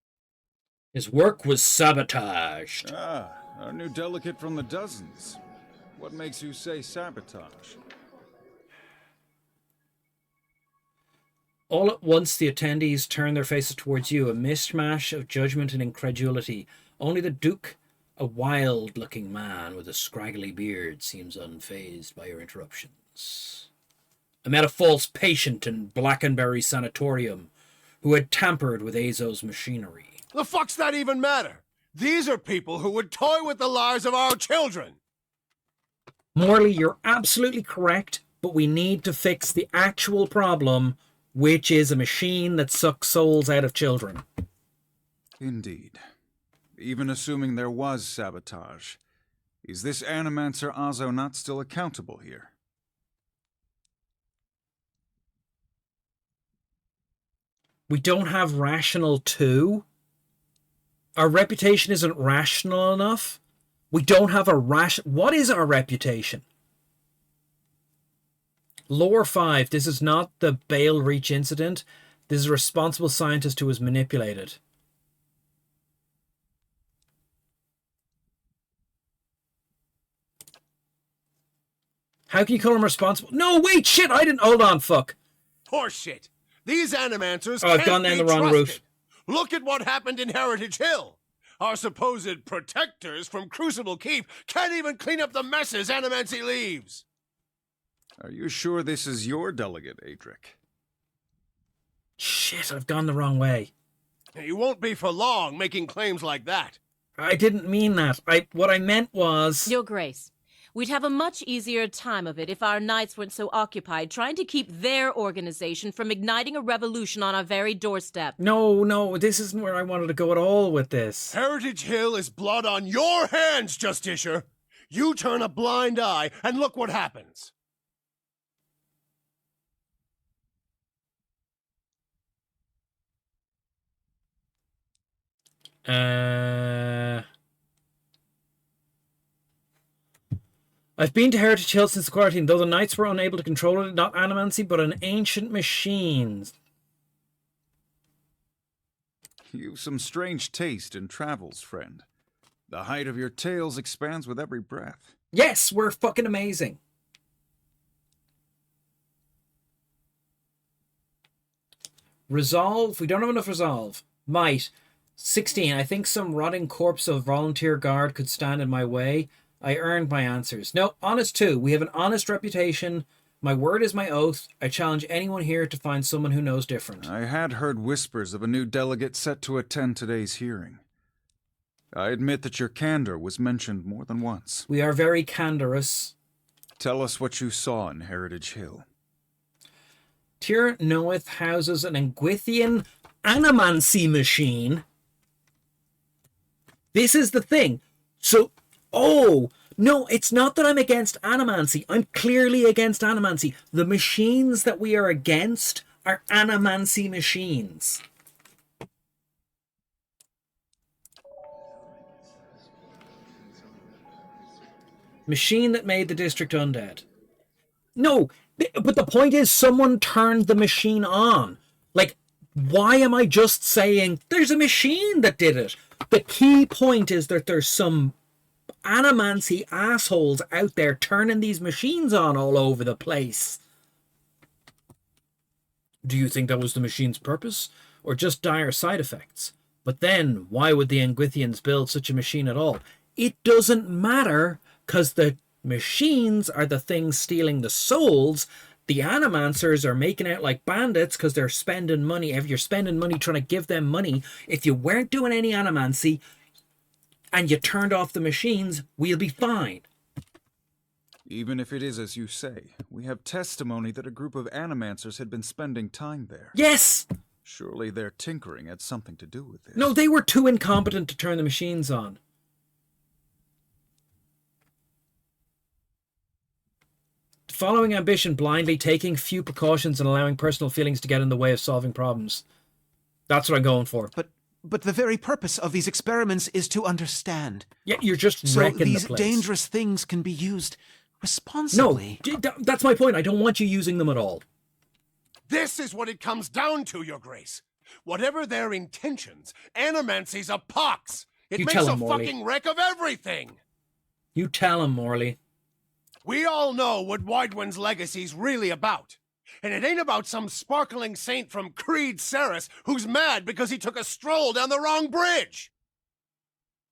His work was sabotaged. Ah, our new delegate from the dozens. What makes you say sabotage? All at once, the attendees turn their faces towards you, a mishmash of judgment and incredulity. Only the Duke, a wild-looking man with a scraggly beard, seems unfazed by your interruptions. I met a false patient in Blackenberry Sanatorium who had tampered with Azo's machinery. The fuck's that even matter? These are people who would toy with the lives of our children. Morley, you're absolutely correct, but we need to fix the actual problem, which is a machine that sucks souls out of children. Indeed. Even assuming there was sabotage, is this Animancer Azo not still accountable here? We don't have rational 2. Our reputation isn't rational enough. We don't have a What is our reputation? Lore 5. This is not the Bale Reach incident. This is a responsible scientist who was manipulated. How can you call him responsible? No, wait, shit, I didn't. Hold on, fuck. Horseshit. These Animancers Oh, I've can't gone down be the wrong trusted. route. Look at what happened in Heritage Hill. Our supposed protectors from Crucible Keep can't even clean up the messes Animancy leaves. Are you sure this is your delegate, Adric? Shit, I've gone the wrong way. You won't be for long making claims like that. I didn't mean that. What I meant was... Your Grace, we'd have a much easier time of it if our knights weren't so occupied trying to keep their organization from igniting a revolution on our very doorstep. No, this isn't where I wanted to go at all with this. Heritage Hill is blood on your hands, Justicia. You turn a blind eye and look what happens. I've been to Heritage Hill since the quarantine, though the knights were unable to control it, not animancy, but an ancient machine. You've some strange taste in travels, friend. The height of your tales expands with every breath. Yes, we're fucking amazing. Resolve. We don't have enough resolve. Might. 16. I think some rotting corpse of volunteer guard could stand in my way. I earned my answers. No, honest 2. We have an honest reputation. My word is my oath. I challenge anyone here to find someone who knows different. I had heard whispers of a new delegate set to attend today's hearing. I admit that your candor was mentioned more than once. We are very candorous. Tell us what you saw in Heritage Hill. Tyr knoweth houses an Engwithian animancy machine. This is the thing. So, no, it's not that I'm against animancy. I'm clearly against animancy. The machines that we are against are animancy machines. Machine that made the district undead. No, but the point is someone turned the machine on. Like, why am I just saying there's a machine that did it? The key point is that there's some animancy assholes out there turning these machines on all over the place. Do you think that was the machine's purpose? Or just dire side effects? But then, why would the Engwithians build such a machine at all? It doesn't matter, because the machines are the things stealing the souls. The animancers are making out like bandits because they're spending money. If you're spending money trying to give them money, if you weren't doing any animancy and you turned off the machines, we'll be fine. Even if it is as you say, we have testimony that a group of animancers had been spending time there. Yes! Surely their tinkering had something to do with this. No, they were too incompetent to turn the machines on. Following ambition blindly, taking few precautions, and allowing personal feelings to get in the way of solving problems. That's what I'm going for. But the very purpose of these experiments is to understand. Yeah, you're just so wrecking these the place. dangerous things can be used responsibly. No, that's my point. I don't want you using them at all. This is what it comes down to, Your Grace. Whatever their intentions, animancy's a pox. It You makes tell a him, Morley. fucking wreck of everything. You tell him, Morley. We all know what Widewind's legacy's really about. And it ain't about some sparkling saint from Creed Ceres who's mad because he took a stroll down the wrong bridge.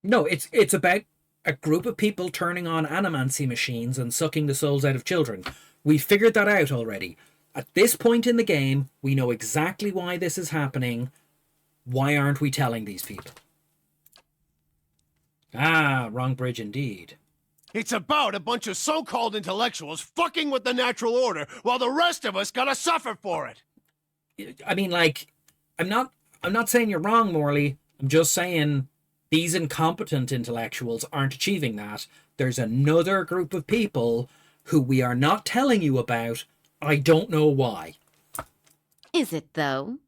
No, it's about a group of people turning on animancy machines and sucking the souls out of children. We figured that out already. At this point in the game, we know exactly why this is happening. Why aren't we telling these people? Ah, wrong bridge indeed. It's about a bunch of so-called intellectuals fucking with the natural order while the rest of us gotta suffer for it. I mean, like, I'm not saying you're wrong, Morley. I'm just saying these incompetent intellectuals aren't achieving that. There's another group of people who we are not telling you about. I don't know why. Is it, though?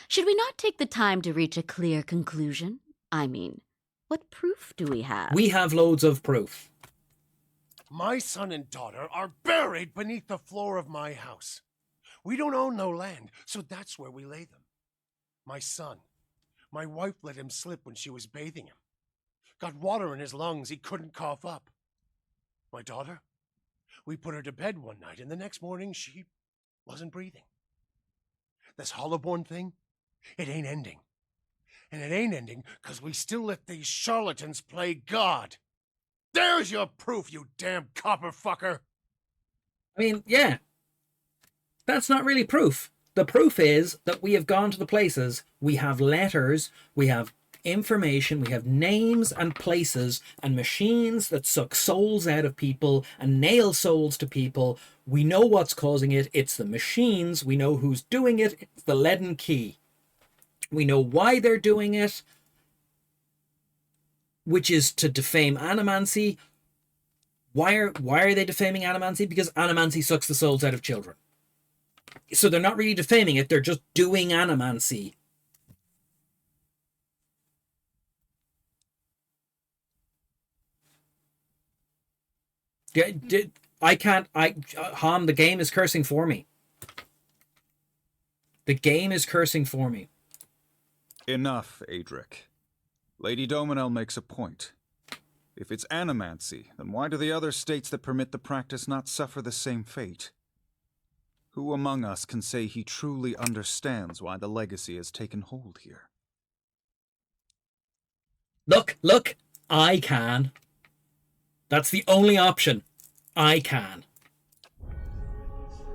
Should we not take the time to reach a clear conclusion? I mean, what proof do we have? We have loads of proof. My son and daughter are buried beneath the floor of my house. We don't own no land, so that's where we lay them. My son, my wife let him slip when she was bathing him. Got water in his lungs, he couldn't cough up. My daughter, we put her to bed one night, and the next morning she wasn't breathing. This Hollowborn thing, it ain't ending. And it ain't ending because we still let these charlatans play God. There's your proof, you damn copper fucker! I mean, yeah. That's not really proof. The proof is that we have gone to the places, we have letters, we have information, we have names and places and machines that suck souls out of people and nail souls to people. We know what's causing it. It's the machines. We know who's doing it. It's the leaden key. We know why they're doing it, which is to defame animancy. Why are they defaming animancy? Because animancy sucks the souls out of children. So they're not really defaming it, they're just doing animancy. Ham, the game is cursing for me. The game is cursing for me. Enough, Adric. Lady Dominel makes a point. If it's animancy, then why do the other states that permit the practice not suffer the same fate? Who among us can say he truly understands why the legacy has taken hold here? Look, I can. That's the only option. I can.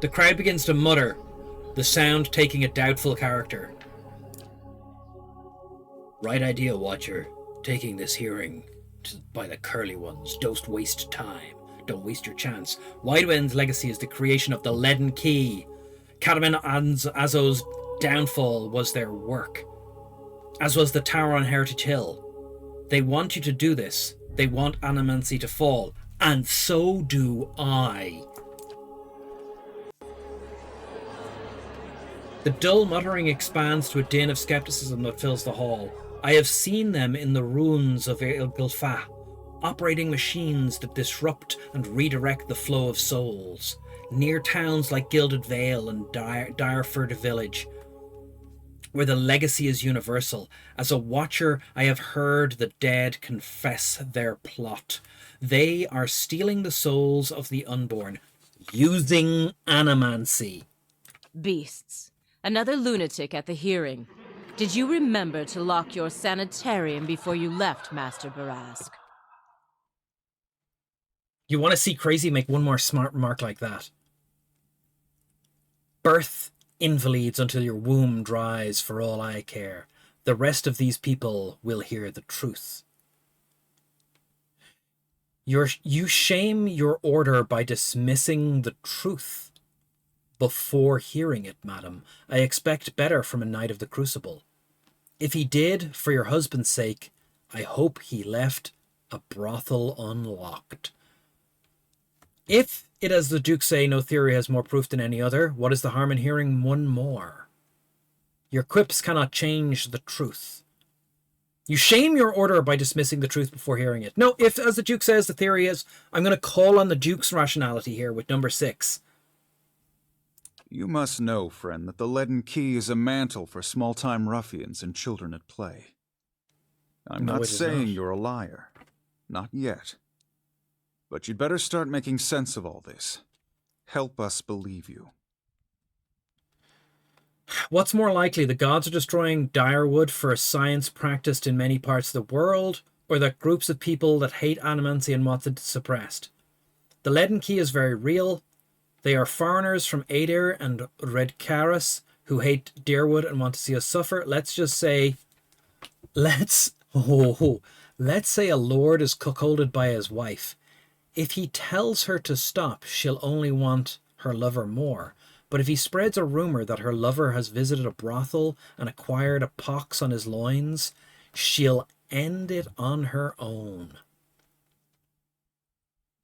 The crowd begins to mutter, the sound taking a doubtful character. Right idea, Watcher. Taking this hearing by the curly ones. Don't waste time. Don't waste your chance. Widewind's legacy is the creation of the leaden key. Catamin Azo's downfall was their work, as was the tower on Heritage Hill. They want you to do this. They want animancy to fall. And so do I. The dull muttering expands to a din of skepticism that fills the hall. I have seen them in the ruins of El Gilfa, operating machines that disrupt and redirect the flow of souls, near towns like Gilded Vale and Direford Village, where the legacy is universal. As a watcher, I have heard the dead confess their plot. They are stealing the souls of the unborn, using animancy. Beasts. Another lunatic at the hearing. Did you remember to lock your sanitarium before you left, Master Barask? You want to see Crazy make one more smart remark like that? Birth invalids until your womb dries, for all I care. The rest of these people will hear the truth. You shame your order by dismissing the truth before hearing it, madam. I expect better from a Knight of the Crucible. If he did, for your husband's sake, I hope he left a brothel unlocked. If it, as the Duke say, no theory has more proof than any other, what is the harm in hearing one more? Your quips cannot change the truth. You shame your order by dismissing the truth before hearing it. No, if, as the Duke says, the theory is, I'm going to call on the Duke's rationality here with number 6. You must know, friend, that the leaden key is a mantle for small-time ruffians and children at play. I'm not saying you're a liar. Not yet. But you'd better start making sense of all this. Help us believe you. What's more likely, the gods are destroying Direwood for a science practiced in many parts of the world, or that groups of people that hate animancy and want it suppressed? The leaden key is very real. They are foreigners from Adir and Redcaris who hate Deerwood and want to see us suffer. Let's just say, let's say a lord is cuckolded by his wife. If he tells her to stop, she'll only want her lover more. But if he spreads a rumor that her lover has visited a brothel and acquired a pox on his loins, she'll end it on her own.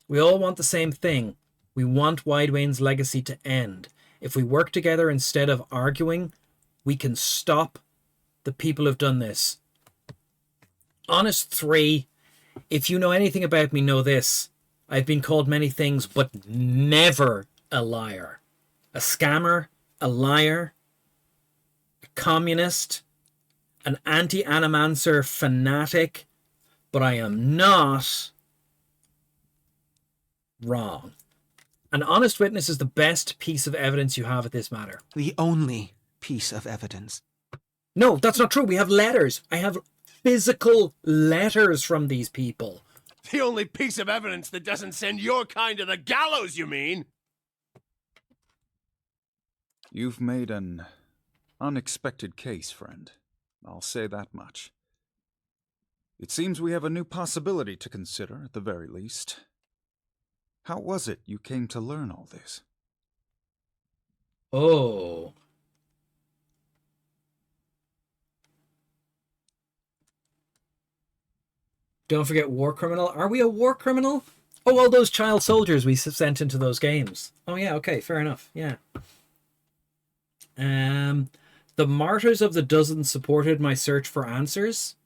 We all want the same thing. We want Widewain's legacy to end. If we work together instead of arguing, we can stop the people who've done this. Honest 3, if you know anything about me, know this. I've been called many things, but never a liar. A scammer, a liar, a communist, an anti-animancer fanatic, but I am not wrong. An honest witness is the best piece of evidence you have at this matter. The only piece of evidence. No, that's not true. We have letters. I have physical letters from these people. The only piece of evidence that doesn't send your kind to the gallows, you mean? You've made an unexpected case, friend. I'll say that much. It seems we have a new possibility to consider, at the very least. How was it you came to learn all this? Oh. Don't forget war criminal. Are we a war criminal? Oh, all those child soldiers we sent into those games. Oh, yeah, okay, fair enough, yeah. The Martyrs of the Dozen supported my search for answers.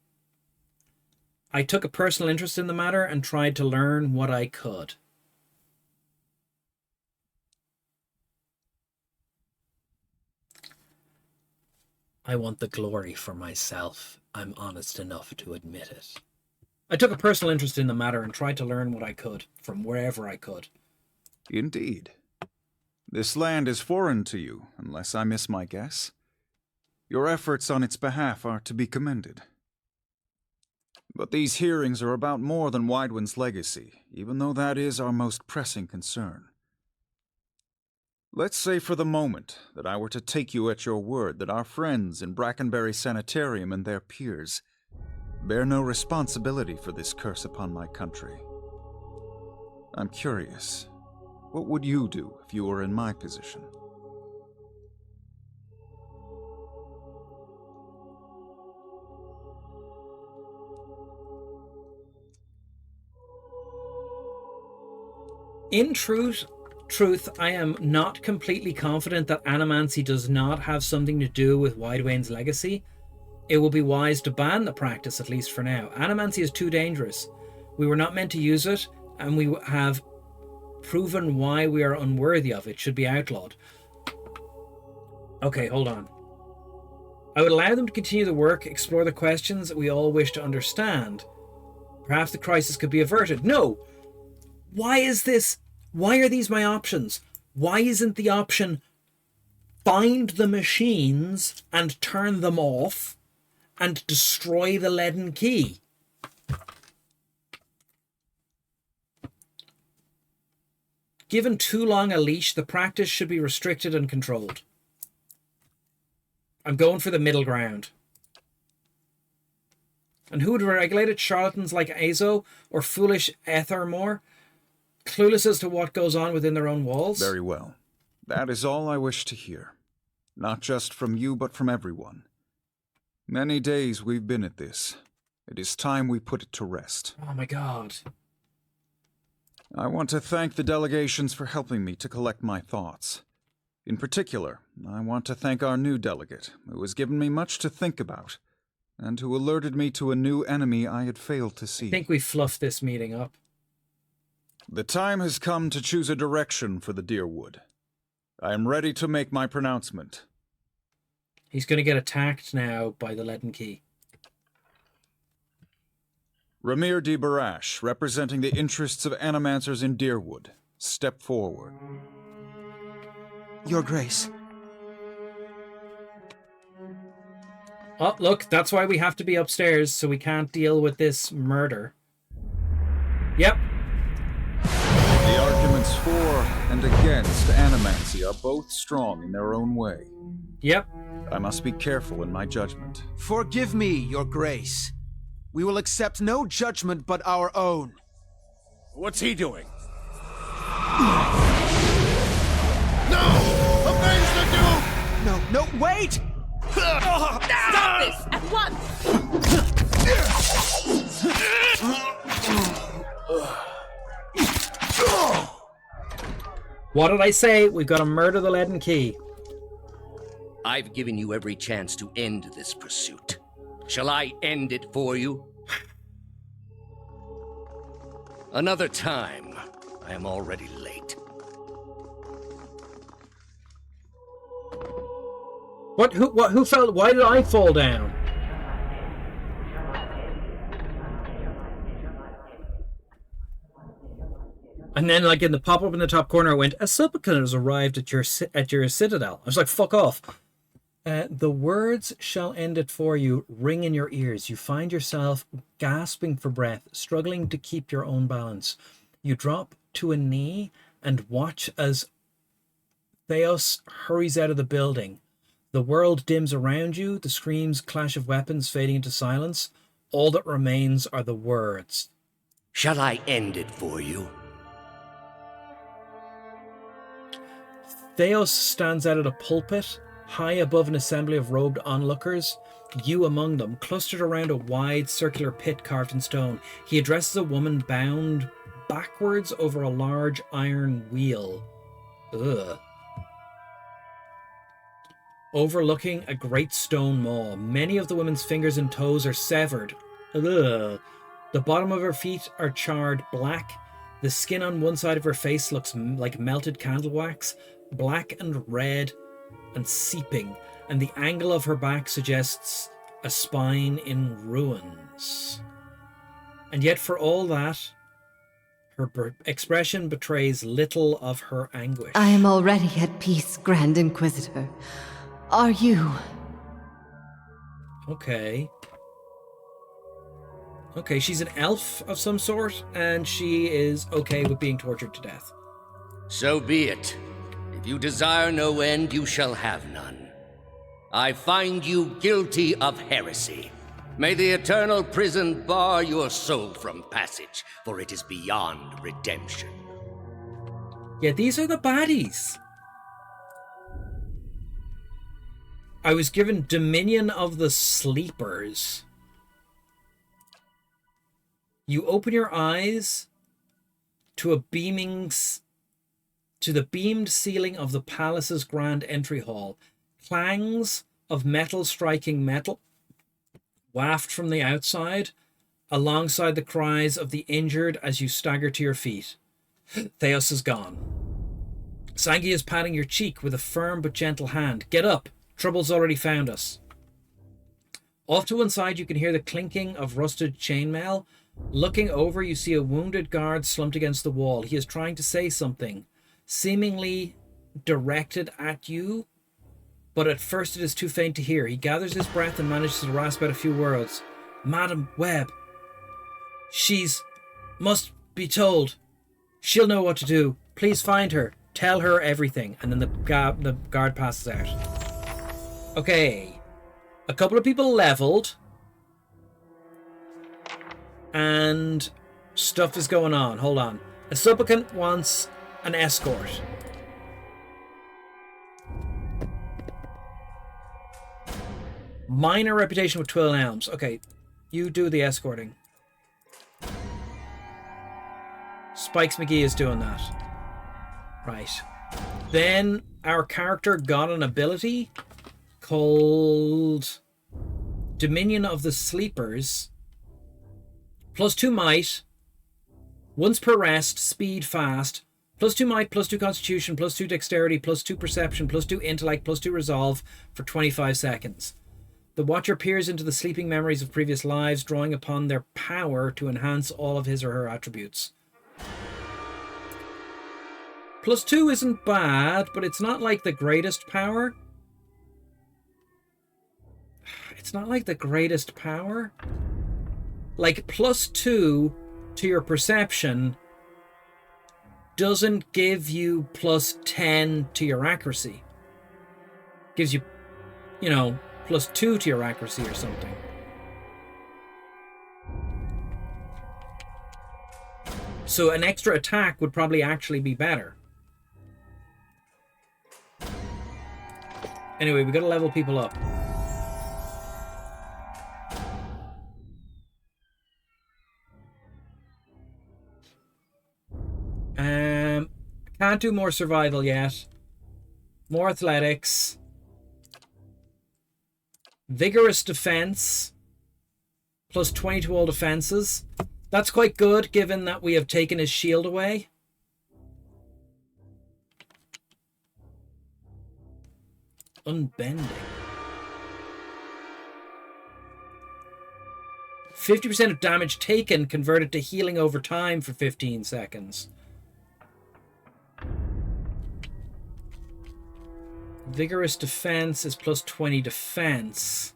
I took a personal interest in the matter and tried to learn what I could. I want the glory for myself. I'm honest enough to admit it. I took a personal interest in the matter and tried to learn what I could from wherever I could. Indeed. This land is foreign to you, unless I miss my guess. Your efforts on its behalf are to be commended. But these hearings are about more than Widewind's legacy, even though that is our most pressing concern. Let's say for the moment that I were to take you at your word that our friends in Brackenbury Sanitarium and their peers bear no responsibility for this curse upon my country. I'm curious, what would you do if you were in my position? In truth, I am not completely confident that animancy does not have something to do with Widewain's legacy. It will be wise to ban the practice, at least for now. Animancy is too dangerous. We were not meant to use it, and we have proven why we are unworthy of it. It should be outlawed. Okay, hold on. I would allow them to continue the work, explore the questions that we all wish to understand. Perhaps the crisis could be averted. No! Why is this? Why are these my options? Why isn't the option find the machines and turn them off and destroy the leaden key? Given too long a leash, the practice should be restricted and controlled. I'm going for the middle ground. And who would regulate it? Charlatans like Azo or foolish Ethermore? Clueless as to what goes on within their own walls? Very well. That is all I wish to hear. Not just from you, but from everyone. Many days we've been at this. It is time we put it to rest. Oh my god. I want to thank the delegations for helping me to collect my thoughts. In particular, I want to thank our new delegate, who has given me much to think about, and who alerted me to a new enemy I had failed to see. I think we fluffed this meeting up. The time has come to choose a direction for the Deerwood. I am ready to make my pronouncement. He's going to get attacked now by the leaden key. Ramir de Barash, representing the interests of animancers in Deerwood, step forward. Your Grace. Oh, look, that's why we have to be upstairs, so we can't deal with this murder. Yep. The arguments for and against animancy are both strong in their own way. Yep. I must be careful in my judgment. Forgive me, Your Grace. We will accept no judgment but our own. What's he doing? No! Avenge the Duke! No, wait! Stop this at once! What did I say? We've got to murder the leaden key. I've given you every chance to end this pursuit. Shall I end it for you? Another time. I am already late. What? Who fell? Why did I fall down? And then, like, in the pop-up in the top corner, it went, "A supplicant has arrived at your citadel." I was like, fuck off. The words shall end it for you ring in your ears. You find yourself gasping for breath, struggling to keep your own balance. You drop to a knee and watch as Theos hurries out of the building. The world dims around you, the screams, clash of weapons fading into silence. All that remains are the words. Shall I end it for you? Theos stands out at a pulpit, high above an assembly of robed onlookers, you among them, clustered around a wide circular pit carved in stone. He addresses a woman bound backwards over a large iron wheel. Ugh. Overlooking a great stone maw. Many of the woman's fingers and toes are severed. Ugh. The bottom of her feet are charred black. The skin on one side of her face looks like melted candle wax, black and red and seeping, and the angle of her back suggests a spine in ruins. And yet for all that, her expression betrays little of her anguish. I am already at peace, Grand Inquisitor. Are you? Okay. Okay, she's an elf of some sort, and she is okay with being tortured to death. So be it. If you desire no end, you shall have none. I find you guilty of heresy. May the eternal prison bar your soul from passage, for it is beyond redemption. Yeah, these are the baddies. I was given Dominion of the Sleepers. You open your eyes to the beamed ceiling of the palace's grand entry hall. Clangs of metal striking metal waft from the outside, alongside the cries of the injured as you stagger to your feet. Theos is gone. Sangi is patting your cheek with a firm but gentle hand. Get up. Trouble's already found us. Off to one side, you can hear the clinking of rusted chainmail. Looking over, you see a wounded guard slumped against the wall. He is trying to say something, seemingly directed at you, but at first it is too faint to hear. He gathers his breath and manages to rasp out a few words. Madam Webb. She's... must be told. She'll know what to do. Please find her. Tell her everything. And then the guard passes out. Okay. A couple of people leveled. And stuff is going on. Hold on. A supplicant wants an escort. Minor reputation with Twill Elms. Okay, you do the escorting. Spikes McGee is doing that. Right. Then our character got an ability called Dominion of the Sleepers. +2 might. Once per rest. Speed fast. +2 might, +2 constitution, +2 dexterity, +2 perception, +2 intellect, +2 resolve for 25 seconds. The Watcher peers into the sleeping memories of previous lives, drawing upon their power to enhance all of his or her attributes. +2 isn't bad, but it's not like the greatest power. It's not like the greatest power. Like, +2 to your perception doesn't give you +10 to your accuracy. Gives you, you know, +2 to your accuracy or something. So an extra attack would probably actually be better. Anyway, we gotta level people up. can't do more survival yet. More athletics. Vigorous defense. Plus 20 to all defenses. That's quite good, given that we have taken his shield away. Unbending. 50% of damage taken converted to healing over time for 15 seconds. Vigorous defense is plus 20 defense.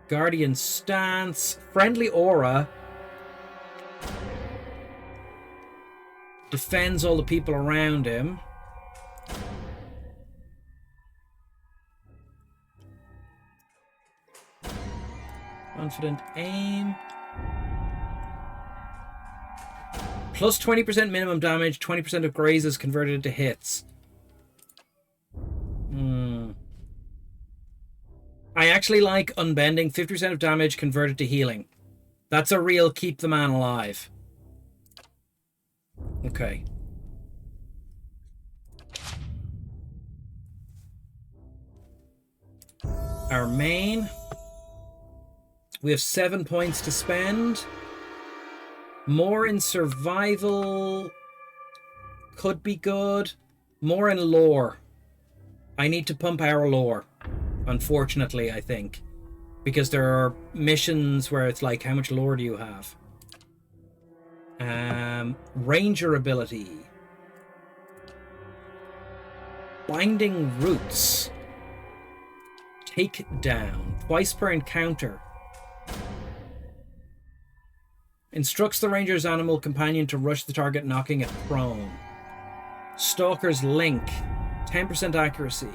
Guardian stance. Friendly aura. Defends all the people around him. Confident aim. Plus 20% minimum damage, 20% of grazes converted into hits. I actually like unbending. 50% of damage converted to healing. That's a real keep the man alive. Okay. Our main. We have 7 points to spend. More in survival could be good. More in lore. I need to pump our lore, unfortunately, I think. Because there are missions where it's like, how much lore do you have? Ranger ability. Binding Roots. Take down. Twice per encounter. Instructs the ranger's animal companion to rush the target, knocking it prone. Stalker's Link. 10% accuracy.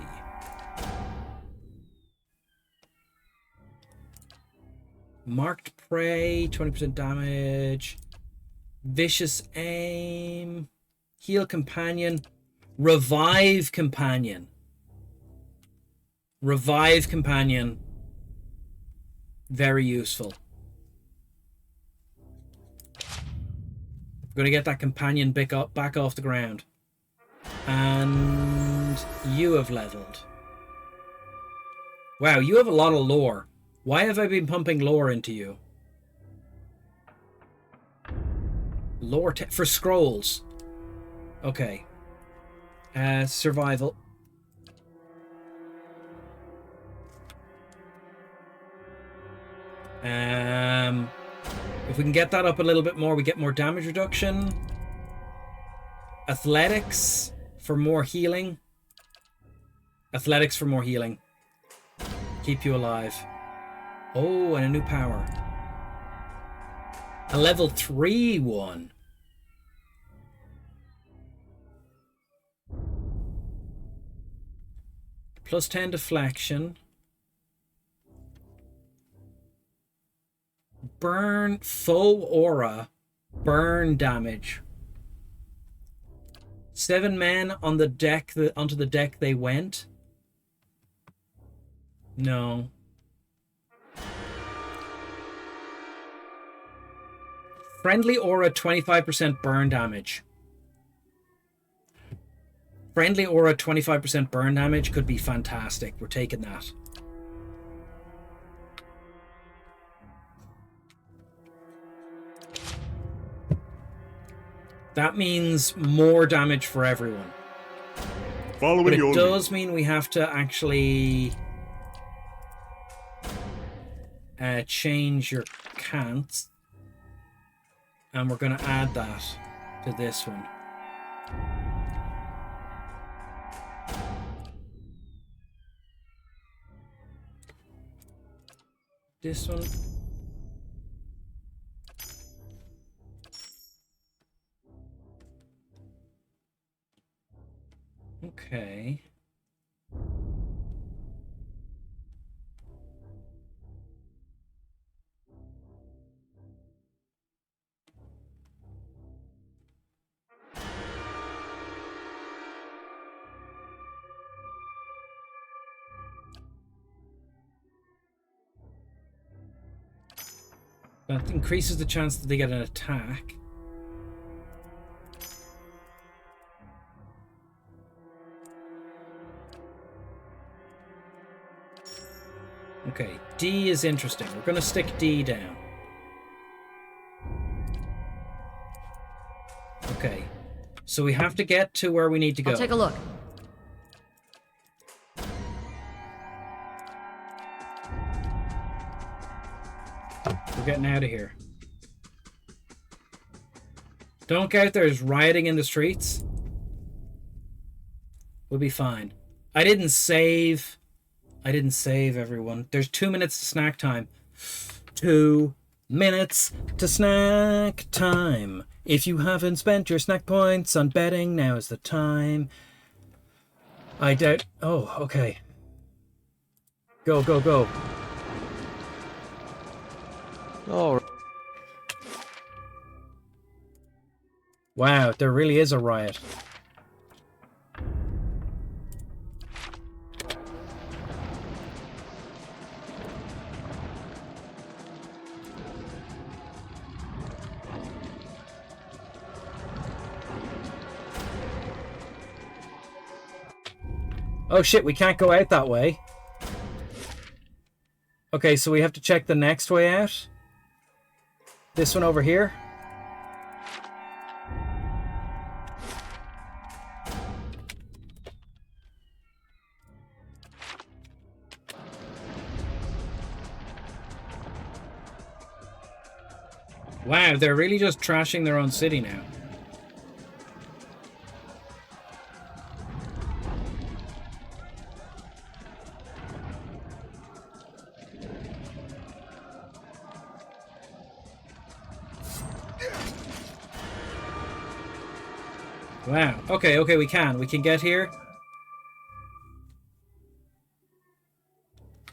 Marked Prey. 20% damage. Vicious Aim. Heal Companion. Revive Companion. Revive Companion. Very useful. We're going to get that companion back off the ground. And you have leveled. Wow, you have a lot of lore. Why have I been pumping lore into you? Lore for scrolls. Okay. Survival. If we can get that up a little bit more, we get more damage reduction. Athletics for more healing. Athletics for more healing. Keep you alive. Oh, and a new power. A level 3 one. Plus 10 deflection. Burn foe aura. Burn damage. 7 men on the deck. Onto the deck they went. No. Friendly aura, 25% burn damage. Friendly aura, 25% burn damage could be fantastic. We're taking that. That means more damage for everyone. But it does mean we have to actually change your can't. And we're going to add that to this one. This one. Okay. That increases the chance that they get an attack. Okay, D is interesting. We're going to stick D down. Okay, so we have to get to where we need to go. I'll take a look. We're getting out of here. Don't get out there. There's rioting in the streets. We'll be fine. I didn't save, everyone. There's 2 minutes to snack time. 2 minutes to snack time. If you haven't spent your snack points on betting, now is the time. I doubt... Oh, okay. Go, go, go. All right. Wow, there really is a riot. Oh shit, we can't go out that way. Okay, so we have to check the next way out. This one over here. Wow, they're really just trashing their own city now. Wow. Okay, okay, we can get here.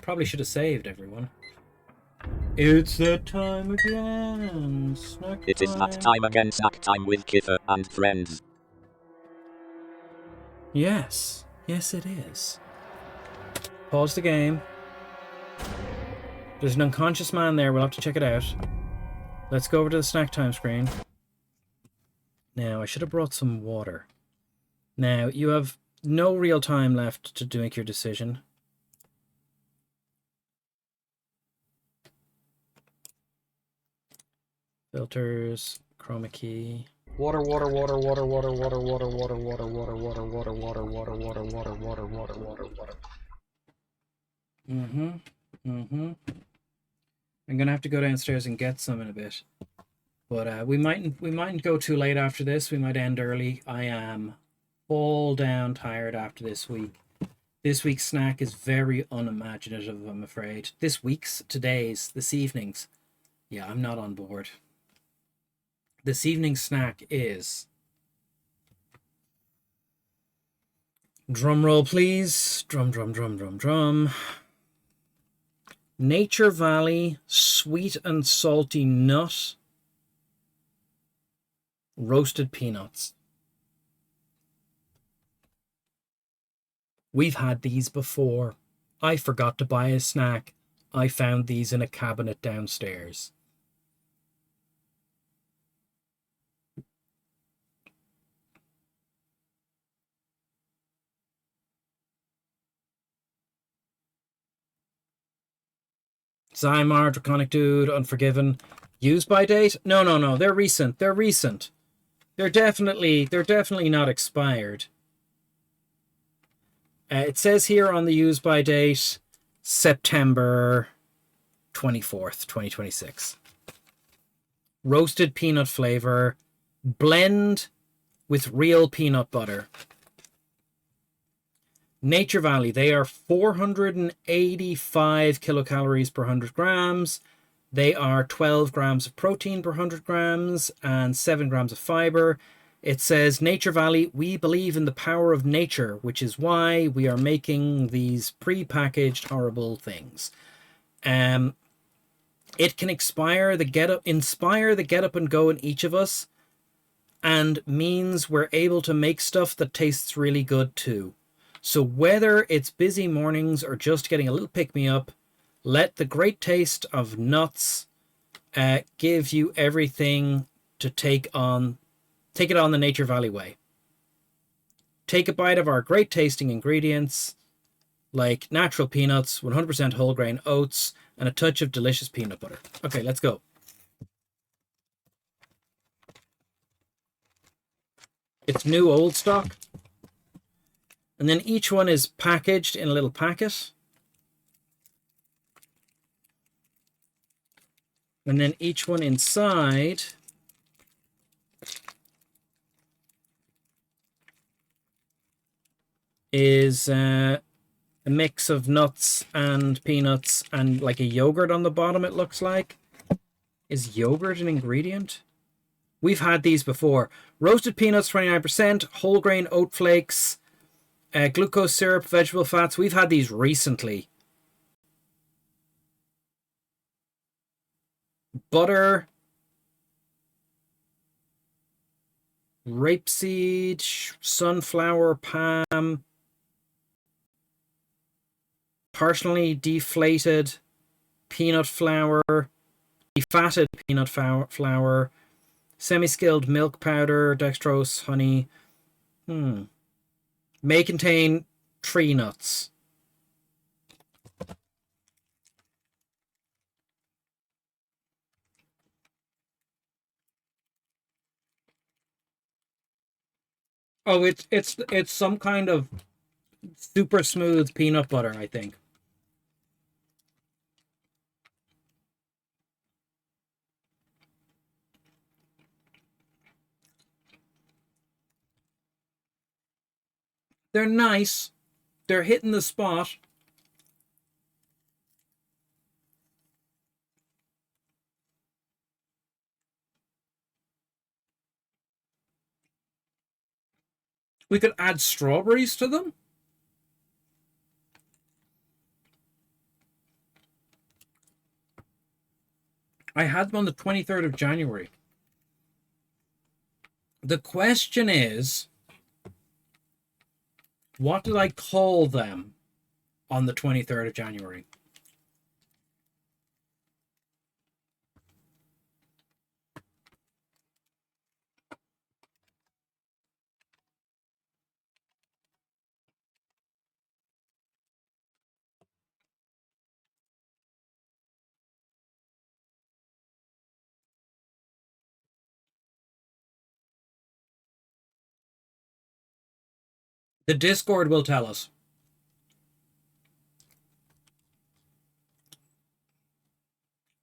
Probably should have saved, everyone. It's that time again. Snack It is that time again, snack time with Kiffer and friends. Yes. Yes, it is. Pause the game. There's an unconscious man there. We'll have to check it out. Let's go over to the snack time screen. Now, I should have brought some water. Now, you have no real time left to make your decision. Filters, chroma key. Water, water, water, water, water, water, water, water, water, water, water, water, water, water, water, water, water, water, water, water. I'm gonna have to go downstairs and get some in a bit. But we mightn't go too late after this. We might end early. I am all down tired after this week. This week's snack is very unimaginative, I'm afraid. This evening's. Yeah, I'm not on board. This evening's snack is... Drum roll, please. Drum, drum, drum, drum, drum. Nature Valley sweet and salty nut. Roasted peanuts. We've had these before. I forgot to buy a snack. I found these in a cabinet downstairs. Zymar, Draconic Dude, Unforgiven. Use by date? No. They're recent. They're recent. They're definitely not expired. It says here on the use by date, September 24th, 2026. Roasted peanut flavor. Blend with real peanut butter. Nature Valley, they are 485 kilocalories per 100 grams. They are 12 grams of protein per 100 grams and 7 grams of fiber. It says, Nature Valley, we believe in the power of nature, which is why we are making these pre-packaged horrible things. It can inspire the get up and go in each of us, and means we're able to make stuff that tastes really good too. So whether it's busy mornings or just getting a little pick-me-up, let the great taste of nuts give you everything to take it on the Nature Valley way. Take a bite of our great tasting ingredients. like natural peanuts, 100% whole grain oats, and a touch of delicious peanut butter. Okay, let's go. It's new old stock. And then each one is packaged in a little packet. And then each one inside is a mix of nuts and peanuts and like a yogurt on the bottom, it looks like. Is yogurt an ingredient? We've had these before. Roasted peanuts, 29%, whole grain oat flakes, glucose syrup, vegetable fats. We've had these recently. Butter, rapeseed, sunflower, palm, partially deflated peanut flour, defatted peanut flour, semi-skilled milk powder, dextrose, honey. May contain tree nuts. Oh, it's some kind of super smooth peanut butter, I think. They're nice. They're hitting the spot. We could add strawberries to them. I had them on the 23rd of January. The question is, what did I call them on the 23rd of January? The Discord will tell us.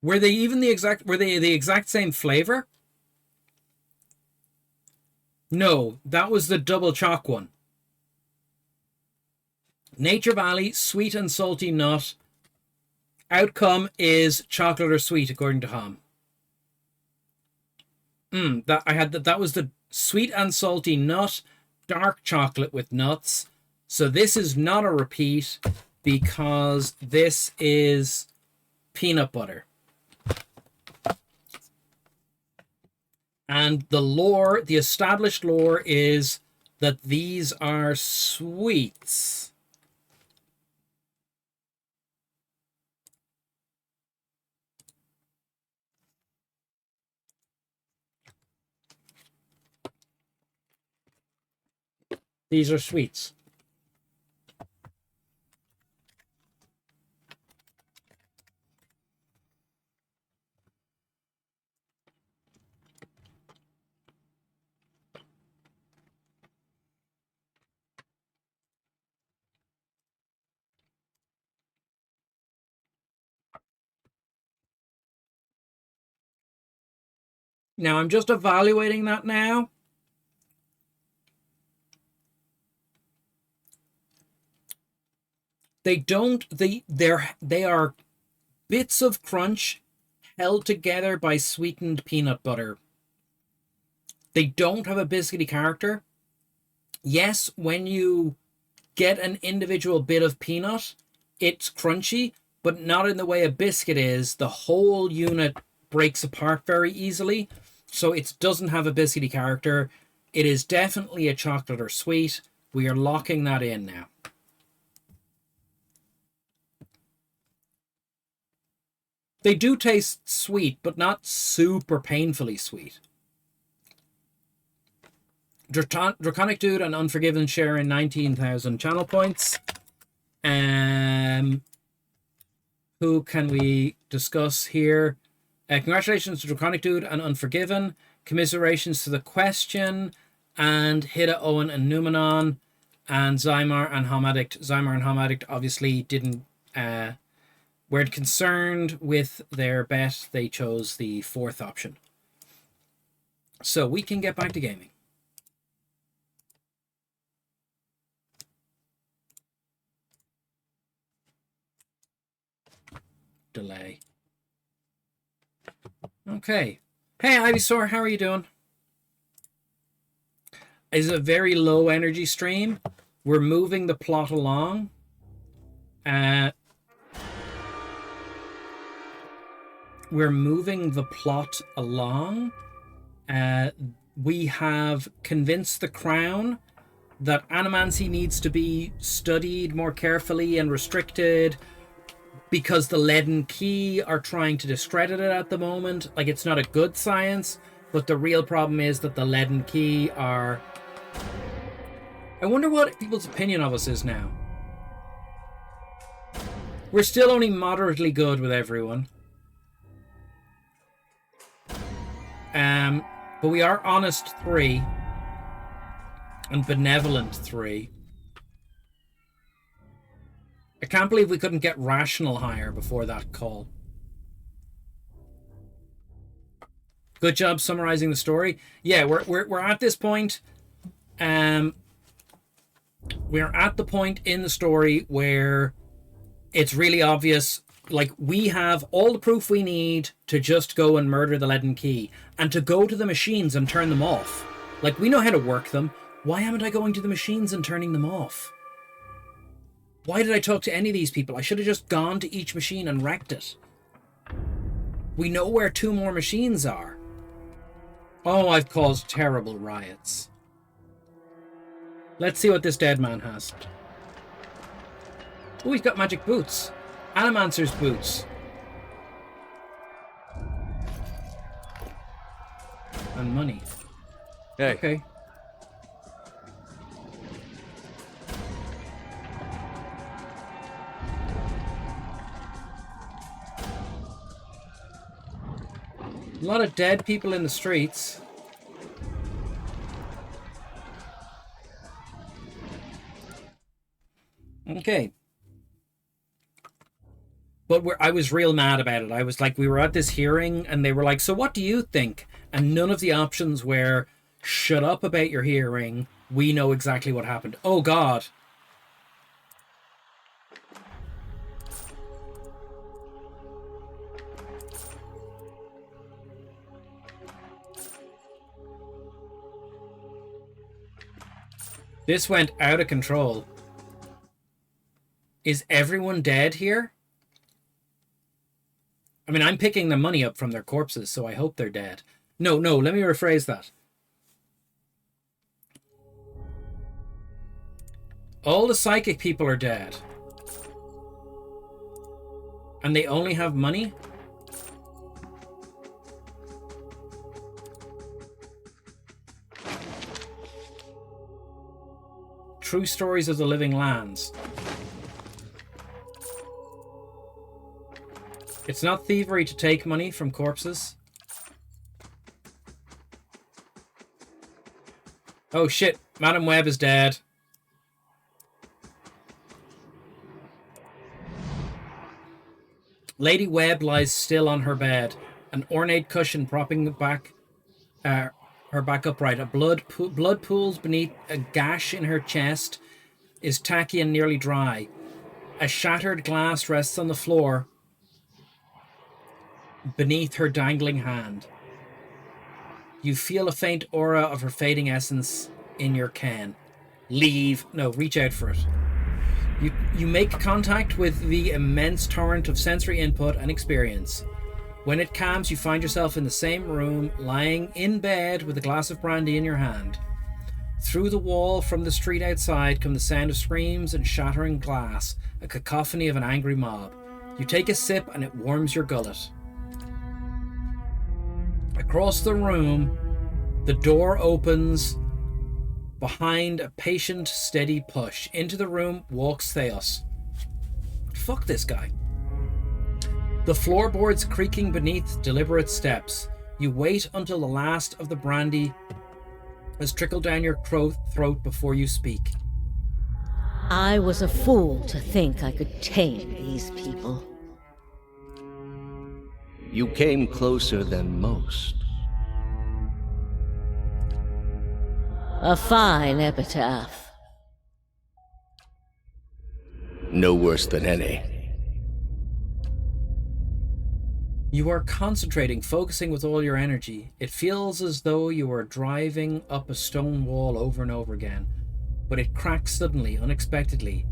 Were they the exact same flavor? No, that was the double choc one. Nature Valley, sweet and salty nut. Outcome is chocolate or sweet, according to Ham. That was the sweet and salty nut, dark chocolate with nuts. So this is not a repeat because this is peanut butter. And the established lore is that these are sweets. These are sweets. Now I'm just evaluating that now. They are bits of crunch held together by sweetened peanut butter. They don't have a biscuity character. Yes, when you get an individual bit of peanut, it's crunchy, but not in the way a biscuit is. The whole unit breaks apart very easily, so it doesn't have a biscuity character. It is definitely a chocolate or sweet. We are locking that in now. They do taste sweet, but not super painfully sweet. Draconic Dude and Unforgiven share in 19,000 channel points. Who can we discuss here? Congratulations to Draconic Dude and Unforgiven. Commiserations to The Question and Hida, Owen and Numenon and Zymar and Homadict. Zymar and Homadict obviously weren't concerned with their bet. They chose the fourth option. So we can get back to gaming. Delay. Okay. Hey, Ivysaur, how are you doing? It's a very low energy stream. We're moving the plot along. We're moving the plot along. We have convinced the Crown that animancy needs to be studied more carefully and restricted because the Leaden Key are trying to discredit it at the moment. Like, it's not a good science, but the real problem is that the Leaden Key are... I wonder what people's opinion of us is now. We're still only moderately good with everyone. But we are honest 3 and benevolent 3. I can't believe we couldn't get rational higher before that call. Good job summarizing the story. Yeah, we're at this point. We're at the point in the story where it's really obvious. Like, we have all the proof we need to just go and murder the Leaden Key and to go to the machines and turn them off. Like, we know how to work them. Why haven't I going to the machines and turning them off? Why did I talk to any of these people? I should have just gone to each machine and wrecked it. We know where 2 more machines are. Oh, I've caused terrible riots. Let's see what this dead man has. Oh, he's got magic boots. Animancer's boots. And money. Hey. Okay. A lot of dead people in the streets. Okay. But I was real mad about it. I was like, we were at this hearing and they were like, so what do you think? And none of the options were, shut up about your hearing. We know exactly what happened. Oh, God. This went out of control. Is everyone dead here? I mean, I'm picking the money up from their corpses, so I hope they're dead. No, let me rephrase that. All the psychic people are dead. And they only have money? True Stories of the Living Lands. It's not thievery to take money from corpses. Oh shit, Madam Webb is dead. Lady Webb lies still on her bed, an ornate cushion propping back her back upright. A blood pools beneath a gash in her chest is tacky and nearly dry. A shattered glass rests on the floor beneath her dangling hand. You feel a faint aura of her fading essence in your can. Leave. No, reach out for it. You make contact with the immense torrent of sensory input and experience. When it calms, you find yourself in the same room, lying in bed with a glass of brandy in your hand. Through the wall from the street outside come the sound of screams and shattering glass, a cacophony of an angry mob. You take a sip and it warms your gullet. Across the room, the door opens behind a patient, steady push. Into the room walks Theos. Fuck this guy. The floorboards creaking beneath deliberate steps. You wait until the last of the brandy has trickled down your throat before you speak. I was a fool to think I could tame these people. You came closer than most. A fine epitaph. No worse than any. You are concentrating, focusing with all your energy. It feels as though you are driving up a stone wall over and over again, but it cracks suddenly, unexpectedly,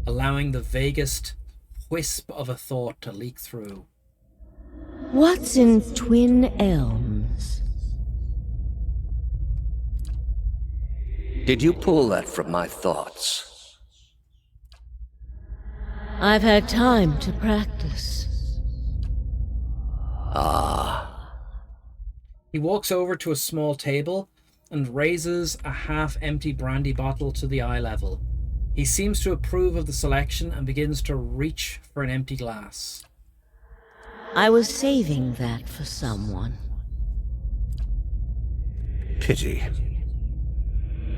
allowing the vaguest wisp of a thought to leak through. What's in Twin Elms? Did you pull that from my thoughts? I've had time to practice. Ah. He walks over to a small table and raises a half-empty brandy bottle to the eye level. He seems to approve of the selection and begins to reach for an empty glass. I was saving that for someone. Pity.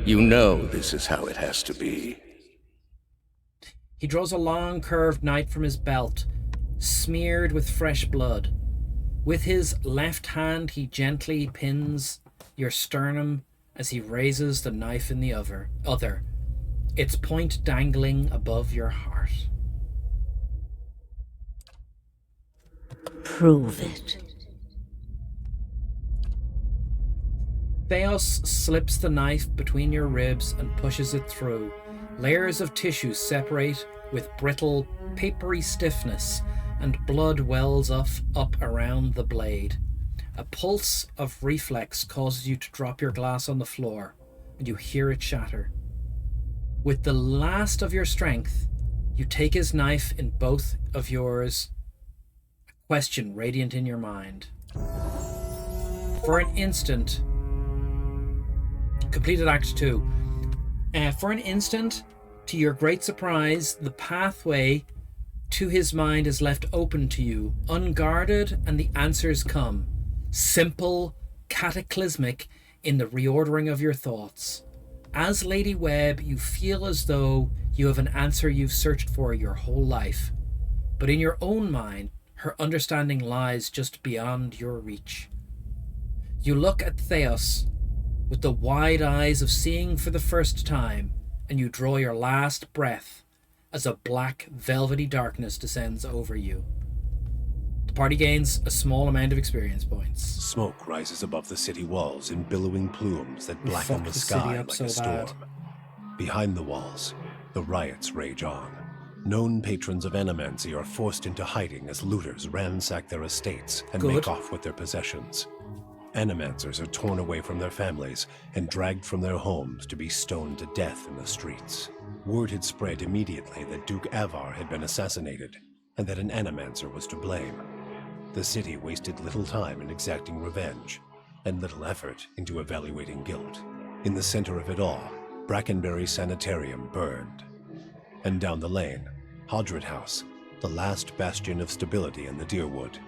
You know this is how it has to be. He draws a long curved knife from his belt, smeared with fresh blood. With his left hand, he gently pins your sternum as he raises the knife in the other, its point dangling above your heart. Prove it. Theos slips the knife between your ribs and pushes it through. Layers of tissue separate with brittle, papery stiffness, and blood wells up around the blade. A pulse of reflex causes you to drop your glass on the floor, and you hear it shatter. With the last of your strength, you take his knife in both of yours, a question radiant in your mind. For an instant, completed Act 2. For an instant, to your great surprise, the pathway to his mind is left open to you, unguarded, and the answers come. Simple, cataclysmic in the reordering of your thoughts. As Lady Webb, you feel as though you have an answer you've searched for your whole life. But in your own mind, her understanding lies just beyond your reach. You look at Theos with the wide eyes of seeing for the first time, and you draw your last breath as a black, velvety darkness descends over you. The party gains a small amount of experience points. Smoke rises above the city walls in billowing plumes that blacken the sky like a storm. Behind the walls, the riots rage on. Known patrons of Animancy are forced into hiding as looters ransack their estates and make off with their possessions. Animancers are torn away from their families and dragged from their homes to be stoned to death in the streets. Word had spread immediately that Duke Avar had been assassinated, and that an Animancer was to blame. The city wasted little time in exacting revenge, and little effort into evaluating guilt. In the center of it all, Brackenberry Sanitarium burned. And down the lane, Hodred House, the last bastion of stability in the Deerwood,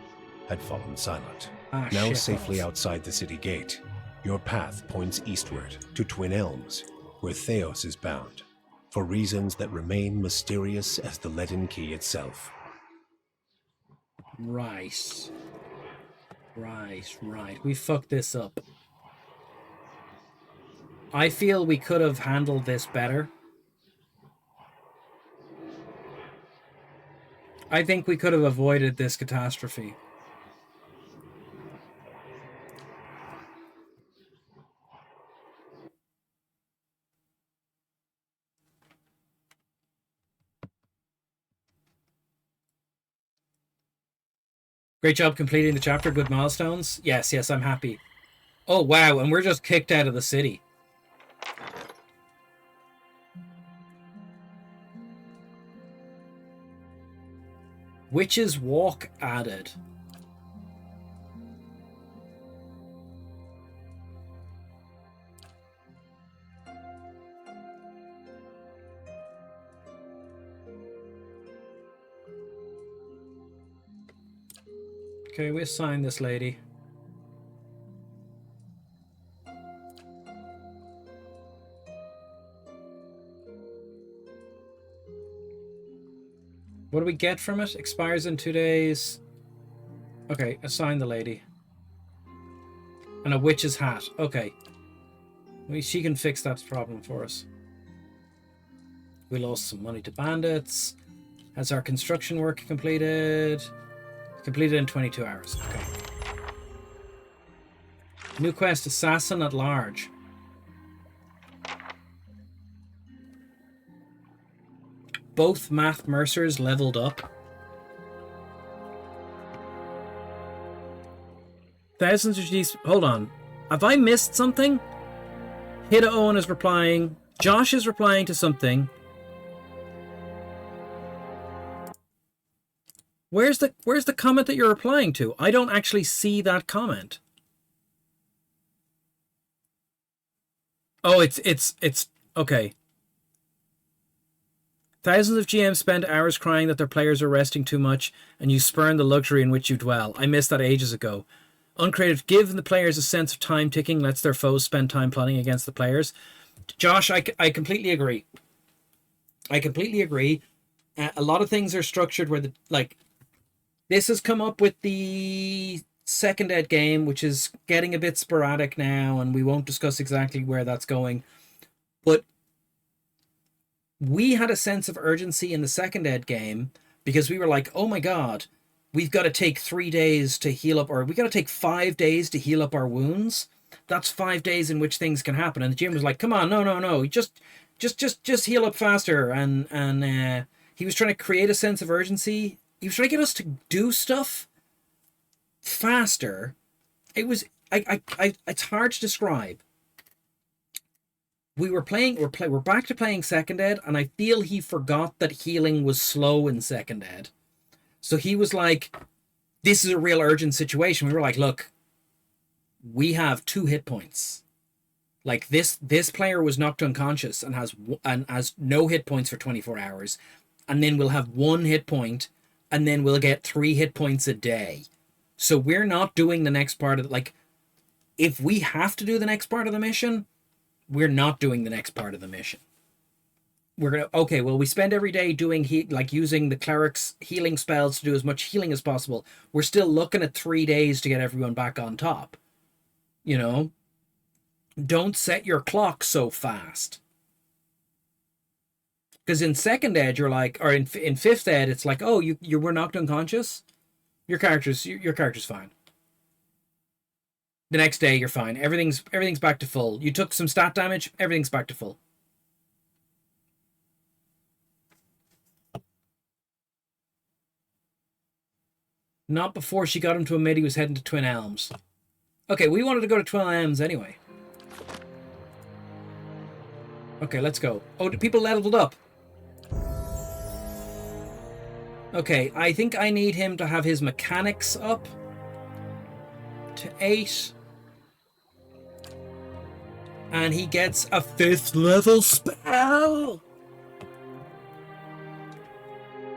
had fallen silent. Now safely outside the city gate, your path points eastward to Twin Elms, where Theos is bound, for reasons that remain mysterious as the leaden key itself. Right. We fucked this up. I feel we could have handled this better. I think we could have avoided this catastrophe. Great job completing the chapter. Good milestones. Yes, I'm happy. Oh, wow, and we're just kicked out of the city. Witch's Walk added. Okay, we assign this lady. What do we get from it? Expires in 2 days. Okay, assign the lady. And a witch's hat. Okay. She can fix that problem for us. We lost some money to bandits. Has our construction work completed? Completed in 22 hours. Okay. New quest, Assassin at Large. Both math mercers leveled up. Thousands of G's. Hold on. Have I missed something? Hida Owen is replying. Josh is replying to something. Where's the comment that you're replying to? I don't actually see that comment. Oh, it's okay. Thousands of GMs spend hours crying that their players are resting too much, and you spurn the luxury in which you dwell. I missed that ages ago. Uncreative, give the players a sense of time ticking, lets their foes spend time plotting against the players. Josh, I completely agree. I completely agree. A lot of things are structured where this has come up with the second ed game, which is getting a bit sporadic now, and we won't discuss exactly where that's going. But we had a sense of urgency in the second ed game because we were like, oh my god, we've got to take 3 days to heal up, or we got to take 5 days to heal up our wounds. That's 5 days in which things can happen. And the GM was like, come on, no, just heal up faster. And he was trying to create a sense of urgency. He was trying to get us to do stuff faster. It was it's hard to describe. We're back to playing second ed, and I feel he forgot that healing was slow in second ed. So he was like, this is a real urgent situation. We were like, look, we have 2 hit points. Like this player was knocked unconscious and has no hit points for 24 hours. And then we'll have 1 hit point, and then we'll get 3 hit points a day. So we're not doing the next part of it. Like, if we have to do the next part of the mission, we're not doing the next part of the mission. We're going to, okay, well, we spend every day doing, using the cleric's healing spells to do as much healing as possible. We're still looking at 3 days to get everyone back on top. You know? Don't set your clock so fast. Because in second ed, you're like, or in fifth ed, it's like, oh, you were knocked unconscious? Your character's fine. The next day, you're fine. Everything's back to full. You took some stat damage, everything's back to full. Not before she got him to admit he was heading to Twin Elms. Okay, we wanted to go to Twin Elms anyway. Okay, let's go. Oh, people leveled up. Okay, I think I need him to have his mechanics up to 8. And he gets a 5th level spell.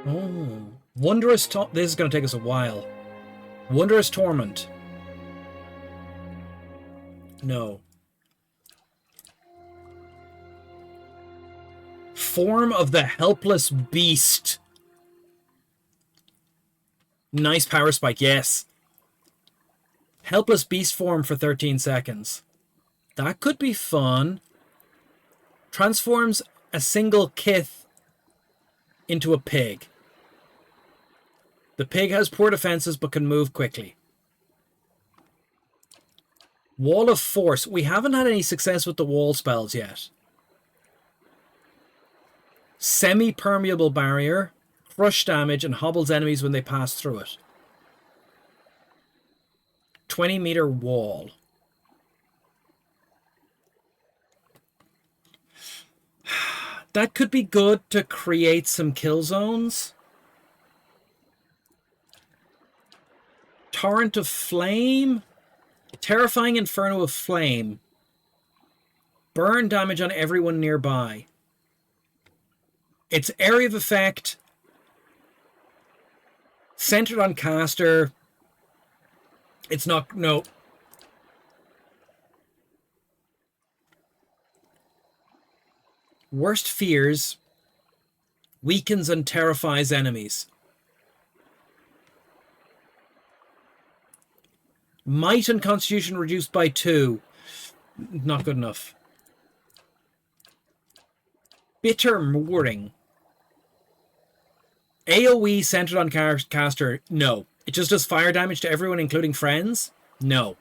Oh. Wondrous this is going to take us a while. Wondrous Torment. No. Form of the Helpless Beast. Nice power spike, yes. Helpless Beast form for 13 seconds. That could be fun. Transforms a single kith into a pig. The pig has poor defenses but can move quickly. Wall of Force. We haven't had any success with the wall spells yet. Semi-permeable barrier. Crush damage and hobbles enemies when they pass through it. 20-meter wall. That could be good to create some kill zones. Torrent of Flame. Terrifying Inferno of Flame. Burn damage on everyone nearby. Its area of effect centered on caster. It's not... No. Worst fears weakens and terrifies enemies. Might and Constitution reduced by 2. Not good enough. Bitter Mooring. AoE centered on caster. No. It just does fire damage to everyone, including friends? No.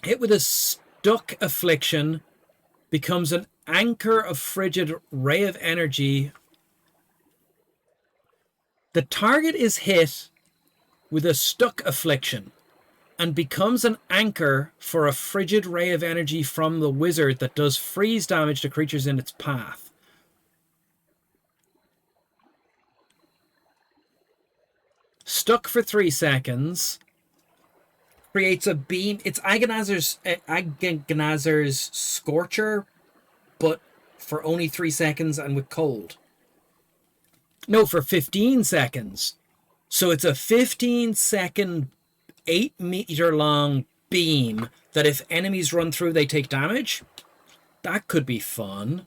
Hit with a Stuck Affliction. Becomes an anchor of frigid ray of energy. The target is hit with a Stuck Affliction and becomes an anchor for a frigid ray of energy from the wizard that does freeze damage to creatures in its path. Stuck for 3 seconds. Creates a beam. It's Agonizer's Scorcher, but for only 3 seconds and with cold. No, for 15 seconds. So it's a 15-second, 8-meter long beam that if enemies run through, they take damage. That could be fun.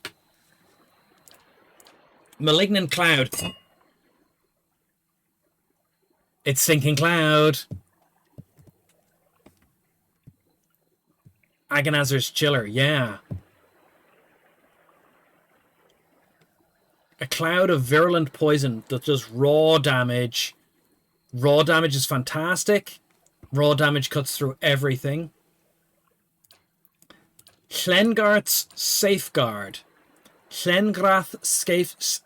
Malignant Cloud. It's Sinking Cloud. Agonizer's Chiller, yeah. A cloud of virulent poison that does raw damage. Raw damage is fantastic. Raw damage cuts through everything. Hlengarth's Safeguard. Hlengarth's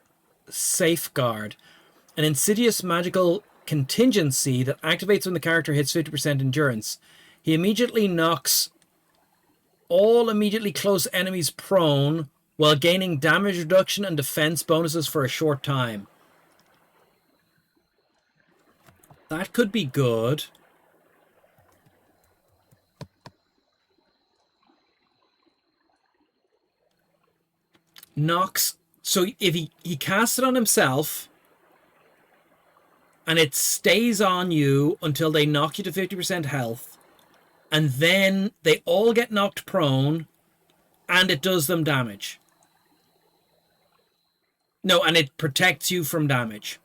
Safeguard. An insidious magical contingency that activates when the character hits 50% endurance. He immediately knocks all immediately close enemies prone while gaining damage reduction and defense bonuses for a short time. That could be good. Knocks. So if he casts it on himself and it stays on you until they knock you to 50% health, and then they all get knocked prone and it does them damage. No, and it protects you from damage.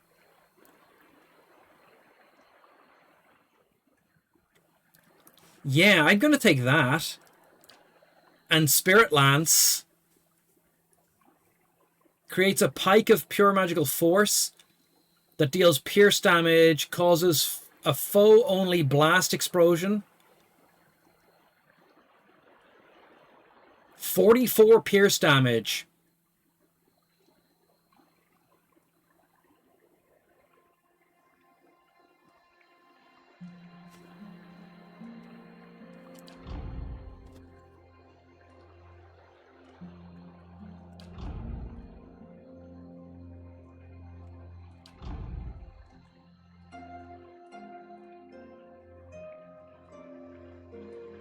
Yeah, I'm going to take that. And Spirit Lance creates a pike of pure magical force that deals pierce damage, causes a foe-only blast explosion. 44 pierce damage.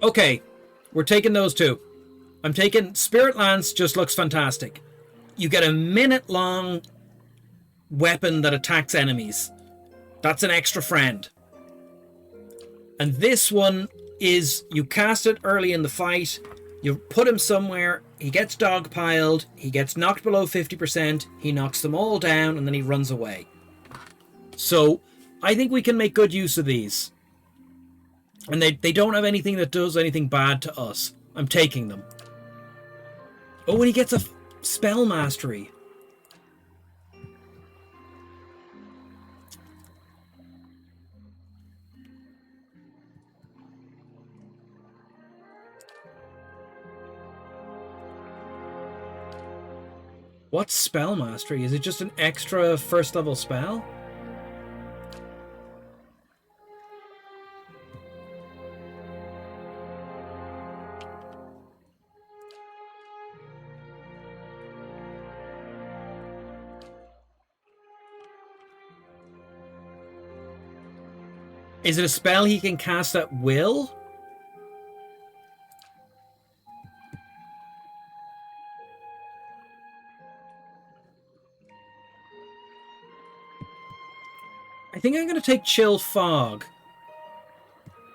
Okay, we're taking those two. I'm taking Spirit Lance, just looks fantastic. You get a minute-long weapon that attacks enemies. That's an extra friend. And this one is, you cast it early in the fight, you put him somewhere, he gets dogpiled, he gets knocked below 50%, he knocks them all down, and then he runs away. So, I think we can make good use of these. And they don't have anything that does anything bad to us. I'm taking them. Oh, and he gets a spell mastery. What's spell mastery? Is it just an extra first level spell? Is it a spell he can cast at will? I think I'm going to take Chill Fog.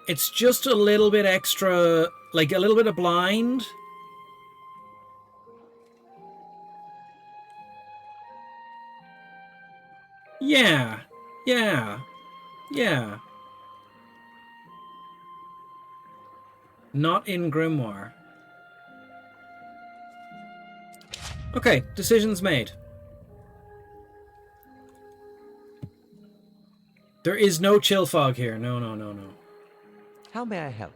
It's just a little bit extra, like a little bit of blind. Yeah. Not in Grimoire. Okay, decisions made. There is no chill fog here. No. How may I help?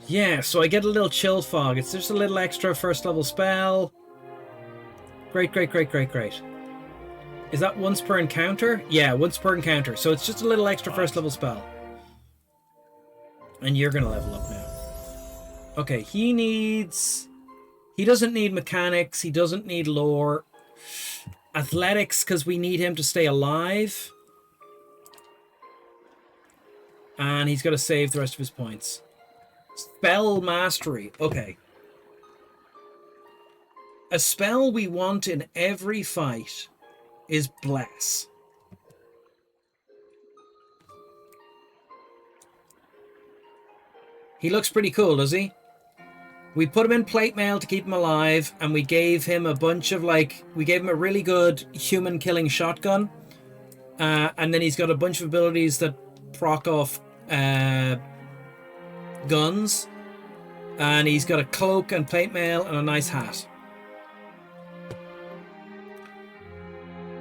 Yeah, so I get a little chill fog. It's just a little extra first level spell. Great. Is that once per encounter? Yeah, once per encounter. So it's just a little extra first level spell. And you're gonna level up now. Okay, he doesn't need mechanics, he doesn't need lore. Athletics, because we need him to stay alive. And he's got to save the rest of his points. Spell mastery. Okay. A spell we want in every fight is Bless. He looks pretty cool, does he? We put him in plate mail to keep him alive, and we gave him a bunch of, we gave him a really good human-killing shotgun. And then he's got a bunch of abilities that proc off guns. And he's got a cloak and plate mail and a nice hat.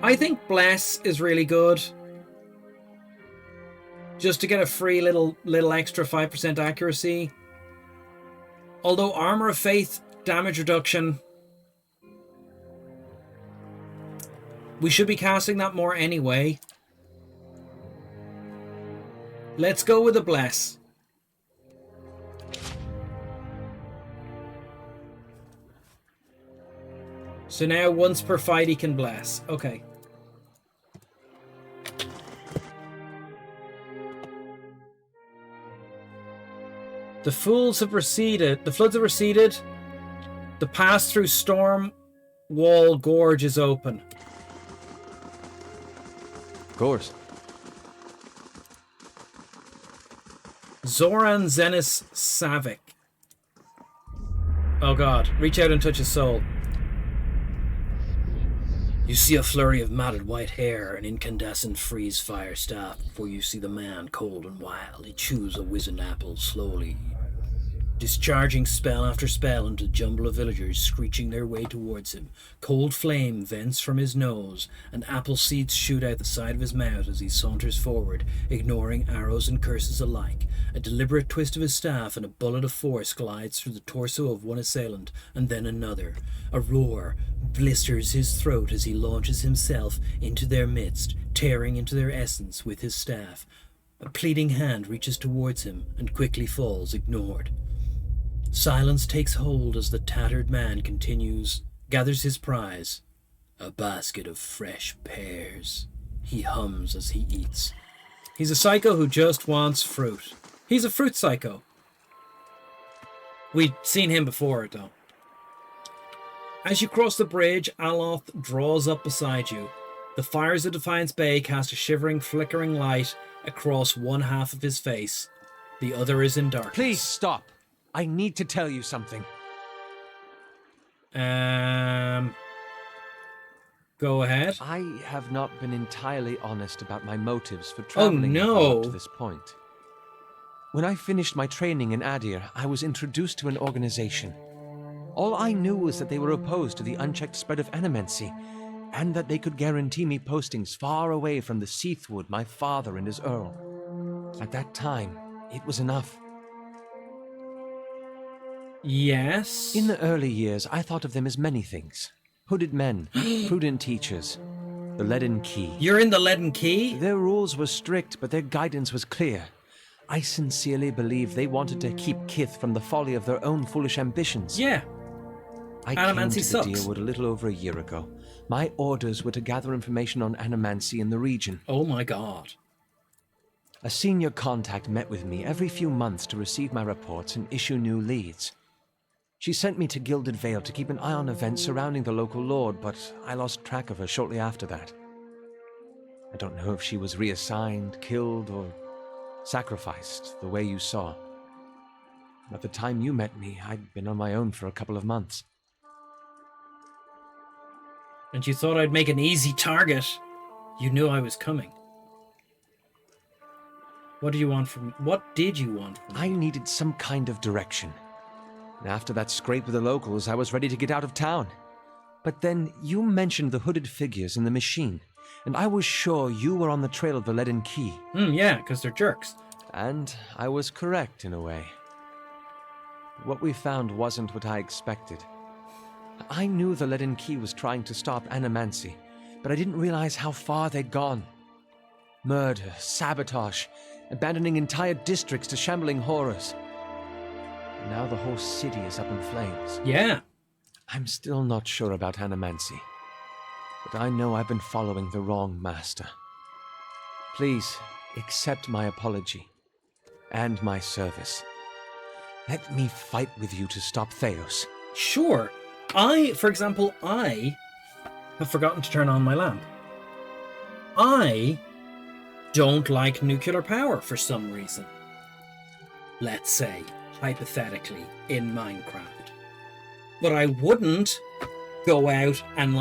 I think Bless is really good. Just to get a free little extra 5% accuracy. Although Armor of Faith, damage reduction. We should be casting that more anyway. Let's go with a Bless. So now once per fight he can Bless. Okay. The floods have receded. The pass through Storm Wall Gorge is open. Of course. Zoran Zenis Savic. Oh god, reach out and touch his soul. You see a flurry of matted white hair, an incandescent freeze fire staff before you see the man, cold and wild. He chews a wizened apple slowly, discharging spell after spell into a jumble of villagers screeching their way towards him. Cold flame vents from his nose, and apple seeds shoot out the side of his mouth as he saunters forward, ignoring arrows and curses alike. A deliberate twist of his staff and a bullet of force glides through the torso of one assailant, and then another. A roar blisters his throat as he launches himself into their midst, tearing into their essence with his staff. A pleading hand reaches towards him and quickly falls, ignored. Silence takes hold as the tattered man gathers his prize. A basket of fresh pears. He hums as he eats. He's a psycho who just wants fruit. He's a fruit psycho. We'd seen him before, though. As you cross the bridge, Aloth draws up beside you. The fires of Defiance Bay cast a shivering, flickering light across one half of his face. The other is in darkness. Please stop. I need to tell you something. Go ahead. I have not been entirely honest about my motives for traveling up to this point. When I finished my training in Adir, I was introduced to an organization. All I knew was that they were opposed to the unchecked spread of animancy, and that they could guarantee me postings far away from the Seathwood my father and his earl. At that time, it was enough. Yes? In the early years, I thought of them as many things. Hooded men, prudent teachers, the Leaden Key. You're in the Leaden Key? Their rules were strict, but their guidance was clear. I sincerely believe they wanted to keep Kith from the folly of their own foolish ambitions. Yeah. I came to the Deerwood a little over a year ago. My orders were to gather information on animancy in the region. Oh my god. A senior contact met with me every few months to receive my reports and issue new leads. She sent me to Gilded Vale to keep an eye on events surrounding the local lord, but I lost track of her shortly after that. I don't know if she was reassigned, killed, or sacrificed the way you saw. At the time you met me, I'd been on my own for a couple of months. And you thought I'd make an easy target? You knew I was coming. What did you want from me? I needed some kind of direction. And after that scrape with the locals, I was ready to get out of town. But then you mentioned the hooded figures in the machine, and I was sure you were on the trail of the leaden key. Yeah, because they're jerks. And I was correct in a way. What we found wasn't what I expected. I knew the leaden key was trying to stop Animancy, but I didn't realize how far they'd gone. Murder, sabotage, abandoning entire districts to shambling horrors. And now the whole city is up in flames. Yeah. I'm still not sure about Animancy, but I know I've been following the wrong master. Please, accept my apology, and my service. Let me fight with you to stop Theos. Sure. For example, I have forgotten to turn on my lamp. I don't like nuclear power for some reason. Let's say, hypothetically, in Minecraft. But I wouldn't go out and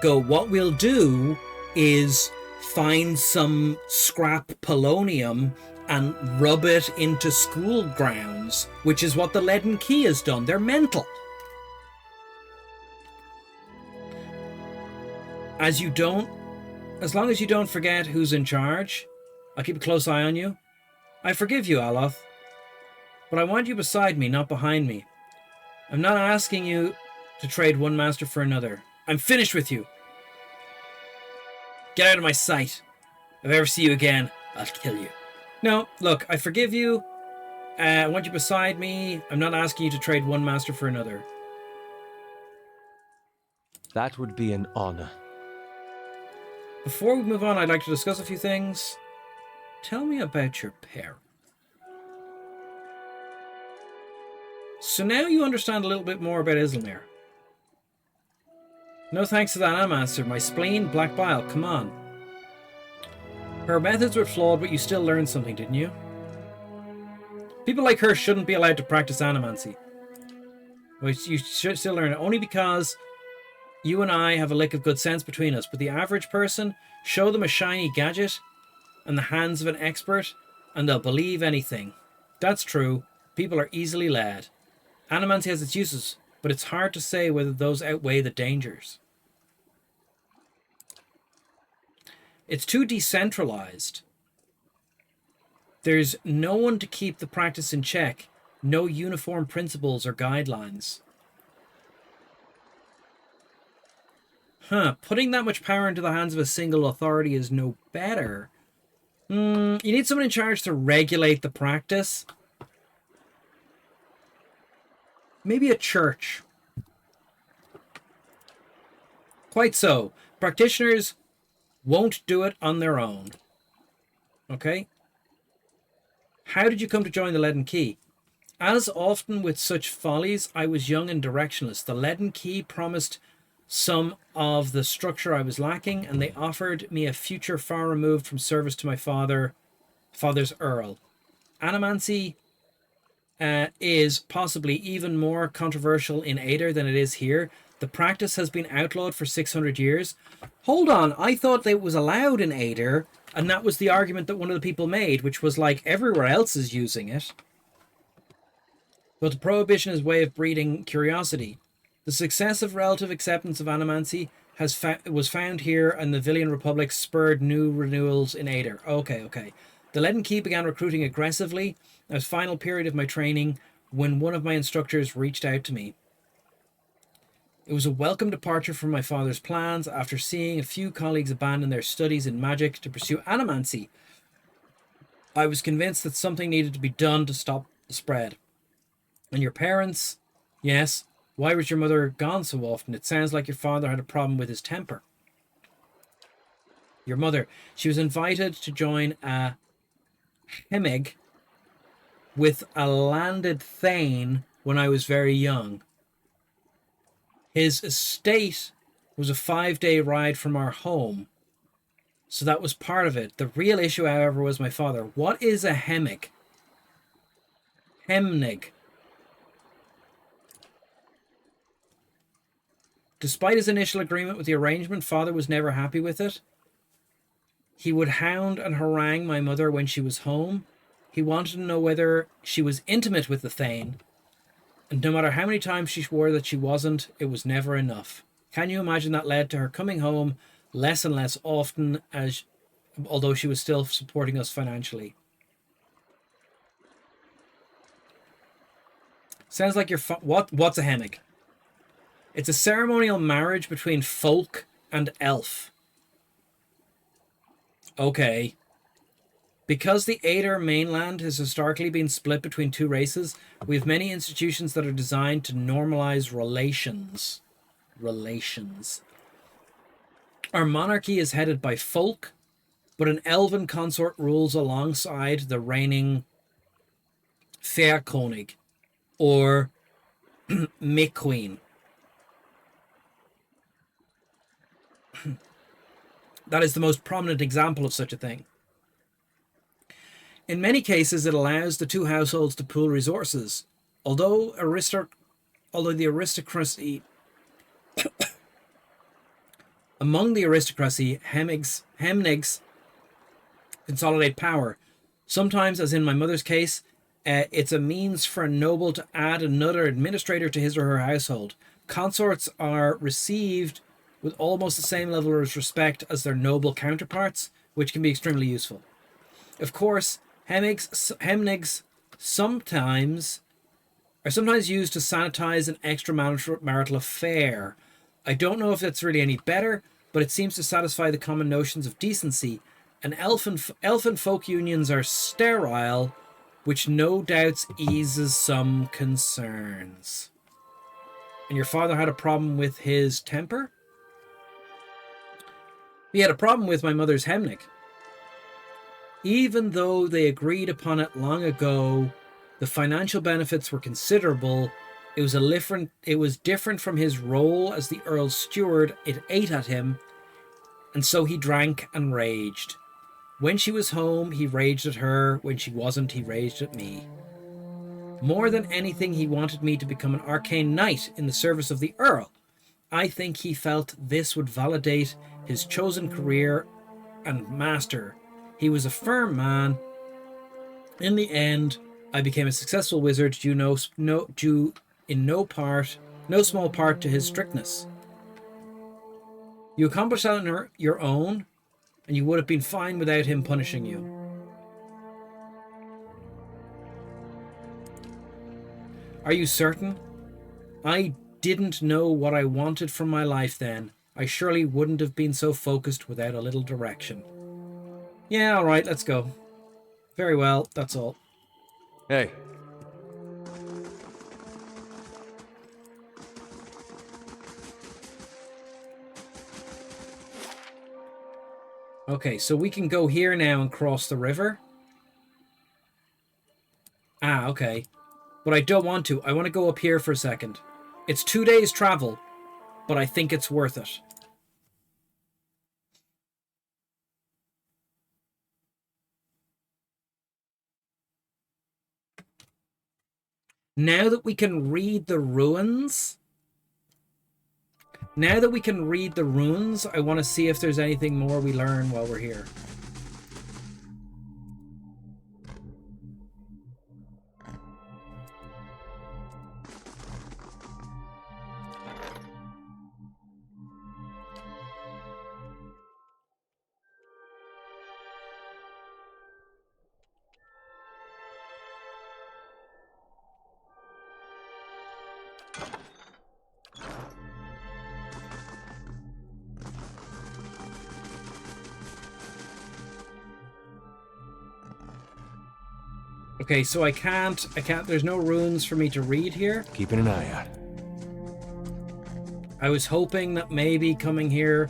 what we'll do is find some scrap polonium and rub it into school grounds, which is what the leaden key has done. They're mental. As long as you don't forget who's in charge, I'll keep a close eye on you. I forgive you, Aloth, but I want you beside me, not behind me. I'm not asking you to trade one master for another. I'm finished with you. Get out of my sight. If I ever see you again, I'll kill you. No, look, I forgive you. I want you beside me. I'm not asking you to trade one master for another. That would be an honor. Before we move on, I'd like to discuss a few things. Tell me about your parents. So now you understand a little bit more about Islamir. No thanks to that answer. My spleen, black bile, come on. Her methods were flawed, but you still learned something, didn't you? People like her shouldn't be allowed to practice animancy. But you should still learn it, only because you and I have a lick of good sense between us. But the average person, show them a shiny gadget and the hands of an expert, and they'll believe anything. That's true. People are easily led. Animancy has its uses, but it's hard to say whether those outweigh the dangers. It's too decentralized. There's no one to keep the practice in check, no uniform principles or guidelines. Putting that much power into the hands of a single authority is no better. You need someone in charge to regulate the practice. Maybe a church. Quite so. Practitioners won't do it on their own. Okay? How did you come to join the Leaden Key? As often with such follies, I was young and directionless. The Leaden Key promised some of the structure I was lacking, and they offered me a future far removed from service to my father's Earl. Animancy is possibly even more controversial in Ader than it is here. The practice has been outlawed for 600 years. Hold on, I thought it was allowed in Ader, and that was the argument that one of the people made, which was like everywhere else is using it. But the prohibition is a way of breeding curiosity. The success of relative acceptance of animancy was found here, and the Villian Republic spurred new renewals in Ader. Okay. The Leaden Key began recruiting aggressively at the final period of my training when one of my instructors reached out to me. It was a welcome departure from my father's plans after seeing a few colleagues abandon their studies in magic to pursue animancy. I was convinced that something needed to be done to stop the spread. And your parents? Yes. Why was your mother gone so often? It sounds like your father had a problem with his temper. Your mother. She was invited to join a hemig with a landed thane when I was very young. His estate was a 5-day ride from our home. So that was part of it. The real issue, however, was my father. What is a hemig? Hemnig. Despite his initial agreement with the arrangement, father was never happy with it. He would hound and harangue my mother when she was home. He wanted to know whether she was intimate with the Thane, and no matter how many times she swore that she wasn't, it was never enough. Can you imagine that led to her coming home less and less often, although she was still supporting us financially? Sounds like you're... What's a hemig? It's a ceremonial marriage between folk and elf. Okay. Because the Ader mainland has historically been split between two races, we have many institutions that are designed to normalize relations. Our monarchy is headed by folk, but an elven consort rules alongside the reigning Fairkonig, or McQueen. That is the most prominent example of such a thing. In many cases, it allows the two households to pool resources. Although the aristocracy... Among the aristocracy, hemnigs consolidate power. Sometimes, as in my mother's case, it's a means for a noble to add another administrator to his or her household. Consorts are received with almost the same level of respect as their noble counterparts, which can be extremely useful. Of course, hemnigs sometimes used to sanitize an extramarital affair. I don't know if that's really any better, but it seems to satisfy the common notions of decency. And elfin folk unions are sterile, which no doubt eases some concerns. And your father had a problem with his temper? He had a problem with my mother's hemnig. Even though they agreed upon it long ago, the financial benefits were considerable. It was different from his role as the Earl's steward. It ate at him, and so he drank and raged. When she was home, he raged at her. When she wasn't, he raged at me. More than anything, he wanted me to become an arcane knight in the service of the Earl. I think he felt this would validate his chosen career and master. He was a firm man. In the end, I became a successful wizard due in no small part to his strictness. You accomplished that on your own, and you would have been fine without him punishing you. Are you certain? I didn't know what I wanted from my life then. I surely wouldn't have been so focused without a little direction. Yeah, all right, let's go. Very well, that's all. Hey. Okay, so we can go here now and cross the river. Ah, okay. But I don't want to. I want to go up here for a second. It's 2 days travel, but I think it's worth it. Now that we can read the ruins... I want to see if there's anything more we learn while we're here. Okay, so I can't, there's no runes for me to read here. Keeping an eye out. I was hoping that maybe coming here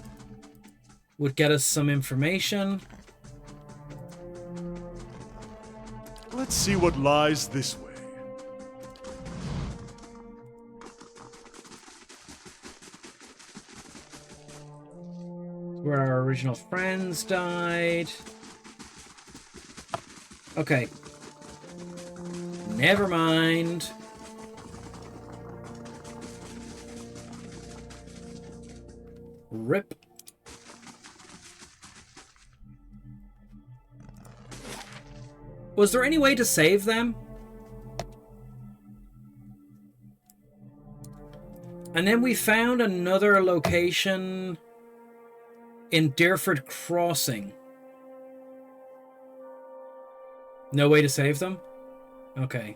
would get us some information. Let's see what lies this way. Where our original friends died. Okay. Never mind. Rip. Was there any way to save them? And then we found another location in Deerford Crossing. No way to save them? Okay.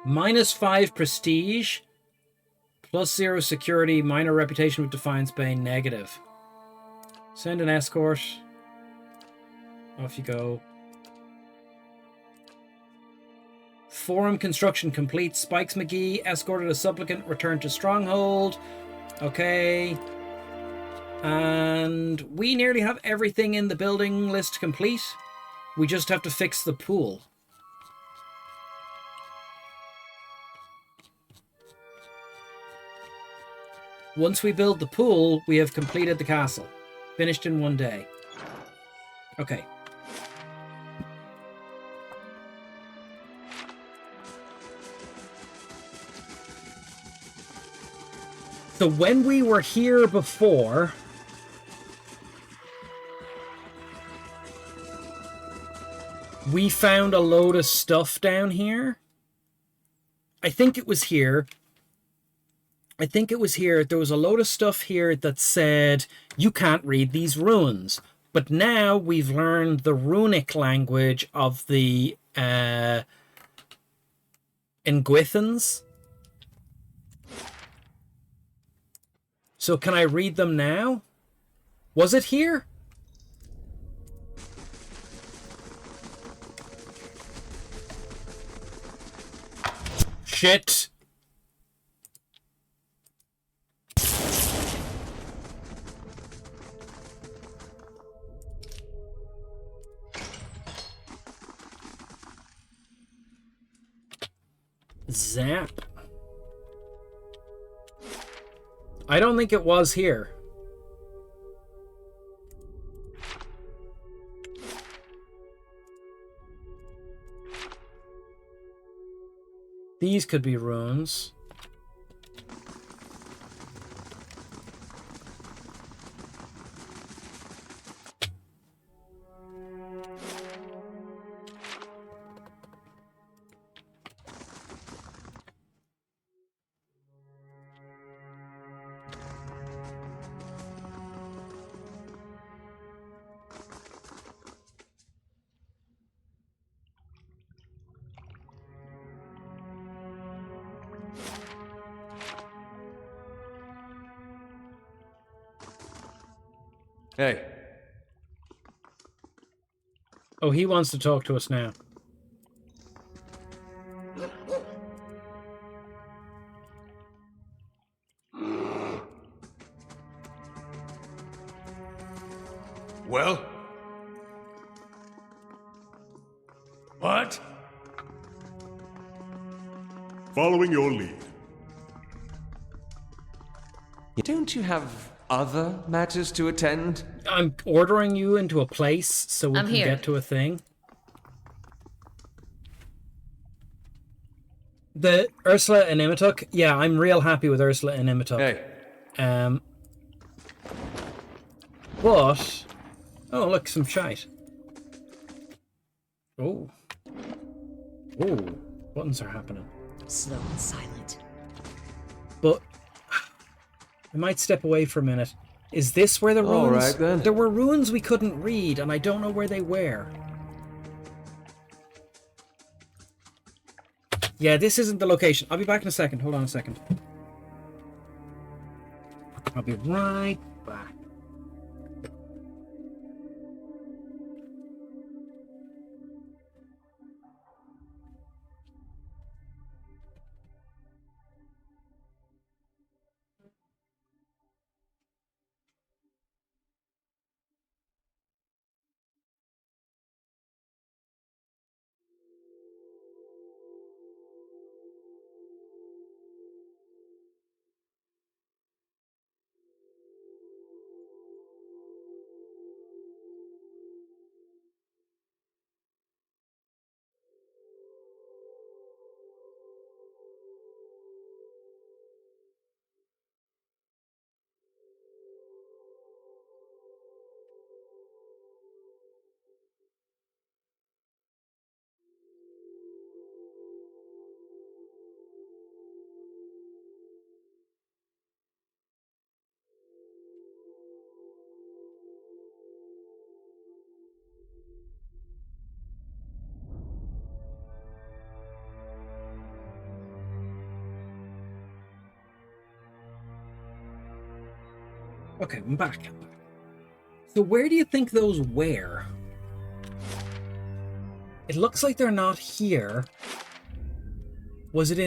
-5 prestige, +0 security, minor reputation with Defiance Bane, negative. Send an escort. Off you go. Forum construction complete. Spikes McGee escorted a supplicant, returned to Stronghold. Okay. And we nearly have everything in the building list complete. We just have to fix the pool. Once we build the pool, we have completed the castle. Finished in 1 day. Okay. So when we were here before, we found a load of stuff down here. I think it was here. There was a load of stuff here that said, you can't read these runes. But now we've learned the runic language of the Ingwithans. So can I read them now? Was it here? Shit. Zap. I don't think it was here. These could be runes. Hey. Oh, he wants to talk to us now. Well? What? Following your lead. Don't you have other matters to attend? I'm ordering you into a place so we can get to a thing. The Ursula and Imituk? Yeah, I'm real happy with Ursula and Imituk. Hey. But... Oh, look, some shite. Oh. Oh, buttons are happening. Slow and silent. But... I might step away for a minute. Is this where the runes... All right, then. There were runes we couldn't read, and I don't know where they were. Yeah, this isn't the location. I'll be back in a second. Hold on a second. I'll be right back. Okay, I'm back. So where do you think those were? It looks like they're not here. Was it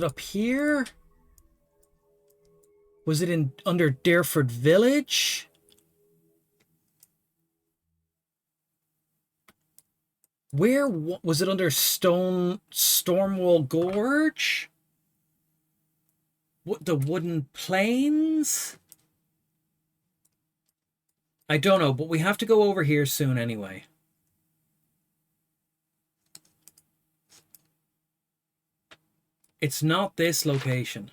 up here? Was it under Deerford Village? Where was it under Stormwall Gorge? What, the Wooden Plains? I don't know, but we have to go over here soon anyway. It's not this location.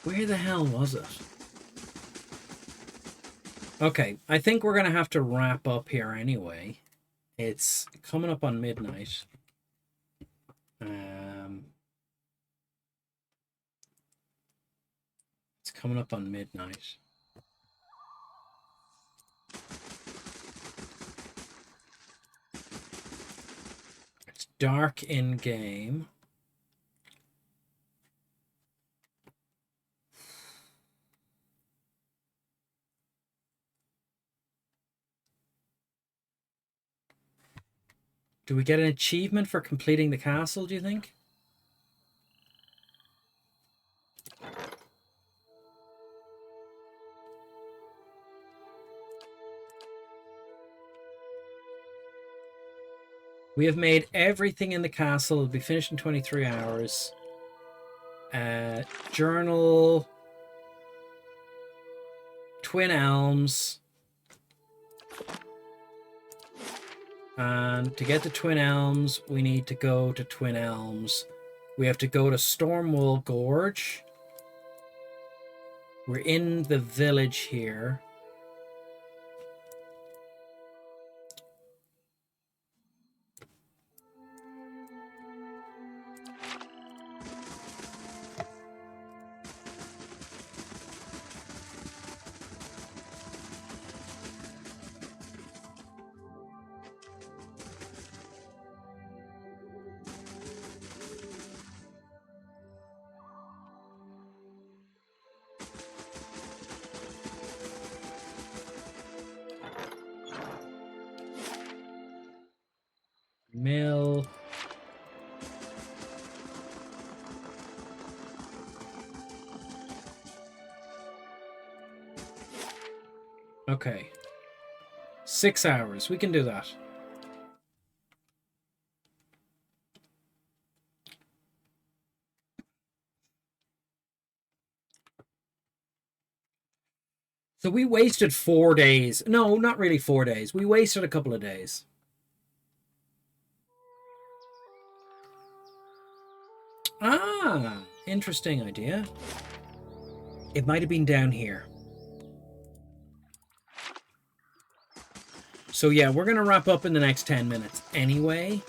Where the hell was it? Okay, I think we're going to have to wrap up here anyway. It's coming up on midnight. It's coming up on midnight. It's dark in-game. Do we get an achievement for completing the castle, do you think? We have made everything in the castle. It'll be finished in 23 hours. Journal. Twin Elms. And to get to Twin Elms, we need to go to Twin Elms. We have to go to Stormwall Gorge. We're in the village here. Mill. Okay. 6 hours. We can do that. So we wasted 4 days. No, not really 4 days. We wasted a couple of days. Ah, interesting idea. It might have been down here. So yeah, we're going to wrap up in the next 10 minutes anyway.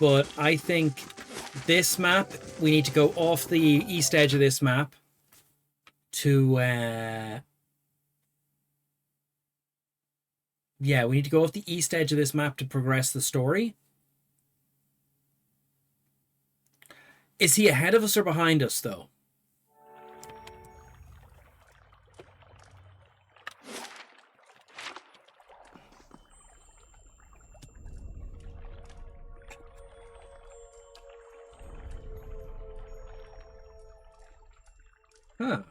But I think this map, we need to go off the east edge of this map to... yeah, we need to go off the east edge of this map to progress the story. Is he ahead of us or behind us, though? Huh.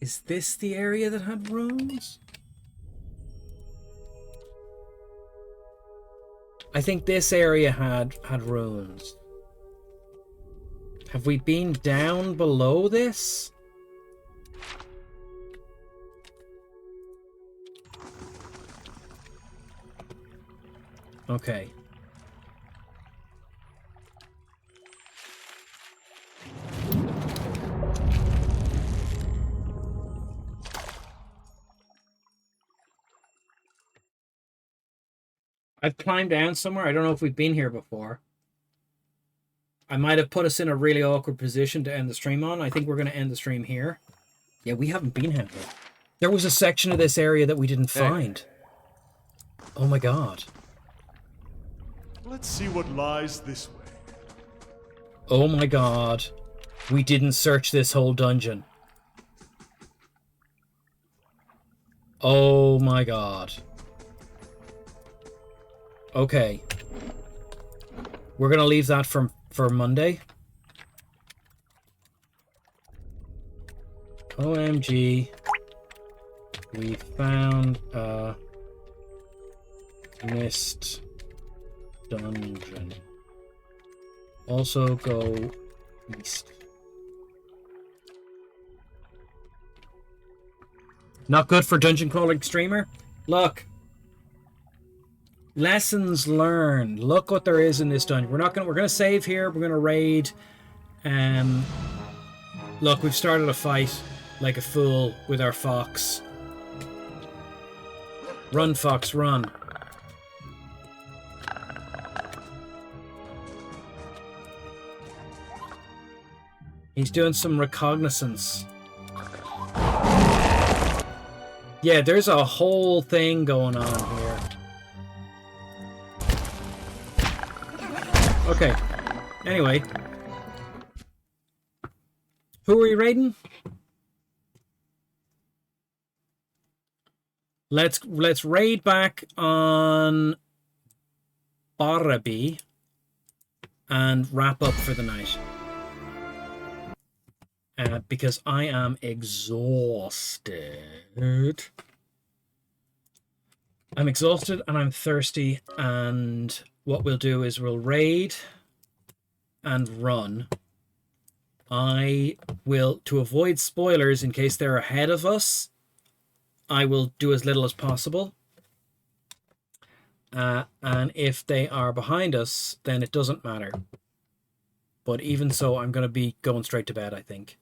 Is this the area that had runes? I think this area had runes. Have we been down below this? Okay. I've climbed down somewhere. I don't know if we've been here before. I might have put us in a really awkward position to end the stream on. I think we're going to end the stream here. Yeah, we haven't been here. There was a section of this area that we didn't find. Oh my god. Let's see what lies this way. Oh my god. We didn't search this whole dungeon. Oh my god. Okay. We're gonna leave that for Monday. OMG. We found a mist dungeon. Also go east. Not good for dungeon crawling streamer? Look. Lessons learned. Look what there is in this dungeon. We're gonna save here, we're gonna raid. Look, we've started a fight like a fool with our fox. Run, fox, run. He's doing some reconnaissance. Yeah, there's a whole thing going on here. Okay. Anyway. Who are you raiding? Let's raid back on Barraby and wrap up for the night. Because I am exhausted. I'm exhausted and I'm thirsty, and what we'll do is we'll raid and run. I will, to avoid spoilers in case they're ahead of us, I will do as little as possible. And if they are behind us, then it doesn't matter. But even so, I'm going to be going straight to bed, I think.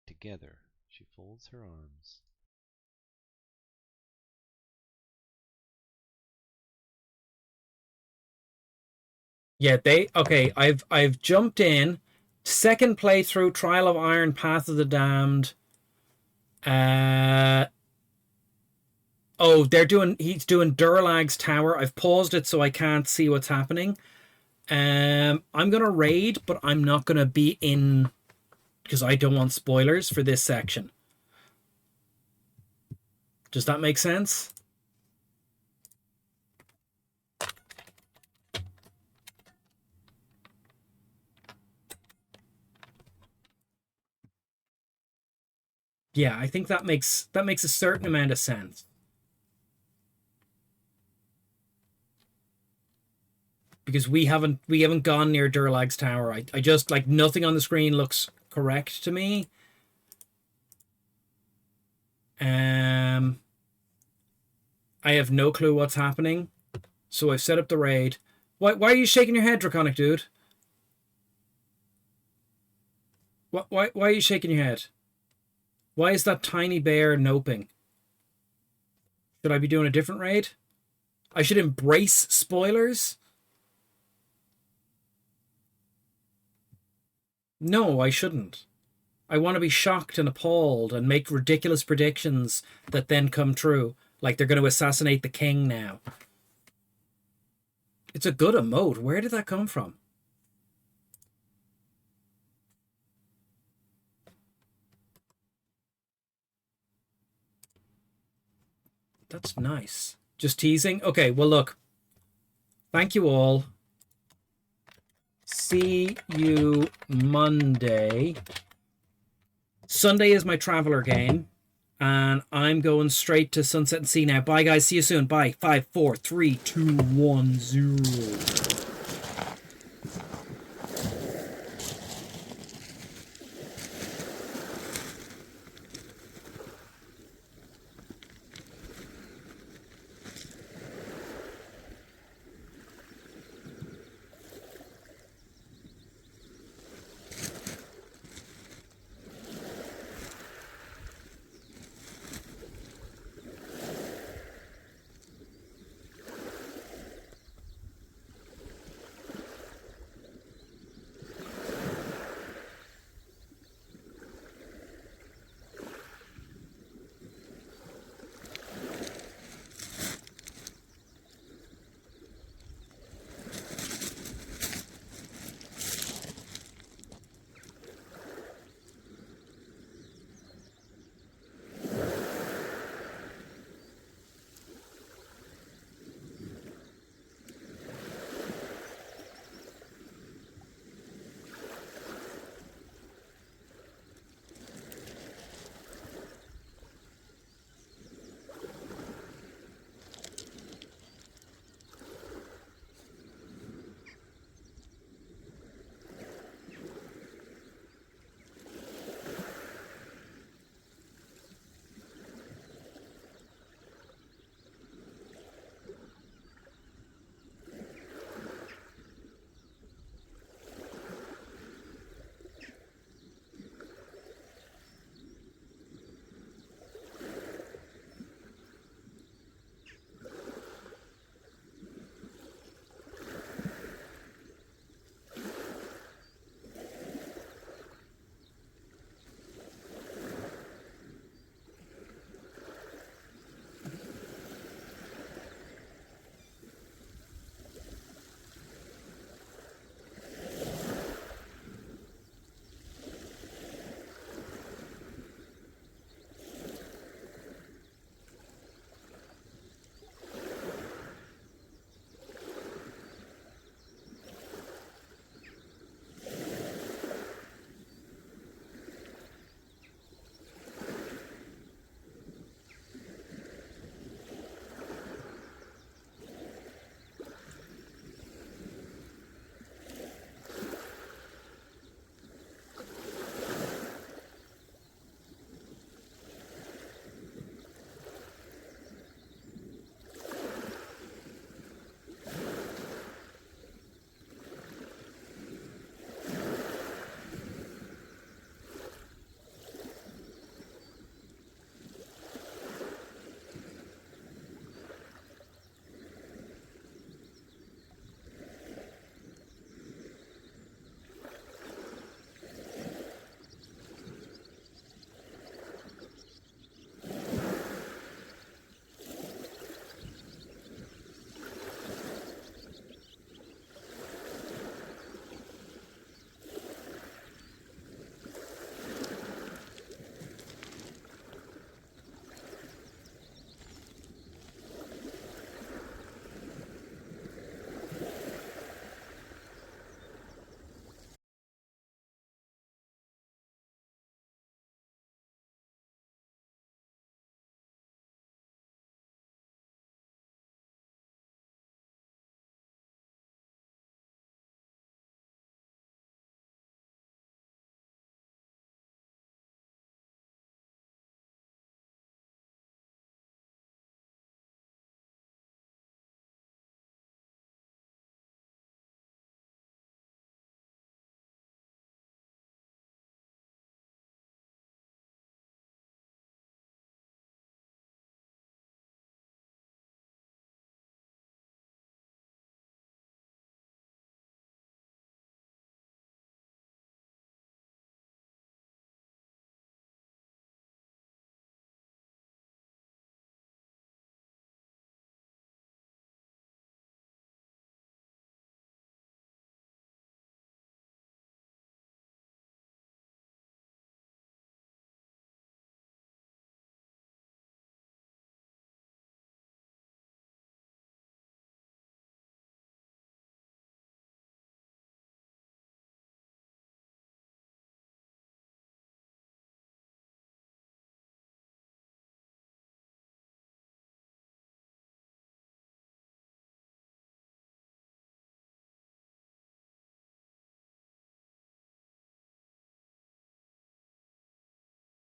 Together, she folds her arms. Yeah, okay, I've jumped in. Second playthrough, Trial of Iron, Path of the Damned. Oh, he's doing Durlag's Tower. I've paused it so I can't see what's happening. I'm gonna raid, but I'm not gonna be in because I don't want spoilers for this section. Does that make sense? Yeah, I think that makes a certain amount of sense. Because we haven't gone near Durlag's Tower. I just, like, nothing on the screen looks correct to me. I have no clue what's happening. So I've set up the raid. Why are you shaking your head, Draconic Dude? Why are you shaking your head? Why is that tiny bear noping? Should I be doing a different raid? I should embrace spoilers? No, I shouldn't. I want to be shocked and appalled and make ridiculous predictions that then come true. Like they're going to assassinate the king now. It's a good emote. Where did that come from? That's nice. Just teasing? Okay, well, look. Thank you all. See you Monday. Sunday is my Traveler game. And I'm going straight to Sunset and Sea now. Bye, guys. See you soon. Bye. 5, 4, 3, 2, 1, 0.